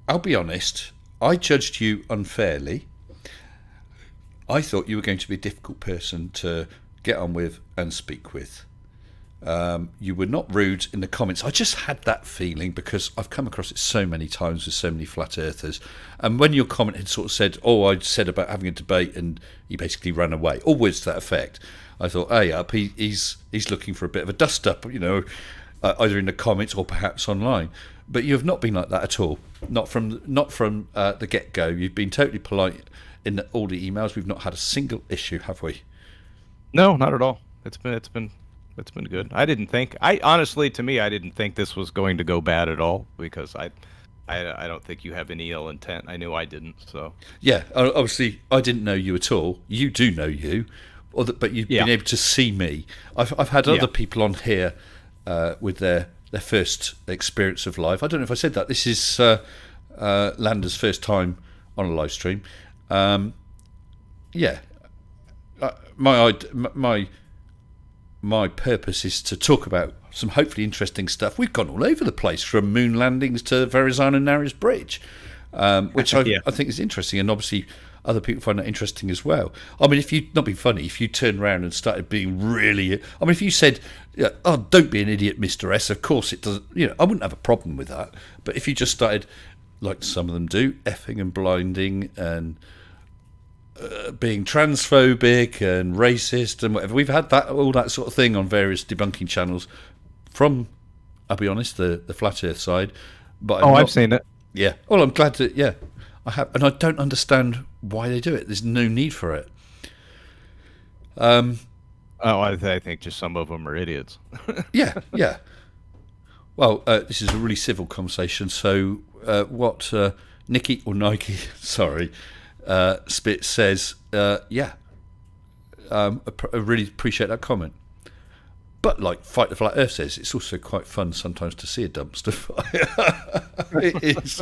I'll be honest. I judged you unfairly. I thought you were going to be a difficult person to get on with and speak with. You were not rude in the comments. I just had that feeling because I've come across it so many times with so many flat earthers. And when your comment had sort of said, I'd said about having a debate and he basically ran away, or words to that effect, I thought, he's looking for a bit of a dust up, either in the comments or perhaps online. But you have not been like that at all. Not from the get-go. You've been totally polite in all the emails. We've not had a single issue, have we? No, not at all. It's been good. I didn't think this was going to go bad at all because I don't think you have any ill intent. I knew I didn't. So yeah, obviously I didn't know you at all. You do know you, but you've been able to see me. I've had other people on here with their first experience of life. I don't know if I said that. This is Lander's first time on a live stream. Yeah, my purpose is to talk about some hopefully interesting stuff. We've gone all over the place, from moon landings to Verrazano Narrows Bridge, which I think is interesting, and obviously other people find that interesting as well. I mean, if you not being funny, if you turned around and started being really, I mean, if you said, "Oh, don't be an idiot, Mr. S," of course it doesn't. I wouldn't have a problem with that. But if you just started, like some of them do, effing and blinding and being transphobic and racist and whatever, we've had all that sort of thing on various debunking channels from, I'll be honest, the flat Earth side. But I've seen it. Yeah. Well, I'm glad to. Yeah, I have, and I don't understand why they do it. There's no need for it. I think just some of them are idiots. Yeah. Well, this is a really civil conversation. So, what Nikki or Nike, sorry, Spitz says, I really appreciate that comment. But like Fight the Flat Earth says, it's also quite fun sometimes to see a dumpster fire. It is.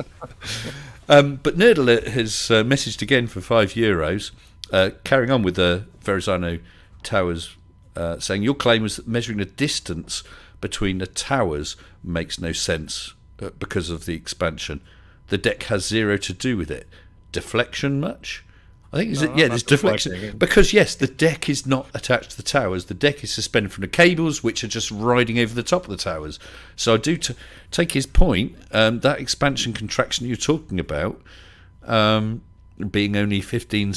But Nerdler has messaged again for €5, carrying on with the Verrazano Towers, saying, your claim was that measuring the distance between the towers makes no sense because of the expansion. The deck has zero to do with it. Deflection much? I think there's deflection. Because, yes, the deck is not attached to the towers. The deck is suspended from the cables, which are just riding over the top of the towers. So I do take his point. That expansion contraction you're talking about, being only 15...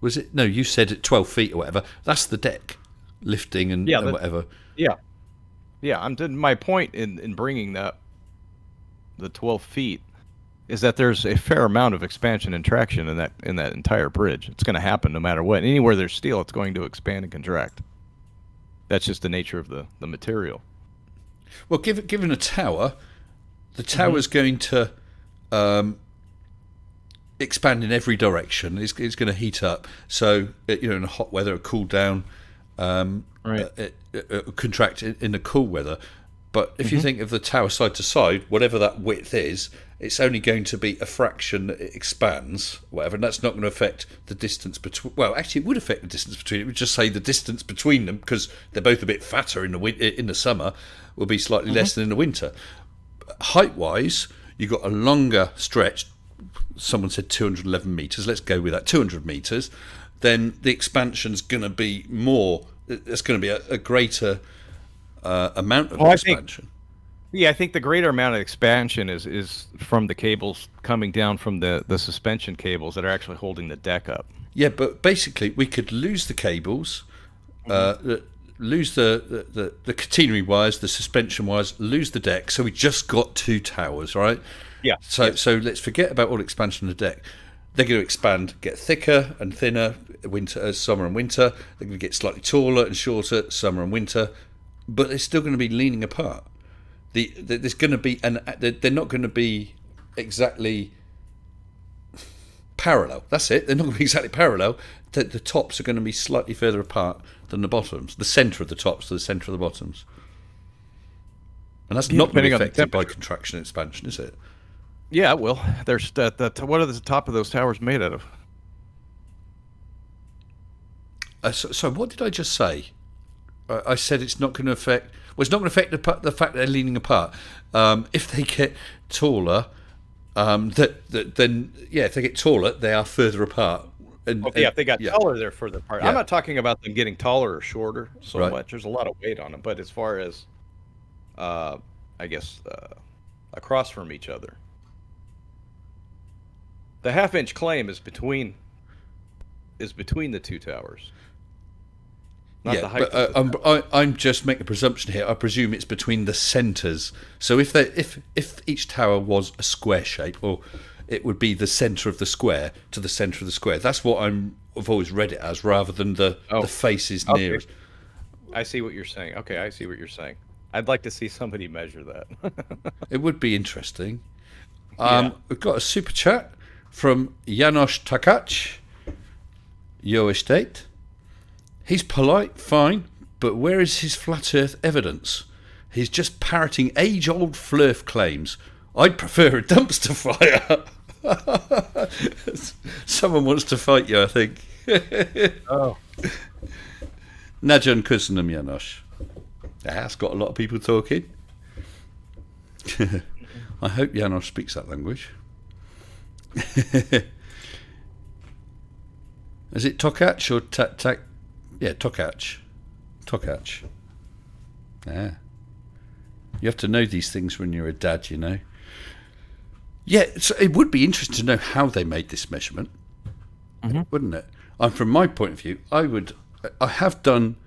was it? No, you said at 12 feet or whatever. That's the deck lifting and whatever. Yeah. Yeah, my point in bringing the 12 feet is that there's a fair amount of expansion and traction in that entire bridge. It's going to happen no matter what. Anywhere there's steel, it's going to expand and contract. That's just the nature of the material. Well, given a tower, the tower's going to expand in every direction. It's going to heat up. So, in the hot weather, it cool down, contract in the cool weather. But if you think of the tower side to side, whatever that width is, it's only going to be a fraction that it expands, whatever, and that's not going to affect the distance between. Well, actually, it would affect the distance between. It would just say the distance between them, because they're both a bit fatter in the summer, will be slightly less than in the winter. Height-wise, you've got a longer stretch. Someone said 211 meters. Let's go with that. 200 meters. Then the expansion's going to be more. There's going to be a greater amount of expansion. I think the greater amount of expansion is from the cables coming down from the suspension cables that are actually holding the deck up. Yeah, but basically we could lose the cables, lose the catenary wires, the suspension wires, lose the deck. So we just got two towers, right? Yeah. So let's forget about all expansion of the deck. They're going to expand, get thicker and thinner, summer and winter. They're going to get slightly taller and shorter, summer and winter. But they're still going to be leaning apart. There's going to be they're not going to be exactly parallel. That's it. They're not going to be exactly parallel. The tops are going to be slightly further apart than the bottoms. The centre of the tops to the centre of the bottoms. And that's not going to be affected by contraction and expansion, is it? Yeah, well, there's what are the top of those towers made out of? So what did I just say? I said it's not going to affect. Well, it's not going to affect the fact that they're leaning apart. If they get taller, then if they get taller, they are further apart. If they got taller, they're further apart. Yeah. I'm not talking about them getting taller or shorter so much. There's a lot of weight on them, but as far as, across from each other, the half-inch claim is between the two towers. I'm just making a presumption here. I presume it's between the centres. So if each tower was a square shape, or it would be the centre of the square to the centre of the square. That's what I've always read it as, rather than the faces near. I see what you're saying. Okay, I see what you're saying. I'd like to see somebody measure that. It would be interesting. We've got a super chat from Janosch Takac. Yo estate. He's polite, fine, but where is his flat earth evidence? He's just parroting age-old flurf claims. I'd prefer a dumpster fire. Someone wants to fight you, I think. Oh. Najan Kuznam Janosch. That's got a lot of people talking. I hope Janosch speaks that language. Is it Tokach or Tak? Yeah, Tokach. Tokach. Yeah. You have to know these things when you're a dad, you know. Yeah, so it would be interesting to know how they made this measurement, wouldn't it? And from my point of view, I have done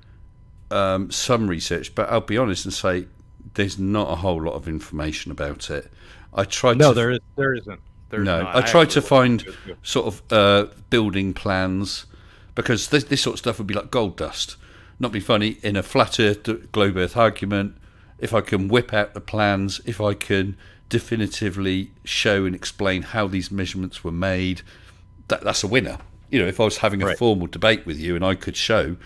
some research, but I'll be honest and say there's not a whole lot of information about it. I tried. No, there isn't. There's no, not. I tried to find sort of building plans, because this sort of stuff would be like gold dust. Not be funny in a flat Earth, globe Earth argument. If I can whip out the plans, if I can definitively show and explain how these measurements were made, that's a winner. You know, if I was having a formal debate with you and I could show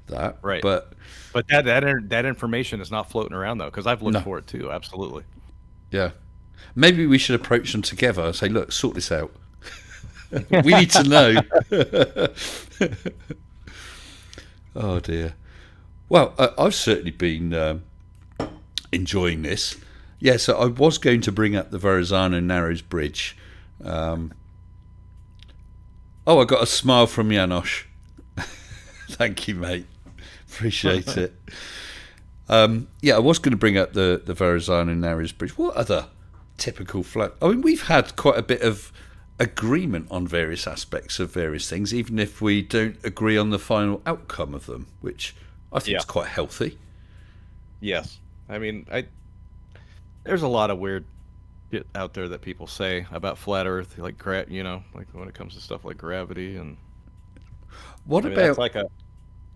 that, right? But that information is not floating around though, because I've looked for it too. Absolutely. Yeah. Maybe we should approach them together and say, look, sort this out. We need to know. Oh dear. Well, I've certainly been enjoying this. Yeah, so I was going to bring up the Verrazano Narrows Bridge. I got a smile from Janosch. Thank you, mate. Appreciate it. I was going to bring up the Verrazano Narrows Bridge. What other typical flat? I mean, we've had quite a bit of agreement on various aspects of various things, even if we don't agree on the final outcome of them, which I think is quite healthy. Yes. I mean, there's a lot of weird shit out there that people say about flat Earth, like like when it comes to stuff like gravity and. What about? That's like a.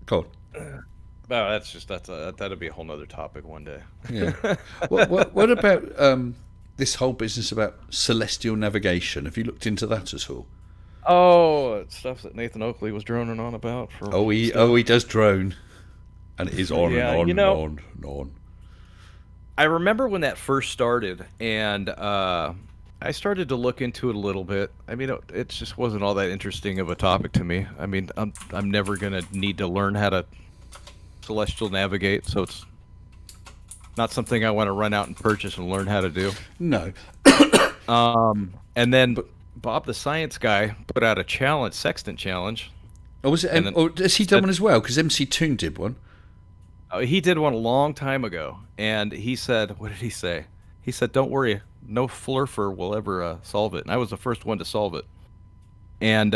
Go on. Oh, that'd be a whole nother topic one day. Yeah. What about this whole business about celestial navigation? Have you looked into that at all? Oh, it's stuff that Nathan Oakley was droning on about. He does drone, and it is on and on and on and on. I remember when that first started, and I started to look into it a little bit. I mean, it just wasn't all that interesting of a topic to me. I mean, I'm never gonna need to learn how to celestial navigate, so it's not something I want to run out and purchase and learn how to do. No. And then Bob the Science Guy put out a challenge, Sextant Challenge. Oh, was it? Or has he done one as well? Because MC Toon did one. He did one a long time ago, and he said, what did he say? He said, don't worry, no flurfer will ever solve it. And I was the first one to solve it. And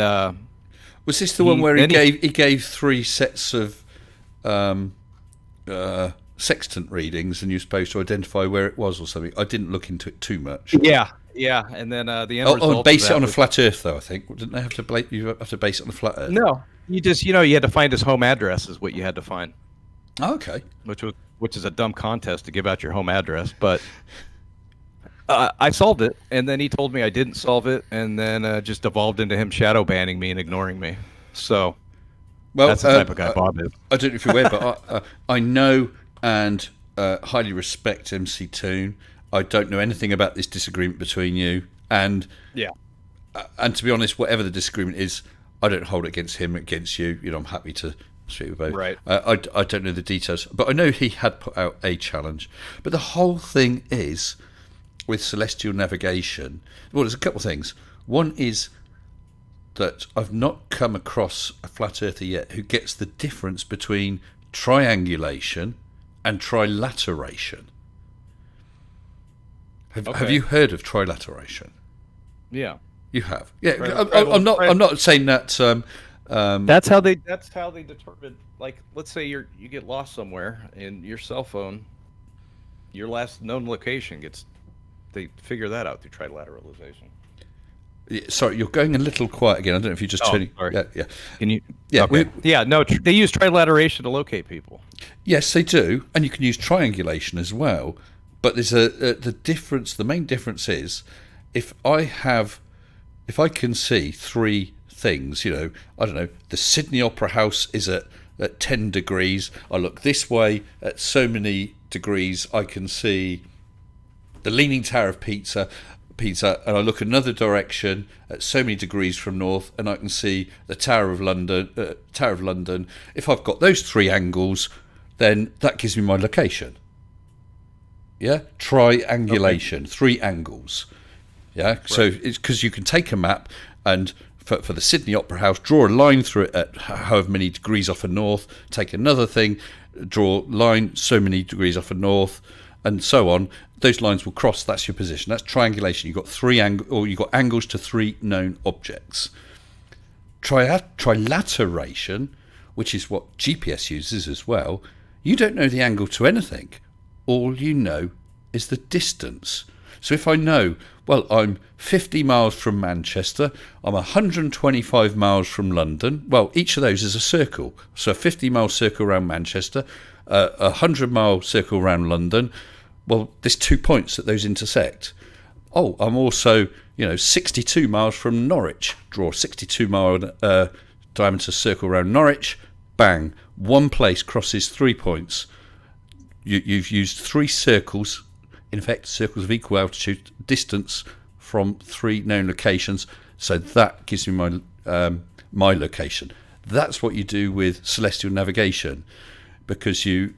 was this the one where he gave 3 sets of sextant readings, and you're supposed to identify where it was or something? I didn't look into it too much. Yeah. And then the end result. And base it on a flat Earth, though. I think didn't they have to? You have to base it on a flat Earth. No, you just you had to find his home address is what you had to find. Oh, okay. Which is a dumb contest to give out your home address, but I solved it, and then he told me I didn't solve it, and then just evolved into him shadow banning me and ignoring me. So, that's the type of guy Bob is. I don't know if you're aware, but I know and highly respect MC Toon. I don't know anything about this disagreement between you, and to be honest, whatever the disagreement is, I don't hold it against him, against you. I'm happy to speak with both. Right. I don't know the details, but I know he had put out a challenge. But the whole thing is, with celestial navigation, well, there's a couple of things. One is that I've not come across a flat earther yet who gets the difference between triangulation and trilateration. Have you heard of trilateration? Yeah. You have. Yeah. I'm not saying that. That's how they determine. Like, let's say you get lost somewhere, and your cell phone, your last known location they figure that out through trilateralization. Sorry, you're going a little quiet again. I don't know if you're just turning. Sorry. Yeah. Can you? Yeah. Okay. No. They use trilateration to locate people. Yes, they do, and you can use triangulation as well. But there's the difference. The main difference is if I can see 3 things. I don't know. The Sydney Opera House is at 10 degrees. I look this way at so many degrees. I can see the Leaning Tower of Pisa. Pisa, and I look another direction at so many degrees from north, and I can see the Tower of London. Tower of London. If I've got those three angles, then that gives me my location. Yeah, triangulation, okay. 3 angles. Yeah, right. So it's because you can take a map and for the Sydney Opera House, draw a line through it at however many degrees off of north, take another thing, draw line so many degrees off of north, and so on. Those lines will cross. That's your position. That's triangulation. You've got you've got angles to 3 known objects. Trilateration, which is what GPS uses as well. You don't know the angle to anything. All you know is the distance. So if I know, well, I'm 50 miles from Manchester, I'm 125 miles from London, well, each of those is a circle. So a 50-mile circle around Manchester, a 100-mile circle around London. Well, there's 2 points that those intersect. Oh, I'm also, 62 miles from Norwich. Draw a 62-mile diameter circle around Norwich. Bang. One place crosses 3 points. You've used 3 circles, in effect, circles of equal altitude, distance from 3 known locations. So that gives me my location. That's what you do with celestial navigation, because you've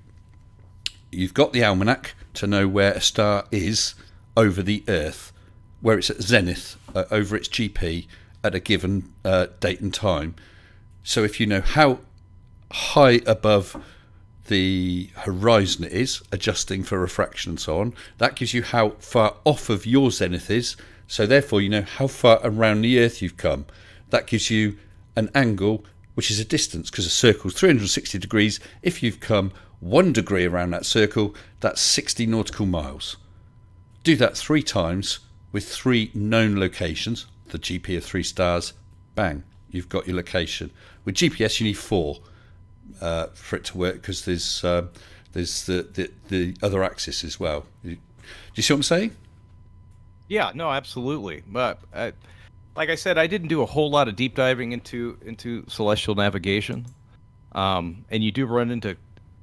got the almanac to know where a star is over the Earth, where it's at zenith over its GP at a given date and time. So if you know how high above the horizon it is, adjusting for refraction and so on, that gives you how far off of your zenith is, so therefore you know how far around the Earth you've come. That gives you an angle, which is a distance, because a circle's 360 degrees. If you've come 1 degree around that circle, that's 60 nautical miles. Do that 3 times with 3 known locations, the GP of 3 stars, bang, you've got your location. With GPS you need 4 for it to work, because there's the other axis as well. Do you see what I'm saying? Yeah, no, absolutely. But like I said, I didn't do a whole lot of deep diving into celestial navigation, and you do run into,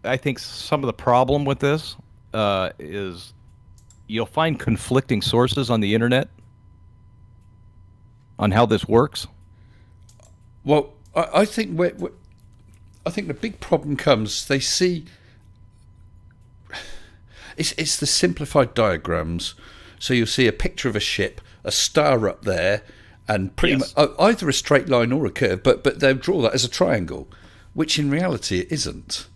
I think, some of the problem with this is you'll find conflicting sources on the internet on how this works. Well, I think I think the big problem comes, they see it's the simplified diagrams. So you'll see a picture of a ship, a star up there, and pretty much either a straight line or a curve, but they'll draw that as a triangle, which in reality it isn't.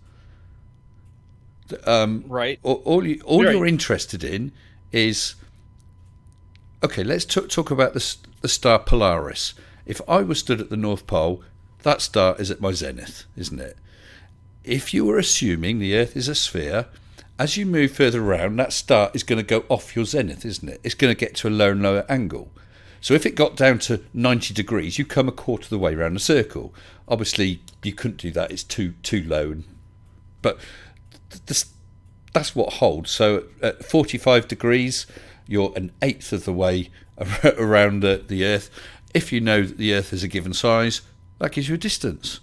Right. All you're interested in is, okay, let's talk about the star Polaris. If I was stood at the North Pole, that star is at my zenith, isn't it? If you were assuming the Earth is a sphere, as you move further around, that star is going to go off your zenith, isn't it? It's going to get to a lower and lower angle. So if it got down to 90 degrees, you come a quarter of the way around the circle. Obviously, you couldn't do that. It's too low. But that's what holds. So at 45 degrees, you're an eighth of the way around the Earth. If you know that the Earth is a given size, that gives you a distance.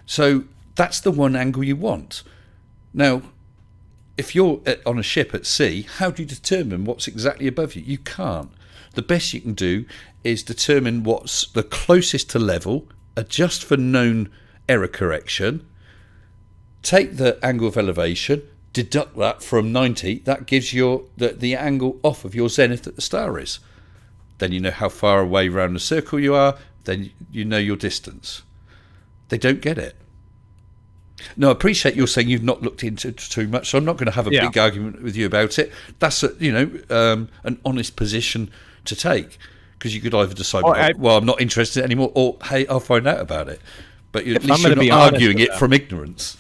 So that's the one angle you want. Now, if you're on a ship at sea, how do you determine what's exactly above you? You can't. The best you can do is determine what's the closest to level, adjust for known error correction, take the angle of elevation, deduct that from 90, that gives you the angle off of your zenith that the star is. Then you know how far away around the circle you are, then you know your distance. They don't get it. No, I appreciate you're saying you've not looked into it too much, so I'm not going to have a big argument with you about it. That's an honest position to take, because you could either decide, I'm not interested anymore, or hey, I'll find out about it. But at least you're not arguing it from ignorance.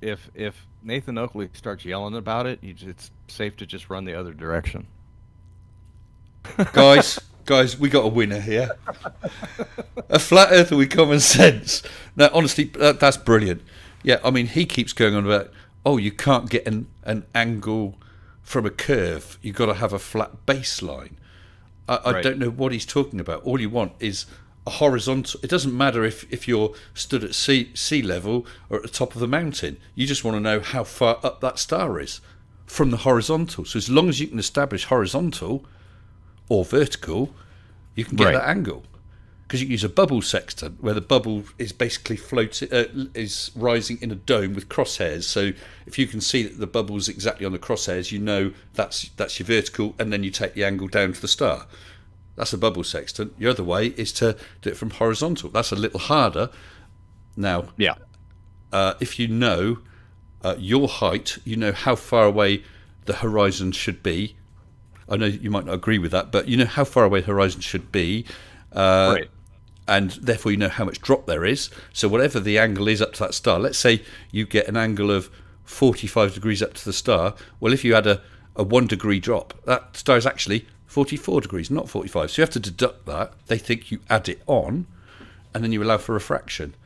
If Nathan Oakley starts yelling about it, it's safe to just run the other direction. Guys, we got a winner here. A flat earther with common sense. Now, honestly, that's brilliant. Yeah, I mean, he keeps going on about, you can't get an angle from a curve. You've got to have a flat baseline. I don't know what he's talking about. All you want is a horizontal. It doesn't matter if you're stood at sea level or at the top of the mountain. You just want to know how far up that star is from the horizontal. So as long as you can establish horizontal, or vertical, you can get Right. that angle. Because you can use a bubble sextant where the bubble is basically floating, is rising in a dome with crosshairs. So if you can see that the bubble's exactly on the crosshairs, you know that's your vertical, and then you take the angle down to the star. That's a bubble sextant. The other way is to do it from horizontal. That's a little harder. Now, Yeah. if you know your height, you know how far away the horizon should be. I know you might not agree with that, but you know how far away the horizon should be. Right. And therefore you know how much drop there is. So whatever the angle is up to that star, let's say you get an angle of 45 degrees up to the star. Well, if you had a 1 degree drop, that star is actually 44 degrees, not 45. So you have to deduct that. They think you add it on, and then you allow for refraction.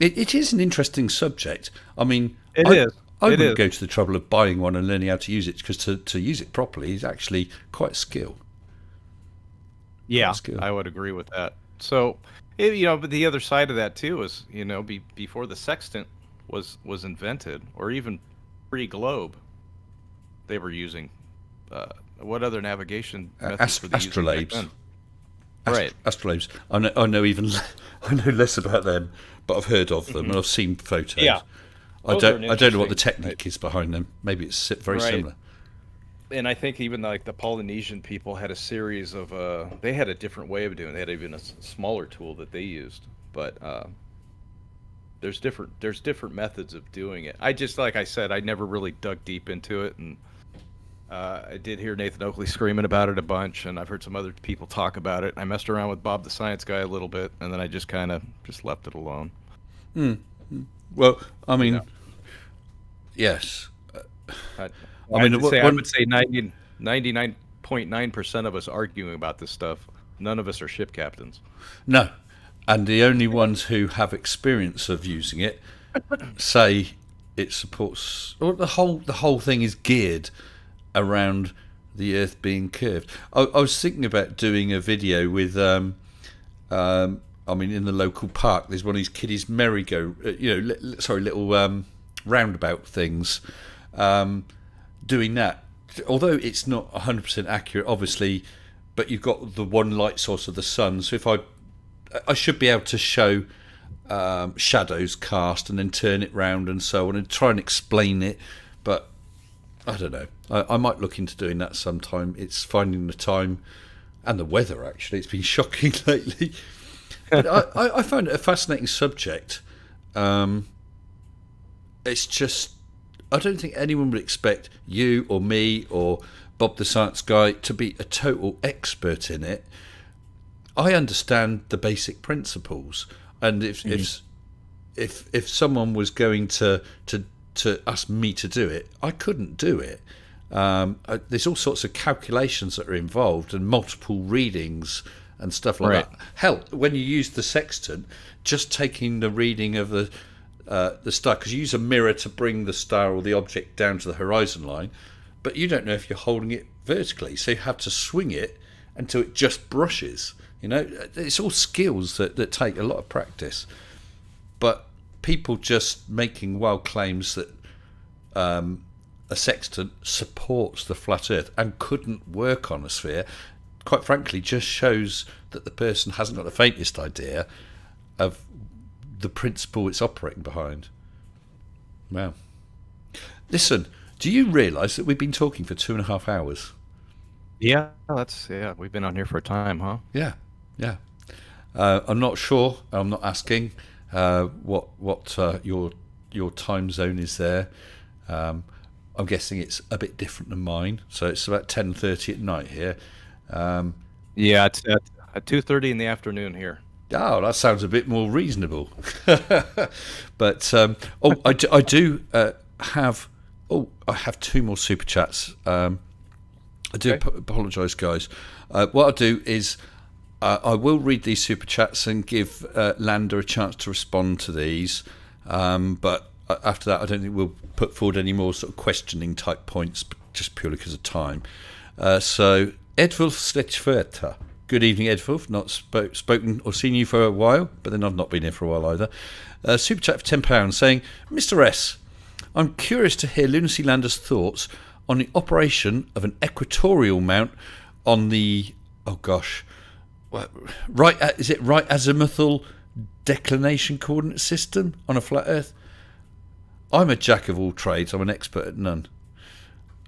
It is an interesting subject. I mean, It is. I It wouldn't is. go to the trouble of buying one and learning how to use it, because to use it properly is actually quite a skill. Yeah, good. I would agree with that. So, but the other side of that too is, before the sextant was invented, or even pre-globe, they were using what other navigation methods were they using back Astrolabes. then? Right. Astrolabes. I know I know less about them, but I've heard of them and I've seen photos. Yeah. I Those are don't know what the interesting- technique is behind them. Maybe it's very Right. similar. And I think even like the Polynesian people had a series of they had a different way of doing it. They had even a smaller tool that they used, but there's different methods of doing it. I just, like I said, I never really dug deep into it, and I did hear Nathan Oakley screaming about it a bunch, and I've heard some other people talk about it. I messed around with Bob the Science Guy a little bit, and then I just kind of just left it alone. Well, I mean, yes. I mean, I would say 99.9% of us arguing about this stuff. None of us are ship captains. No. And the only ones who have experience of using it say it supports, or the whole thing is geared around the Earth being curved. I was thinking about doing a video with, in the local park, there's one of these kiddies little roundabout things, doing that. Although it's not 100% accurate, obviously, but you've got the one light source of the sun. So if I should be able to show shadows cast and then turn it round and so on and try and explain it, but I don't know. I might look into doing that sometime. It's finding the time and the weather, actually. It's been shocking lately. But I found it a fascinating subject. It's just, I don't think anyone would expect you or me or Bob the Science Guy to be a total expert in it. I understand the basic principles, and if someone was going to ask me to do it, I couldn't do it. There's all sorts of calculations that are involved and multiple readings and stuff like that. Hell, when you use the sextant, just taking the reading of the star, because you use a mirror to bring the star or the object down to the horizon line, but you don't know if you're holding it vertically, so you have to swing it until it just brushes. It's all skills that take a lot of practice. But people just making wild claims that a sextant supports the flat Earth and couldn't work on a sphere, quite frankly, just shows that the person hasn't got the faintest idea of the principle it's operating behind. Wow. Listen, do you realise that we've been talking for 2.5 hours? Yeah, we've been on here for a time, huh? Yeah. I'm not sure. I'm not asking what your time zone is there. I'm guessing it's a bit different than mine. So it's about 10:30 at night here. Yeah, it's at 2:30 in the afternoon here. Oh, that sounds a bit more reasonable. But I do have. Oh, I have 2 more super chats. I do apologise, guys. What I'll do is I will read these super chats and give Lander a chance to respond to these. But after that, I don't think we'll put forward any more sort of questioning type points, just purely because of time. So, Edwulf Slechverta. Good evening, Edwulf. Not spoken or seen you for a while, but then I've not been here for a while either. Super chat for £10 saying, Mr. S, I'm curious to hear Lunacy Lander's thoughts on the operation of an equatorial mount on the oh gosh, right? Is it right azimuthal declination coordinate system on a flat Earth? I'm a jack of all trades. I'm an expert at none.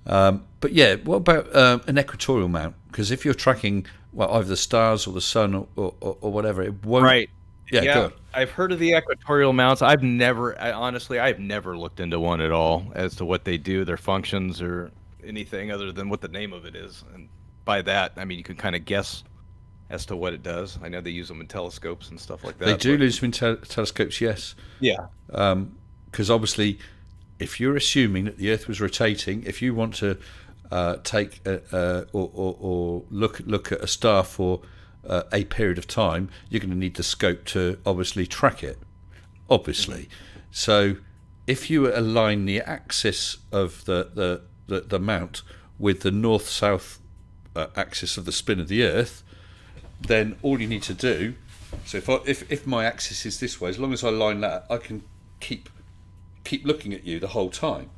But yeah, what about an equatorial mount? Because if you're tracking either the stars or the sun or whatever, it won't. Right. Yeah. Yeah, Good. I've heard of the equatorial mounts. I've never looked into one at all as to what they do, their functions, or anything other than what the name of it is. And by that, I mean you can kind of guess as to what it does. I know they use them in telescopes and stuff like that. They do use them in telescopes, yes. Yeah. Because obviously, if you're assuming that the Earth was rotating, if you want to take or look at a star for a period of time, you're going to need the scope to obviously track it. Obviously, so if you align the axis of the mount with the north-south axis of the spin of the Earth, then all you need to do. So if my axis is this way, as long as I line that, I can keep looking at you the whole time.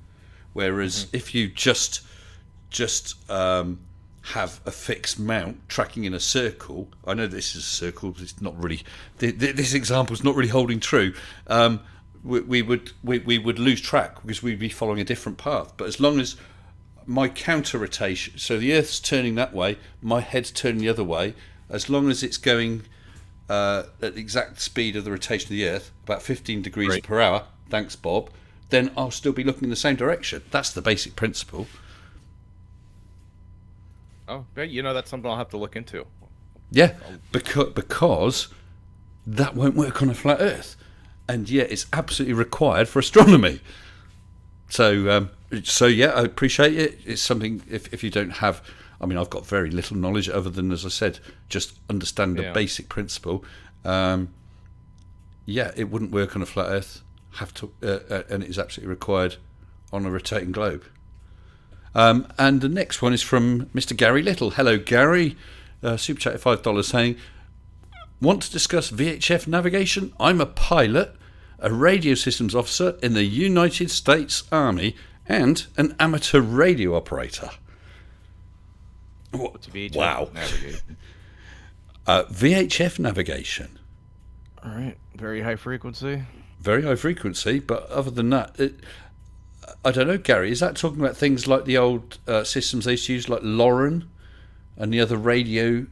Whereas if you just have a fixed mount tracking in a circle, I know this is a circle, but it's not really. This example's not really holding true. We would lose track because we'd be following a different path. But as long as my counter rotation, so the Earth's turning that way, my head's turning the other way, as long as it's going at the exact speed of the rotation of the Earth, about 15 degrees per hour, thanks Bob, then I'll still be looking in the same direction. That's the basic principle. Oh, that's something I'll have to look into. Yeah, because that won't work on a flat Earth, and yet it's absolutely required for astronomy. So yeah, I appreciate it. It's something if you don't have. I mean, I've got very little knowledge other than, as I said, just understand the basic principle. Yeah, it wouldn't work on a flat Earth. And it is absolutely required on a rotating globe. And the next one is from Mr. Gary Little. Hello, Gary. Super chat $5 saying, want to discuss VHF navigation? I'm a pilot, a radio systems officer in the United States Army, and an amateur radio operator. What's VHF navigation? VHF navigation. All right. Very high frequency. Very high frequency, but other than that, I don't know, Gary, is that talking about things like the old systems they used to use, like Lauren and the other radio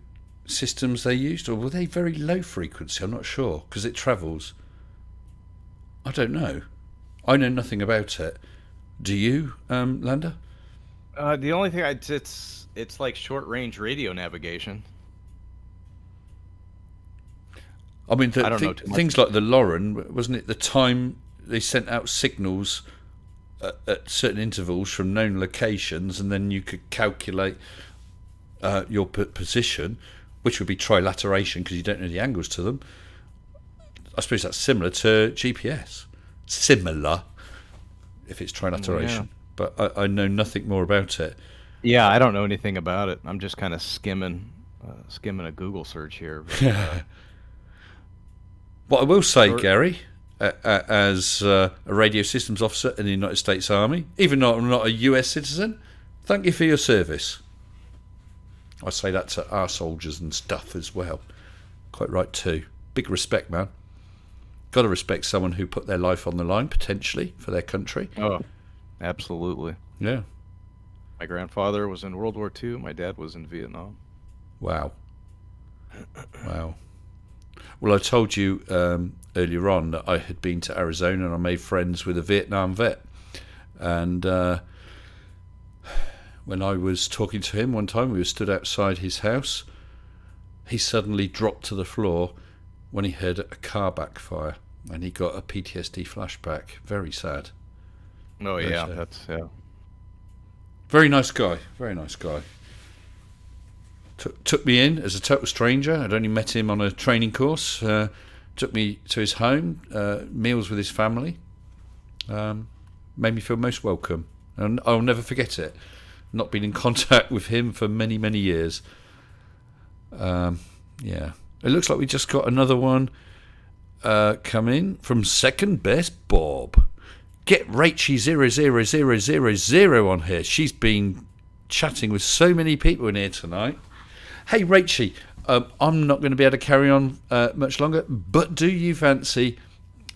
systems they used, or were they very low frequency? I'm not sure, because it travels. I don't know. I know nothing about it. Do you, Lander? The only thing it's like short-range radio navigation. I mean, I don't know things like the Lauren, wasn't it the time they sent out signals at certain intervals from known locations, and then you could calculate your position, which would be trilateration because you don't know the angles to them. I suppose that's similar to GPS. Similar, if it's trilateration. But I know nothing more about it. Yeah, I don't know anything about it. I'm just kind of skimming a Google search here. But, what I will say, Gary, as a radio systems officer in the United States Army, even though I'm not a US citizen, thank you for your service. I say that to our soldiers and stuff as well. Quite right too. Big respect, man. Got to respect someone who put their life on the line, potentially, for their country. Oh, absolutely. Yeah. My grandfather was in World War II. My dad was in Vietnam. Wow. Wow. Well, I told you earlier on that I had been to Arizona and I made friends with a Vietnam vet. And when I was talking to him one time, we were stood outside his house. He suddenly dropped to the floor when he heard a car backfire, and he got a PTSD flashback. Very sad. Oh, Very yeah, sad. that's Very nice guy. Very nice guy. Took me in as a total stranger. I'd only met him on a training course. Took me to his home, meals with his family. Made me feel most welcome. And I'll never forget it. Not been in contact with him for many, many years. Yeah. It looks like we just got another one come in from Second Best Bob. Get Rachy00000 on here. She's been chatting with so many people in here tonight. Hey, Rachie, I'm not going to be able to carry on much longer, but do you fancy...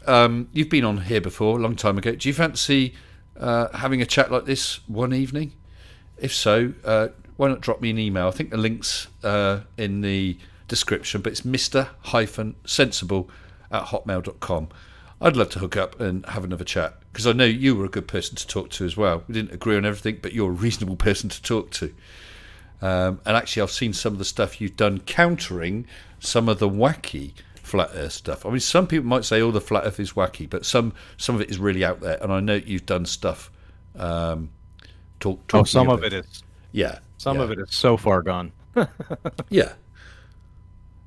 you've been on here before, a long time ago. Do you fancy having a chat like this one evening? If so, why not drop me an email? I think the link's in the description, but it's mr-sensible@hotmail.com. I'd love to hook up and have another chat, because I know you were a good person to talk to as well. We didn't agree on everything, but you're a reasonable person to talk to. And actually, I've seen some of the stuff you've done countering some of the wacky flat Earth stuff. I mean, some people might say, "Oh, the flat Earth is wacky," but some of it is really out there. And I know you've done stuff. Some Talking of it is. Yeah. Some of it is so far gone. Yeah.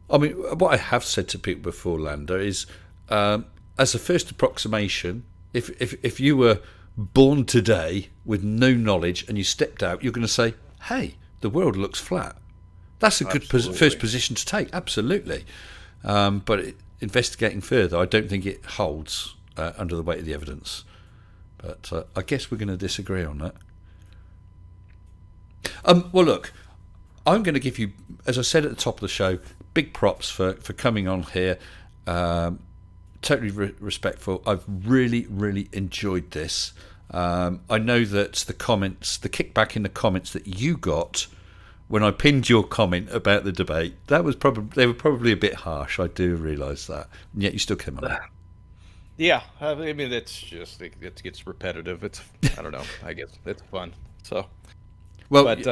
I mean, what I have said to people before, Lander, is as a first approximation, if you were born today with no knowledge and you stepped out, you're going to say, "Hey, the world looks flat." That's a good first position to take, absolutely. But investigating further, I don't think it holds under the weight of the evidence. But I guess we're going to disagree on that. Well, look, I'm going to give you, as I said at the top of the show, big props for coming on here. Totally respectful. I've really, really enjoyed this. I know that the kickback in the comments that you got when I pinned your comment about the debate, they were probably a bit harsh. I do realise that, and yet you still came on. Yeah, I mean, it gets repetitive. I don't know. I guess it's fun. So, well, but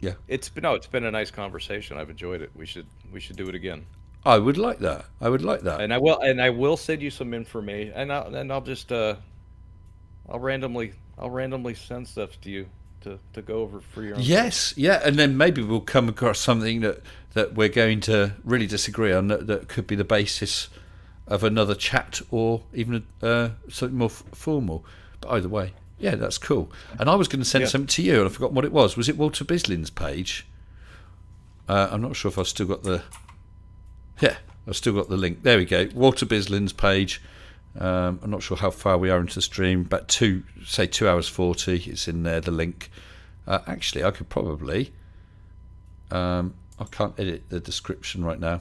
yeah, it's been a nice conversation. I've enjoyed it. We should do it again. I would like that. And I will send you some information, and I'll just I'll randomly send stuff to you to go over for your own. Yes, yeah, and then maybe we'll come across something that we're going to really disagree on that could be the basis of another chat, or even something more formal. But either way, yeah, that's cool. And I was going to send something to you, and I forgot what it was. Was it Walter Bislin's page? I'm not sure if I've still got the... Yeah, I've still got the link. There we go. Walter Bislin's page. I'm not sure how far we are into the stream. About 2 hours 40. It's in there, the link. Actually, I could probably... I can't edit the description right now.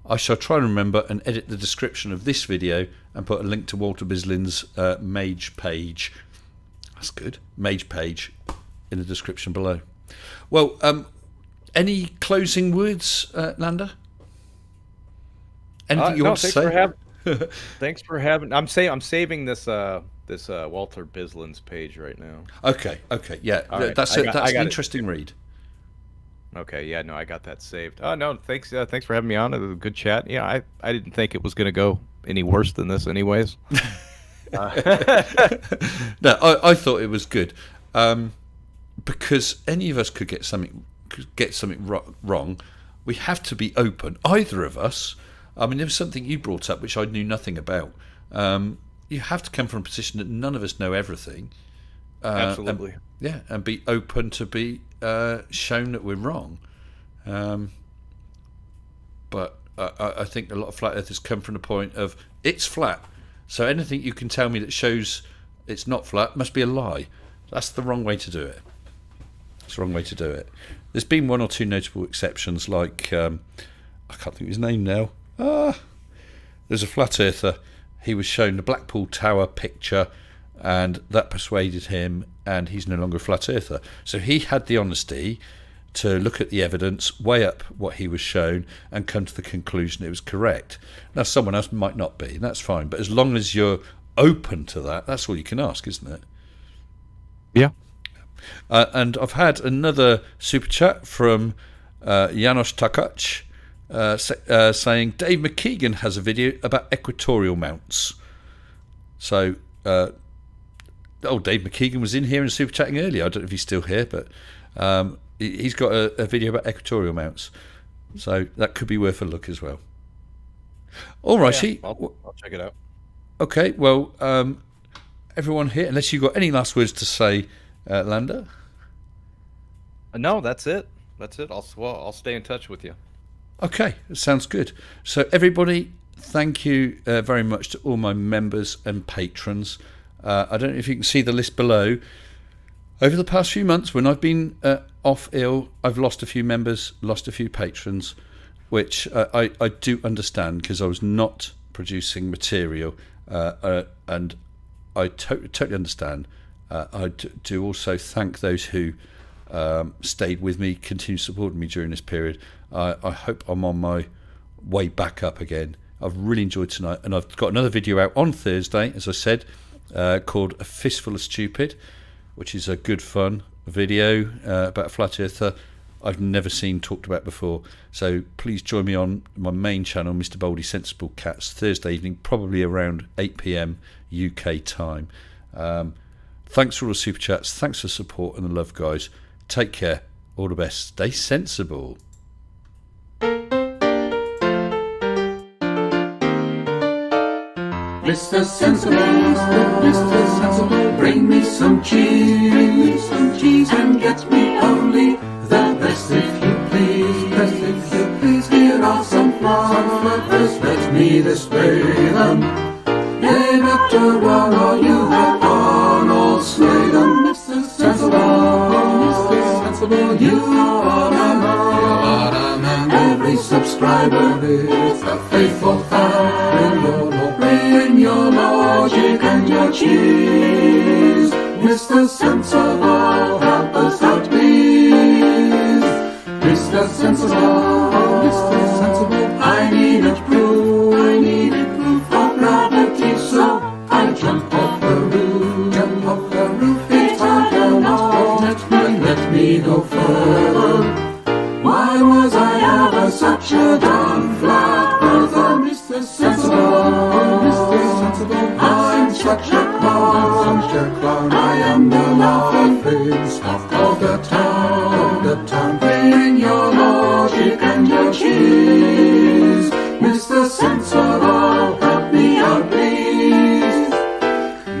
I shall try and remember and edit the description of this video and put a link to Walter Bislin's Mage page. That's good. Mage page in the description below. Well, any closing words, Lander? Anything you want to say? Thanks for having. I'm saving this Walter Bislin's page right now. Okay, yeah, right. That's an interesting read. Okay, yeah, no, I got that saved. Oh no, thanks for having me on. It was a good chat. Yeah, I didn't think it was going to go any worse than this, anyways. No, I thought it was good, because any of us could get something wrong. We have to be open. Either of us. I mean, there was something you brought up which I knew nothing about. You have to come from a position that none of us know everything. Absolutely. And be open to be shown that we're wrong. But I think a lot of flat earthers come from the point of, it's flat, so anything you can tell me that shows it's not flat must be a lie. That's the wrong way to do it. It's the wrong way to do it. There's been one or two notable exceptions, like, I can't think of his name now. There's a flat earther. He was shown the Blackpool Tower picture, and that persuaded him, and he's no longer a flat earther. So he had the honesty to look at the evidence, weigh up what he was shown, and come to the conclusion it was correct. Now, someone else might not be, and that's fine. But as long as you're open to that, that's all you can ask, isn't it? Yeah. And I've had another super chat from Janos Takac, saying Dave McKeegan has a video about equatorial mounts. So, Dave McKeegan was in here and super chatting earlier. I don't know if he's still here, but he's got a video about equatorial mounts. So that could be worth a look as well. All righty. Yeah, I'll check it out. Okay, well, everyone here, unless you've got any last words to say, Lander? No, that's it. I'll stay in touch with you. Okay, sounds good. So everybody, thank you very much to all my members and patrons. I don't know if you can see the list below. Over the past few months, when I've been off ill. I've lost a few members, lost a few patrons, which I do understand because I was not producing material, and I totally understand. I do also thank those who stayed with me, continue supporting me during this period. I hope I'm on my way back up again. I've really enjoyed tonight, and I've got another video out on Thursday, as I said, called A Fistful of Stupid, which is a good fun video about a flat earther I've never seen talked about before. So please join me on my main channel, Mr. Baldy Sensible Cats, Thursday evening, probably around 8 p.m. UK time. Thanks for all the super chats. Thanks for the support and the love, guys. Take care. All the best. Stay sensible. Mr. Sensible, Mr. Sensible, bring me some cheese, and get me only the best if you please, best if you please. Here are some flowers, let me display them. Yea, Dr. Warner, you have gone all slay them. Mr. Sensible, you are a man. Every subscriber is a faithful fan. Bring your logic and your cheese. Mr. Sensible, help us out, please. Mr. Sensible, I needed proof of gravity, so I jump off the roof. It's hard enough, let me go further. Why was I ever such a darn flat earther? Mr. Sensible, I'm such a clown, I am the laughing stock of the town. Bring your logic and your cheese. Mr. Sensible, help me out, please.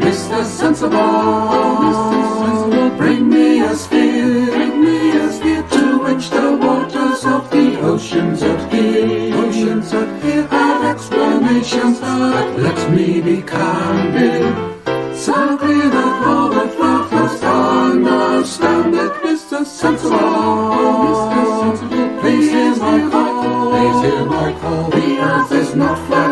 Mr. Sensible, bring me a sphere, to which the waters of the oceans adhere, add explanations, but let me be candid. So clear that all the flowers understand it. Mr. Sensible, please hear my call, the earth is not flat.